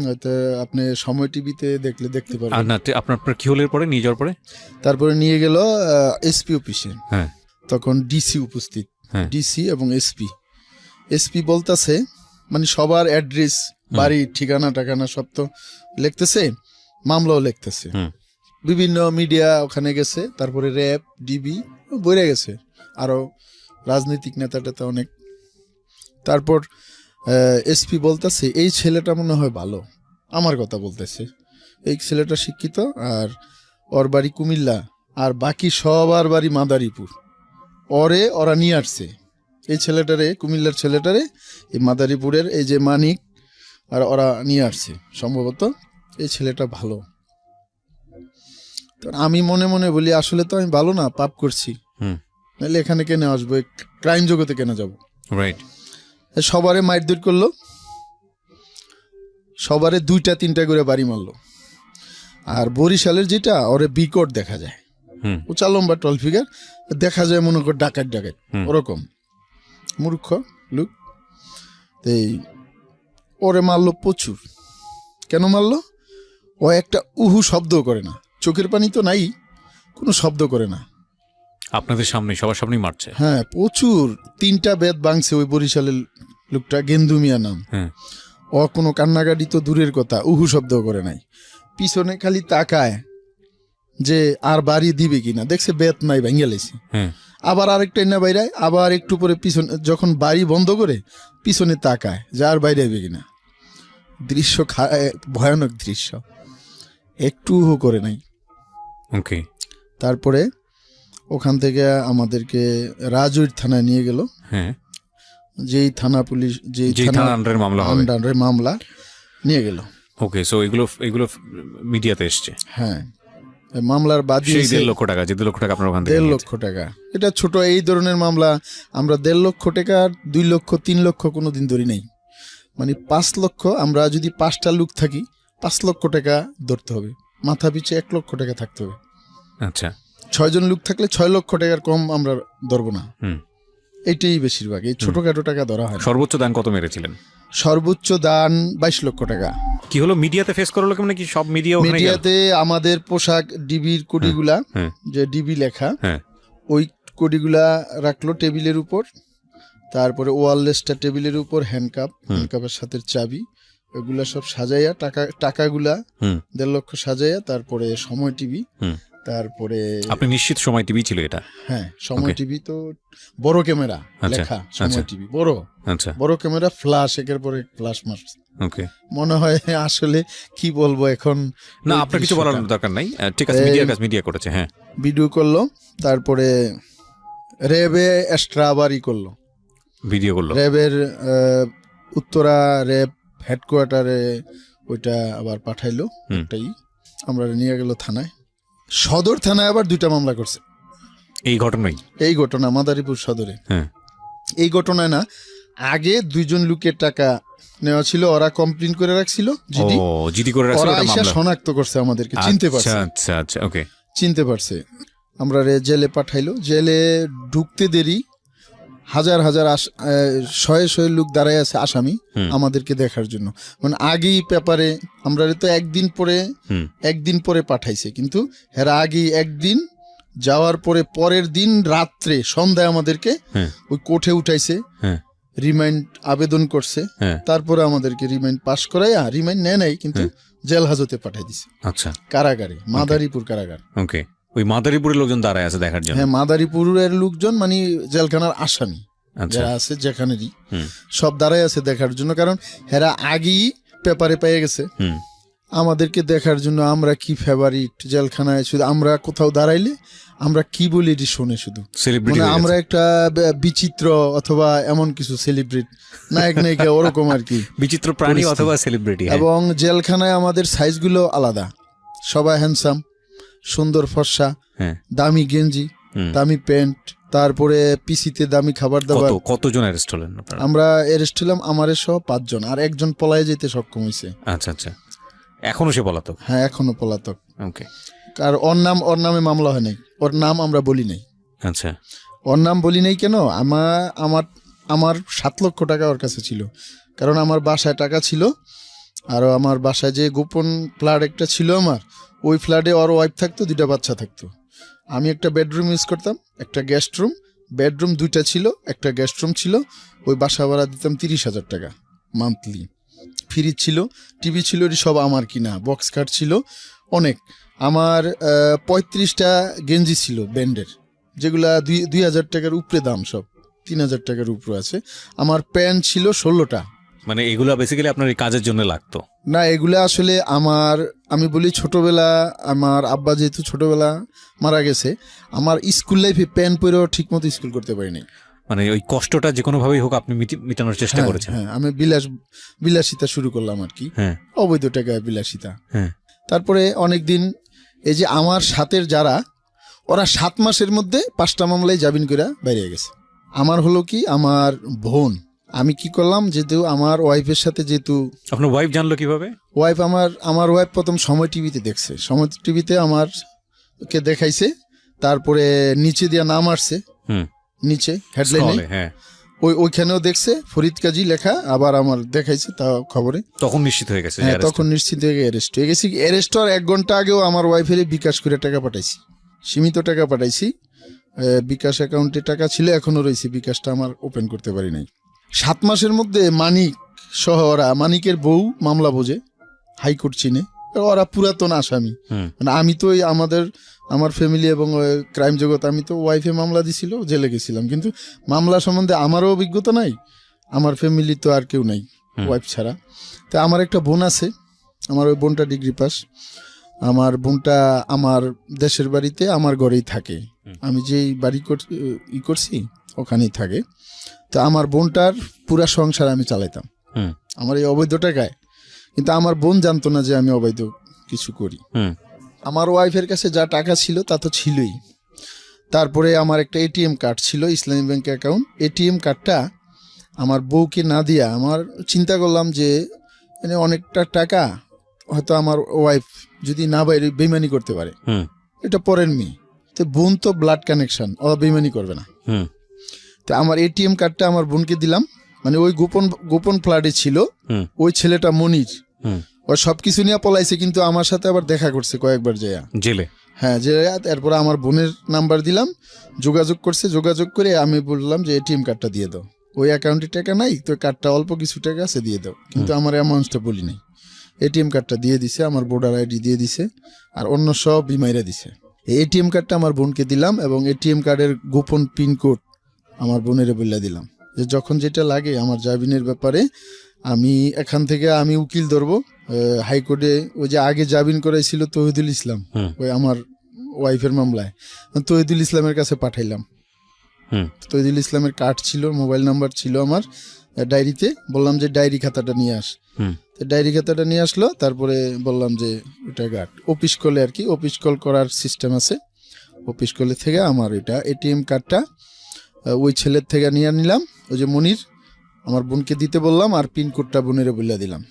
হয়তো আপনি সময় টিভিতে দেখলে দেখতে পারেন। আপনার কি হলের পরে নিয়ে যাওয়ার পরে তারপরে নিয়ে গেল এসপি অফিসে। তখন ডিসি উপস্থিত, ডিসি এবং এসপি বলতেছে, মানে সবার অ্যাড্রেস, বাড়ি, ঠিকানা টাকানা সব তো লিখতেছে, মামলাও লিখতেছে, বিভিন্ন মিডিয়া ওখানে গেছে, তারপরে র্যাব, ডিবি বইরে গেছে, আরো রাজনৈতিক নেতা টেতা অনেক। তারপর এসপি বলতেছে, এই ছেলেটা মনে হয় ভালো, আমার কথা বলতেছে, এই ছেলেটা শিক্ষিত, আর ওর বাড়ি কুমিল্লা, আর বাকি সবার বাড়ি মাদারীপুর, ওরা নিয়ে আসছে এই ছেলেটারে, কুমিল্লার ছেলেটারে এই মাদারীপুরের এই যে মানিক, আর ওরা নিয়ে আসছে সম্ভবত, এই ছেলেটা ভালো। তো আমি মনে মনে বলি, আসলে তো আমি ভালো না, পাপ করছি, নাহলে এখানে কেন আসবো, ক্রাইম জগতে কেন যাবো। রাইট। সবারে মারধর করলো, সবারে 2-3টা করে বাড়ি মারলো। আর বরিশালের যেটা, ওরে বিকট দেখা যায়, উঁচা লম্বা টল ফিগার দেখা যায়, মনে কর ডাকাত ওরকম মূর্খ লোক। এই ওরে মারলো প্রচুর। কেন মারলো? ও একটা উহু শব্দ করে না, চোখের পানি তো নাই, কোনো শব্দ করে না, আপনাদের সামনে, সবার সামনেই মারছে। হ্যাঁ, প্রচুর। 3টা বেত ভাঙছে ওই বরিশালের লোকটা, গেন্দু মিয়া নাম। ও কোনো কান্নাকাটি তো দূরের কথা, উহু শব্দ করে নাই, পিছনে খালি তাকায় যে আর বাড়ি দিবে কিনা, দেখছে বেত নাই, ভেঙে লেছে, আবার আরেকটা না বাইরায়, আবার একটু পরে পিছনে যখন বাড়ি বন্ধ করে পিছনে তাকায় যে আর বাইরে হবে কিনা। দৃশ্য ভয়ানক দৃশ্য, একটু করে নাই। ওকে। তারপরে ওখান থেকে আমাদেরকে রাজৈর থানায় নিয়ে গেল। যেই থানা পুলিশ, যেই থানা আন্ডারে মামলা নিয়ে গেল। ওকে, সো এগুলো মিডিয়াতে এসছে। হ্যাঁ, মামলার বাদী 1.5 লক্ষ টাকা, 2 লক্ষ টাকা আপনার ওখান থেকে 1.5 লক্ষ টাকা। এটা ছোট, এই ধরনের মামলা আমরা 1.5 লক্ষ টাকা, 2 লক্ষ, 3 লক্ষ কোনোদিন ধরি নাই। মানে 5 লক্ষ, আমরা যদি 5টা লোক থাকি 5 লক্ষ টাকা ধরতে হবে, মাথা পিছু 1 লক্ষ টাকা থাকতে হবে। আচ্ছা, 6 জন লোক থাকলে 6 লক্ষ টাকার কম আমরা ধরবো না। এইটাই বেশিরভাগ, এই ছোটখাটো টাকা ধরা হয়। সর্বোচ্চ দান কত মেরেছিলেন? সর্বোচ্চ দান 22 লক্ষ টাকা। কি হলো, মিডিয়াতে ফেস করা লোক, মানে কি সব মিডিয়াতে আমাদের পোশাক, ডিবির কোডিগুলা, যে ডিবি লেখা, ওই কোডিগুলা রাখলো টেবিলের উপর। তারপরে ওয়ারলেসটা টেবিলের উপর, হ্যান্ডকাপের সাথে চাবি, এগুলা সব সাজাইয়া, টাকাগুলা 1.5 লক্ষ সাজাইয়া, তারপরে সময় টিভি, তারপরে আপনি নিশ্চিত সময় টিভি ছিল এটা? হ্যাঁ, সময় টিভি তো বড় ক্যামেরা লেখা, সময় টিভি বড় ক্যামেরা, ফ্ল্যাশ, একের পর এক ফ্ল্যাশ মারছে। ওকে, মনে হয় আসলে কি বলবো এখন, না আপনার কিছু বলার দরকার নাই, ঠিক আছে, মিডিয়া করেছে। হ্যাঁ, ভিডিও করলো, তারপরে র্যাবে এক্সট্রা আবার করলো, ভিডিও করলো, র্যাবের উত্তরা র্যাব হেডকোয়ার্টারে ওইটা আবার পাঠাইলো। একটাই আমরা নিয়ে গেল থানায়, সদর থানায় আবার 2টা মামলা করছে এই ঘটনা মাদারীপুর সদরে। এই ঘটনায় না, আগে 2 জন লোকের টাকা নেওয়া ছিল, ওরা কমপ্লেইন করে রাখছিল, জিডি করে রাখছিল, ওরা এসে শনাক্ত করছে, আমাদেরকে চিনতে পারছে। আচ্ছা, ওকে, চিনতে পারছে। আমরা জেলে পাঠাইলো, জেলে ঢুকতে দেরি, হাজার শয়ে লোক দাঁড়ায় আছে আসামি আমাদেরকে দেখার জন্য। মানে আগেই পেপারে আমরা তো একদিন পরে পাঠাইছে, কিন্তু এরা আগেই একদিন যাওয়ার পরে পরের দিন রাত্রে সন্ধ্যায় আমাদেরকে ওই কোর্টে উঠাইছে, রিমাইন্ড আবেদন করছে, তারপরে আমাদেরকে রিমাইন্ড পাস করাইয়া, রিমাইন্ড নেয় নাই কিন্তু জেল হাজতে পাঠাই দিছে। আচ্ছা, কারাগারে, মাদারীপুর কারাগার। ওকে, ওই মাদারীপুরের লোকজন দাঁড়ায় আছে দেখার জন্য। হ্যাঁ, মাদারীপুরের লোকজন মানে জেলখানার আসামি যারা আছে, যেখানেরই সব দাঁড়ায় আছে দেখার জন্য, কারণ এরা আগেই পেপারে পেয়ে গেছে। আমাদেরকে দেখার জন্য আমরা কি ফেভারিট জেলখানায়, শুধু আমরা কোথাও দাঁড়াইলে আমরা কি বলি এটি শোনে শুধু, সেলিব্রিটি মানে আমরা একটা বিচিত্র অথবা এমন কিছু সেলিব্রিটি নায়ক নায়িকা ওরকম আর কি, বিচিত্র প্রাণী অথবা সেলিব্রিটি। এবং জেলখানায় আমাদের সাইজগুলো আলাদা, সবাই হ্যান্ডসাম, সুন্দর ফর্সা, হ্যাঁ, দামি গেঞ্জি, দামি প্যান্ট, তারপরে পিসিতে দামি খাবার দাবার। কতজন অ্যারেস্ট হলেন আপনারা? আমরা অ্যারেস্ট হলাম আমারে সহ 5 জন, আর একজন পলায়ে যেতে সক্ষম হয়েছে। আচ্ছা আচ্ছা, এখনো সে পলাতক? হ্যাঁ, এখনো পলাতক। ওকে। আর ওর নামে মামলা হয় নাই, ওর নাম আমরা বলি নাই। আচ্ছা, ওর নাম বলি নাই কেন, আমার 7 লক্ষ টাকা ওর কাছে ছিল, কারণ আমার বাসায় টাকা ছিল, আর আমার বাসায় যে গোপন ফ্ল্যাট একটা ছিল আমার, ওই ফ্ল্যাটে ওর ওয়াইফ থাকতো, 2টা বাচ্চা থাকতো। আমি একটা বেডরুম ইউজ করতাম, একটা গেস্ট রুম, বেডরুম 2টা ছিল, একটা গেস্ট রুম ছিল। ওই বাসা ভাড়া দিতাম 30,000 টাকা মান্থলি। ফ্রিজ ছিল, টিভি ছিল, এটি সব আমার কিনা, বক্স কার্ড ছিল অনেক। আমার 35টা গেঞ্জি ছিল ব্র্যান্ডের, যেগুলা 2,000 টাকার উপরে দাম, সব 3,000 টাকার উপরে আছে। আমার প্যান্ট ছিল 16টা। মানে এগুলা বেসিক্যালি আপনার এই কাজের জন্য লাগতো না, এগুলা আসলে আমি বলি ছোটবেলা, আমার আব্বা যেহেতু ছোটবেলা মারা গেছে, আমার স্কুল লাইফে প্যান্ট পরেও ঠিক মতো স্কুল করতে পারিনি। মানে ওই কষ্টটা যে কোনো ভাবেই হোক আপনি মিটানোর চেষ্টা করেছেন। হ্যাঁ, আমি বিলাসিতা শুরু করলাম আর কি, হ্যাঁ, অবৈধ টাকায় বিলাসিতা। হ্যাঁ। তারপরে অনেকদিন এই যে আমার সাথের যারা, ওরা 7 মাসের মধ্যে 5টা মামলায় জামিন করে বাইরে গেছে। আমার হলো কি, আমার বোন, আমি কি করলাম, যেহেতু আমার ওয়াইফের সাথে, যেহেতু আপনার ওয়াইফ জানলো কিভাবে? ওয়াইফ আমার ওয়াইফ প্রথম সময় টিভিতে দেখছে, সময় টিভিতে আমারকে দেখাইছে, তারপরে নিচে দিয়া নাম আসছে, নিচে হেডলাইনে, হ্যাঁ, ওইখানেও দেখছে ফরিদ কাজী লেখা, আবার আমার দেখাইছে তা খবরে। তখন নিশ্চিত হয়ে গেছে? হ্যাঁ, তখন নিশ্চিত হয়ে অ্যারেস্ট হয়ে গেছি। অ্যারেস্ট হওয়ার 1 ঘন্টা আগেও আমার ওয়াইফের বিকাশ করে টাকা পাঠাইছি, সীমিত টাকা পাঠাইছি। বিকাশ অ্যাকাউন্টে টাকা ছিল, এখনো রয়েছে, বিকাশটা আমার ওপেন করতে পারি নাই। 7 মাসের মধ্যে মানিক সহ, ওরা মানিকের বউ মামলা বোঝে, হাইকোর্ট চিনে, ওরা পুরাতন আসামি। মানে আমি তো আমার ফ্যামিলি এবং ক্রাইম জগৎ, আমি তো ওয়াইফে মামলা দিছিল, জেলে গেছিলাম, কিন্তু মামলা সম্বন্ধে আমারও অভিজ্ঞতা নাই, আমার ফ্যামিলি তো আর কেউ নাই ওয়াইফ ছাড়া। তা আমার একটা বোন আছে, আমার ওই বোনটা ডিগ্রি পাস। আমার বোনটা আমার দেশের বাড়িতে আমার ঘরেই থাকে, আমি যেই বাড়ি করছি ওখানেই থাকে। তো আমার বোনটার পুরা সংসার আমি চালাইতাম আমার এই অবৈধ টাকায়, কিন্তু আমার বোন জানতো না যে আমি অবৈধ কিছু করি। আমার ওয়াইফের কাছে যা টাকা ছিল তা তো ছিলই, তারপরে আমার একটা এটিএম কার্ড ছিল, ইসলামী ব্যাংক অ্যাকাউন্ট। এটিএম কার্ডটা আমার বউকে না দিয়া, আমার চিন্তা করলাম যে মানে অনেকটা টাকা হয়তো আমার ওয়াইফ যদি না বাইরে বেইমানি করতে পারে, এটা পরের মেয়ে, তো বোন তো ব্লাড কানেকশন, ও বেইমানি করবে না। তো আমার এটিএম কার্ডটা আমার বোনকে দিলাম, মানে ওই গোপন ফ্ল্যাটে ছিল ওই ছেলেটা মনির, ও সবকিছু নিয়ে পলাইছে, কিন্তু আমার সাথে আবার দেখা করছে কয়েকবার যাইয়া জেলে। হ্যাঁ, জেলে। এরপরে আমার বোনের নাম্বার দিলাম, যোগাযোগ করছে, যোগাযোগ করে আমি বললাম যে এটিএম কার্ডটা দিয়ে দাও, ওই অ্যাকাউন্টে টাকা নাই তো, কার্ডটা অল্প কিছু টাকা আছে দিয়ে দাও, কিন্তু আমার অ্যামাউন্টটা বলি নাই। এটিএম কার্ডটা দিয়ে দিছে, আমার ভোটার আইডি দিয়ে দিছে, আর অন্য সব বিমাইরা দিছে। এই এটিএম কার্ডটা আমার বোনকে দিলাম, এবং এটিএম কার্ডের গোপন পিনকোড আমার বোনের বলে দিলাম, যে যখন যেটা লাগে আমার জামিনের ব্যাপারে, আমি এখান থেকে আমি উকিল ধরবো হাইকোর্টে। ওই যে আগে জামিন করাইছিল তহিদুল ইসলাম, ওই আমার ওয়াইফের মামলায়, তহিদুল ইসলামের কাছে পাঠাইলাম। তহিদুল ইসলামের কার্ড ছিল, মোবাইল নাম্বার ছিল আমার ডায়েরিতে, বললাম যে ডায়েরি খাতাটা নিয়ে আস। ডায়েরি খাতাটা নিয়ে আসলো, তারপরে বললাম যে ওটা গার্ড অফিস কলে আর কি, অফিস কল করার সিস্টেম আছে, অফিস কলে থেকে আমার এটা এটিএম কার্ডটা ওই ছেলের থেকে নিয়ে নিলাম, ওই যে মনির, আমার বোনকে দিতে বললাম, আর পিনকোডটা বোনের বলে দিলাম।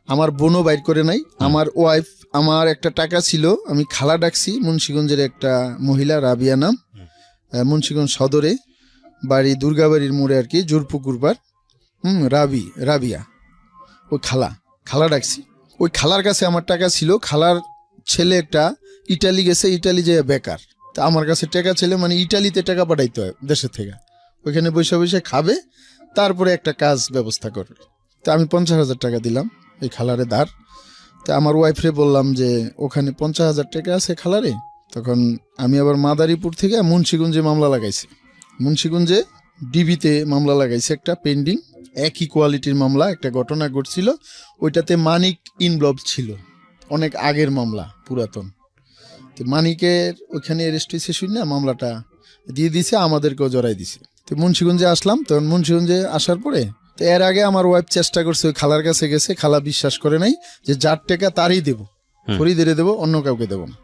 আমার বোনও বাইর করে নাই। আমার ওয়াইফ, আমার একটা টাকা ছিল, আমি খালা ডাকছি, মুন্সিগঞ্জের একটা মহিলা, রাবিয়া নাম, মুন্সিগঞ্জ সদরে বাড়ি, দুর্গাবাড়ির মোড়ে আর কি, জোরপুকুর পার, রাবিয়া, ওই খালা ডাকছি। ওই খালার কাছে আমার টাকা ছিল, খালার ছেলে একটা ইটালি গেছে, ইটালি যে বেকার, তা আমার কাছে টাকা ছেলে, মানে ইটালিতে টাকা পাঠাইতে হয় দেশের থেকে, ওইখানে বসে বসে খাবে, তারপরে একটা কাজ ব্যবস্থা করবে। তা আমি 50,000 টাকা দিলাম এই খালারে ধার। তা আমার ওয়াইফরে বললাম যে ওখানে 50,000 টাকা আছে খালারে। তখন আমি আবার মাদারীপুর থেকে মুন্সিগঞ্জে মামলা লাগাইছি, মুন্সিগঞ্জে ডিবিতে মামলা লাগাইছি একটা পেন্ডিং, একই কোয়ালিটির মামলা, একটা ঘটনা ঘটছিল, ওইটাতে মানিক ইনভলভ ছিল। অনেক আগের মামলা, পুরাতন। তো মানিকের ওইখানে অ্যারেস্ট হয়েছে শুনে মামলাটা দিয়ে দিছে, আমাদেরকেও জড়াই দিছে। তো মুন্সিগঞ্জে আসলাম, তখন মুন্সিগঞ্জে আসার পরে তো এর আগে আমার ওয়াইফ চেষ্টা করছে, ওই খালার কাছে গেছে, খালা বিশ্বাস করে নাই যে যার টাকা তারই দেবো, ফরিদেরে দেবো, অন্য কাউকে দেবো না।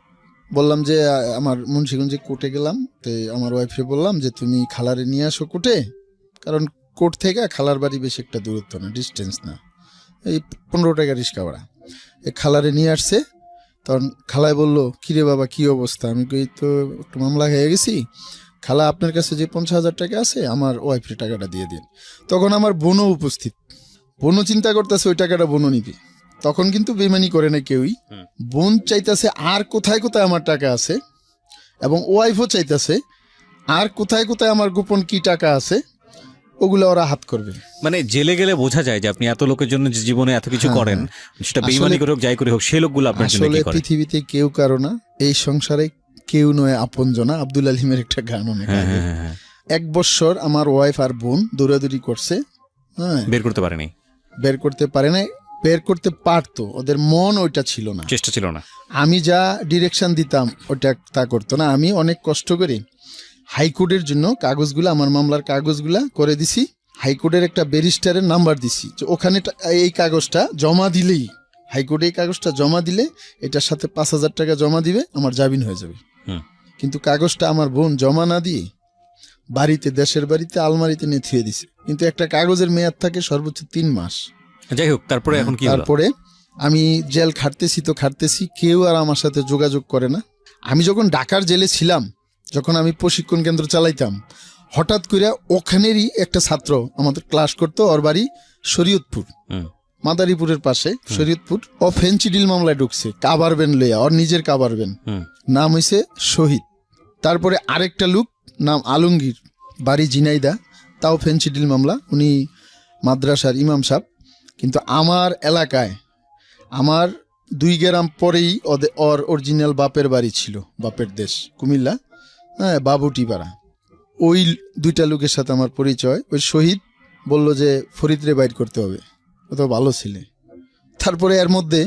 বললাম যে আমার মুন্সিগঞ্জে কোর্টে গেলাম, তো আমার ওয়াইফকে বললাম যে তুমি খালারে নিয়ে আসো কোর্টে, কারণ কোর্ট থেকে খালার বাড়ি বেশি একটা দূরত্ব না, ডিস্টেন্স না, এই 15 টাকা রিক্সা ভাড়া। এই খালারে নিয়ে আসছে, তখন খালায় বললো কিরে বাবা কি অবস্থা, আমি কই তো একটু মামলা হয়ে গেছি, খালা আপনার কাছে যে 50,000 টাকা আছে আমার ওয়াইফের টাকাটা দিয়ে দিন। তখন আমার বোনও উপস্থিত, বোনও চিন্তা করতেছে ওই টাকাটা বোনও নিবে, তখন কিন্তু বেমানি করে না কেউই। বোন চাইতেছে আর কোথায় কোথায় আমার টাকা আছে, এবং ওয়াইফও চাইতেছে আর কোথায় কোথায় আমার গোপন কি টাকা আছে, ওগুলো ওরা হাত করবে। মানে জেলে গেলে বোঝা যায় যে আপনি এত লোকের জন্য যে জীবনে এত কিছু করেন, সেটা বেইমানি করে হোক যাই করে হোক, সেই লোকগুলো আপনার জন্য আসলে কি করে? পৃথিবীতে কেউ কারো না, এই সংসারে কেউ নয় আপনজনা, আব্দুল আলিমের একটা গান অনেক আগে। 1 বছর আমার ওয়াইফ আর বোন দৌড়াদৌড়ি করছে, হ্যাঁ, বের করতে পারেনি, বের করতে পারে না, বের করতে পারতো, ওদের মন ওইটা ছিল না, চেষ্টা ছিল না। আমি যা ডিরেকশন দিতাম ওটা তা করতো না। আমি অনেক কষ্ট করে হাইকোর্টের জন্য কাগজগুলো, আমার মামলার কাগজগুলা করে দিছি, হাইকোর্টের একটা ব্যারিস্টারের নাম্বার দিছি, যে ওখানে এই কাগজটা জমা দিলেই, হাইকোর্টে এই কাগজটা জমা দিলে এটার সাথে 5,000 টাকা জমা দিবে, আমার জামিন হয়ে যাবে। কিন্তু কাগজটা আমার বোন জমা না দিয়ে বাড়িতে, দেশের বাড়িতে আলমারিতে নিয়ে থুয়ে দিছে। কিন্তু একটা কাগজের মেয়াদ থাকে সর্বোচ্চ 3 মাস। যাই হোক, তারপরে এখন কি হলো? তারপরে আমি জেল খাটতেছি তো খাটতেছি, কেউ আর আমার সাথে যোগাযোগ করে না। আমি যখন ঢাকার জেলে ছিলাম, যখন আমি প্রশিক্ষণ কেন্দ্র চালাইতাম, হঠাৎ করে ওখানেরই একটা ছাত্র আমাদের ক্লাস করতো, ওর বাড়ি শরীয়তপুর, মাদারীপুরের পাশে শরীয়তপুর, ও ফেন্সিডিল মামলায় ঢুকছে, কাবার ব্যান লইয়া, ওর নিজের কাবার ব্যান, নাম হইছে শহীদ। তারপরে আরেকটা লোক নাম আলমগীর, বাড়ি ঝিনাইদা, তাও ফেন্সিডিল মামলা, উনি মাদ্রাসার ইমাম সাহেব। কিন্তু আমার এলাকায়, আমার 2 গ্রাম পরেই ওর অরিজিনাল বাপের বাড়ি ছিল, বাপের দেশ কুমিল্লা, হ্যাঁ, বাবুটিপাড়া। ওই 2টা লোকের সাথে আমার পরিচয়। ওই শহীদ বলল যে ফরিদরে বাইর করতে হবে, ও তো ভালো ছিলে। তারপরে এর মধ্যে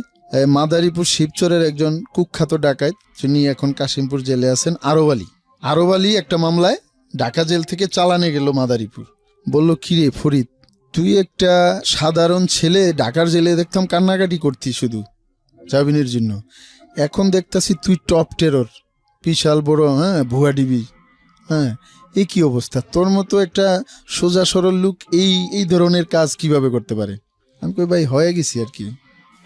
মাদারীপুর শিবচরের একজন কুখ্যাত ডাকাত, যিনি এখন কাশিমপুর জেলে আছেন, আরব আলী একটা মামলায় ঢাকা জেল থেকে চালানে গেল মাদারীপুর। বলল কিরে ফরিদ, তুই একটা সাধারণ ছেলে, ঢাকার জেলে দেখতাম কান্নাকাটি করতি শুধু জামিনের জন্য, এখন দেখতাছি তুই টপ টেরর, বিশাল বড়, হ্যাঁ, ভুয়া ডিবি, হ্যাঁ, এ কি অবস্থা, তোর মতো একটা সোজা সরল লোক এই ধরনের কাজ কিভাবে করতে পারে? আমি কই ভাই হয়ে গেছি আর কি।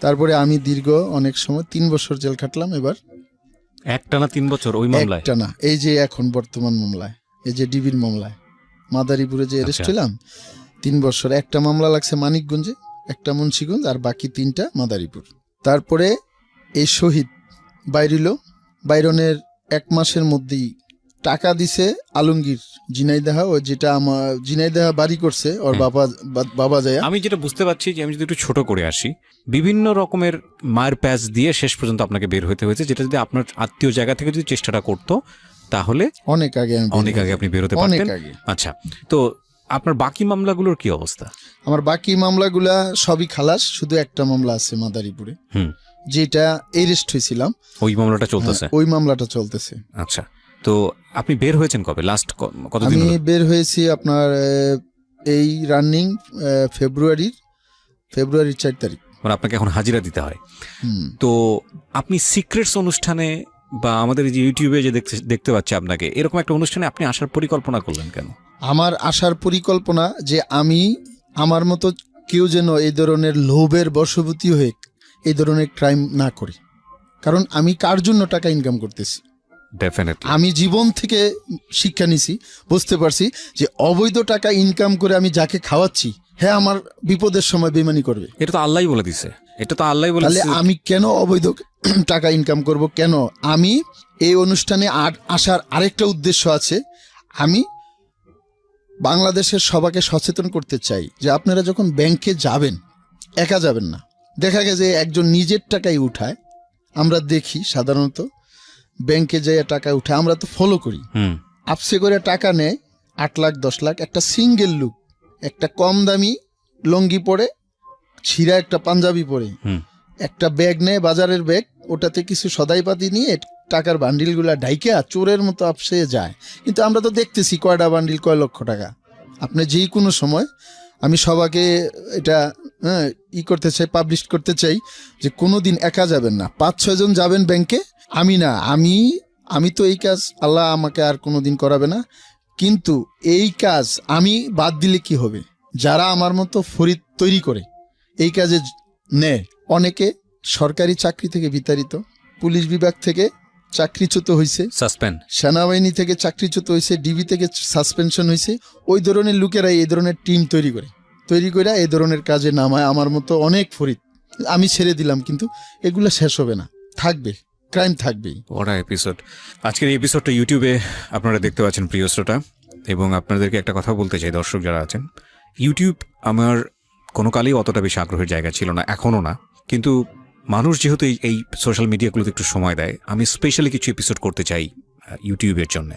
তারপরে আমি দীর্ঘ অনেক সময় 3 বছর জেল খাটলাম। এবার একটানা 3 বছর ওই মামলায়? একটানা, এই যে এখন বর্তমান মামলায়, এই যে ডিবির মামলায় মাদারীপুরে যে অ্যারেস্ট হলাম, 3 বছর। একটা মামলা লাগছে মানিকগঞ্জে, একটা মুন্সিগঞ্জ, আর বাকি 3টা মাদারীপুর। তারপরে এই শহীদ বাইরনের 1 মাসের মধ্যেই টাকা দিছে আলমগীর ঝিনাইদহা, ও যেটা আমার ঝিনাইদহা বাড়ি করছে ওর বাবা যায়। আমি যেটা বুঝতে পারছি, যে আমি যদি একটু ছোট করে আসি, বিভিন্ন রকমের মায়ের প্যাচ দিয়ে শেষ পর্যন্ত আপনাকে বের হতে হয়েছে, যেটা যদি আপনার আত্মীয় জায়গা থেকে যদি চেষ্টাটা করতো, তাহলে অনেক আগে আপনি বের হতে পারতেন। আচ্ছা, তো আপনার বাকি মামলাগুলোর কি অবস্থা? আমার বাকি মামলাগুলা সবই খালাস, শুধু একটা মামলা আছে মাদারীপুরে, যেটা এরেস্ট হয়েছিলাম, ওই মামলাটা চলতেছে? ওই মামলাটা চলতেছে। আচ্ছা, তো আপনি বের হয়েছেন কবে? লাস্ট কতদিন? আমি বের হয়েছি আপনার এই রানিং ফেব্রুয়ারির 4 তারিখ। মানে আপনাকে এখন হাজিরা দিতে হয়। তো আপনি সিক্রেটস অনুষ্ঠানে বা আমাদের এই যে ইউটিউবে যে দেখতে পাচ্ছি আপনাকে, এরকম একটা অনুষ্ঠানে আপনি আসার পরিকল্পনা করলেন কেন? আমার আসার পরিকল্পনা যে আমি আমার মতো কেউ যেন এই ধরনের লোভের বশবর্তী হয়ে এই ধরনের ক্রাইম না করি, কারণ আমি কার জন্য টাকা ইনকাম করতেছি। ডেফিনেটলি আমি জীবন থেকে শিক্ষা নিছি, বুঝতে পারছি যে অবৈধ টাকা ইনকাম করে আমি যাকে খাওয়াচ্ছি, হ্যাঁ, আমার বিপদের সময় বেমানি করবে। এটা তো আল্লাহই বলে দিছে, তাহলে আমি কেন অবৈধ টাকা ইনকাম করব? কেন? আমি এই অনুষ্ঠানে আসার আরেকটা উদ্দেশ্য আছে। আমি বাংলাদেশের সবাইকে সচেতন করতে চাই যে আপনারা যখন ব্যাংকে যাবেন, একা যাবেন না। দেখা গেছে একজন নিজের টাকাই উঠায়, আমরা দেখি সাধারণত ব্যাংকে যাইয়া টাকা উঠায়, আমরা তো ফলো করি, আপসে করে টাকা নেয় 8 লাখ 10 লাখ। একটা সিঙ্গেল লুক, একটা কম দামি লঙ্গি পরে, ছিঁড়া একটা পাঞ্জাবি পরে, একটা ব্যাগ নেয়, বাজারের ব্যাগ, ওটাতে কিছু সদাইপাতি নিয়ে টাকার বান্ডিলগুলা ঢাইকা চোরের মতো আপসে যায়। কিন্তু আমরা তো দেখতেছি কয়টা বান্ডিল, কয় লক্ষ টাকা। আপনি যেই কোনো সময়, আমি সবাইকে এটা করতে চাই, পাবলিশ করতে চাই যে কোনো দিন একা যাবেন না, 5-6 জন যাবেন ব্যাংকে। আমি তো এই কাজ আল্লাহ আমাকে আর কোনো দিন করাবে না, কিন্তু এই কাজ আমি বাদ দিলে কি হবে? যারা আমার মতো ফরিদ তৈরি করে এই কাজে নেয়, অনেকে সরকারি চাকরি থেকে বিতাড়িত, পুলিশ বিভাগ থেকে চাকরিচ্যুত হয়েছে, সাসপেন্ড, সেনাবাহিনী থেকে চাকরিচ্যুত হয়েছে, ডিবি থেকে সাসপেনশন হয়েছে। ওই ধরনের লোকেরাই এই ধরনের টিম তৈরি করে এই ধরনের কাজে নামায় আমার মতো অনেক ফরিদ। আমি ছেড়ে দিলাম, কিন্তু এগুলো শেষ হবে না, থাকবে, ক্রাইম থাকবেই। ওরা এপিসোড। আজকের এই এপিসোডটা ইউটিউবে আপনারা দেখতে পাচ্ছেন প্রিয় শ্রোতা, এবং আপনাদেরকে একটা কথা বলতে চাই দর্শক যারা আছেন, ইউটিউব আমার কোনো কালেই অতটা বেশি আগ্রহের জায়গা ছিল না, এখনও না। কিন্তু মানুষ যেহেতু এই সোশ্যাল মিডিয়াগুলোতে একটু সময় দেয়, আমি স্পেশালি কিছু এপিসোড করতে চাই ইউটিউবের জন্য।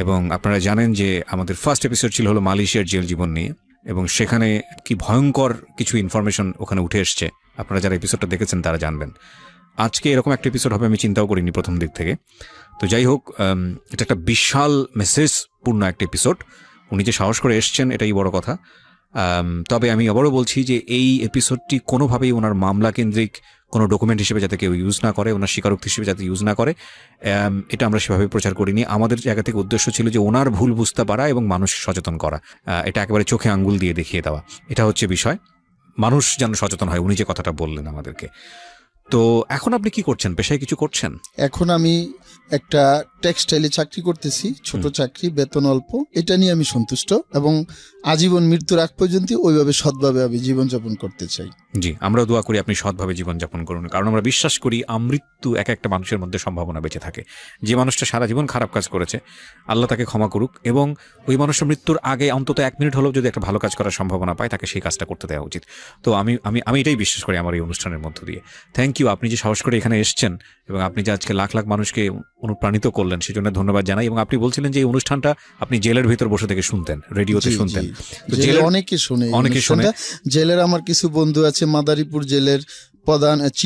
এবং আপনারা জানেন যে আমাদের ফার্স্ট এপিসোড ছিল হলো মালয়েশিয়ার জেল জীবন নিয়ে, এবং সেখানে কি ভয়ঙ্কর কিছু ইনফরমেশন ওখানে উঠে এসছে। আপনারা যারা এপিসোডটা দেখেছেন তারা জানবেন। আজকে এরকম একটা এপিসোড হবে আমি চিন্তাও করিনি প্রথম দিক থেকে। তো যাই হোক, এটা একটা বিশাল মেসেজপূর্ণ একটা এপিসোড। উনি যে সাহস করে এসছেন এটাই বড় কথা। তবে আমি আবারও বলছি যে এই এপিসোডটি কোনোভাবেই ওনার মামলা কেন্দ্রিক কোনো ডকুমেন্ট হিসেবে যাতে কেউ ইউজ না করে, ওনার স্বীকারোক্তি হিসেবে যাতে ইউজ না করে, এটা আমরা সেভাবে প্রচার করিনি। আমাদের জায়গা থেকে উদ্দেশ্য ছিল যে ওনার ভুল বুঝতে পারা এবং মানুষ সচেতন করা, এটা একেবারে চোখে আঙ্গুল দিয়ে দেখিয়ে দেওয়া, এটা হচ্ছে বিষয়। মানুষ যেন সচেতন হয়, উনি যে কথাটা বললেন আমাদেরকে। তো এখন আপনি কি করছেন? পেশায় কিছু করছেন? এখন আমি একটা টেক্সটাইলে চাকরি করতেছি, ছোট চাকরি, বেতন অল্প, এটা নিয়ে আমি সন্তুষ্ট, এবং আজীবন মৃত্যুর আগ পর্যন্ত ওইভাবে সৎভাবে আমি জীবনযাপন করতে চাই। জি, আমরাও দোয়া করি আপনি সৎভাবে জীবনযাপন করুন, কারণ আমরা বিশ্বাস করি আমৃত্যু এক একটা মানুষের মধ্যে সম্ভাবনা বেঁচে থাকে। যে মানুষটা সারা জীবন খারাপ কাজ করেছে, আল্লাহ তাকে ক্ষমা করুক, এবং ওই মানুষের মৃত্যুর আগে অন্তত 1 মিনিট হলেও যদি একটা ভালো কাজ করার সম্ভাবনা পায়, তাকে সেই কাজটা করতে দেওয়া উচিত। তো আমি এটাই বিশ্বাস করি আমার এই অনুষ্ঠানের মধ্য দিয়ে। থ্যাংক ইউ, আপনি যে সাহস করে এখানে এসছেন এবং আপনি যে আজকে লাখ লাখ মানুষকে অনুপ্রাণিত করলেন, সেজন্য ধন্যবাদ জানাই। এবং আপনি বলছিলেন যে এই অনুষ্ঠানটা আপনি জেলের ভিতর বসে থেকে শুনতেন, রেডিওতে শুনতেন। তো জেলে অনেকে শুনে। জেলের আমার কিছু বন্ধু আছে, মাদারীপুর জেলের প্রধান চিফ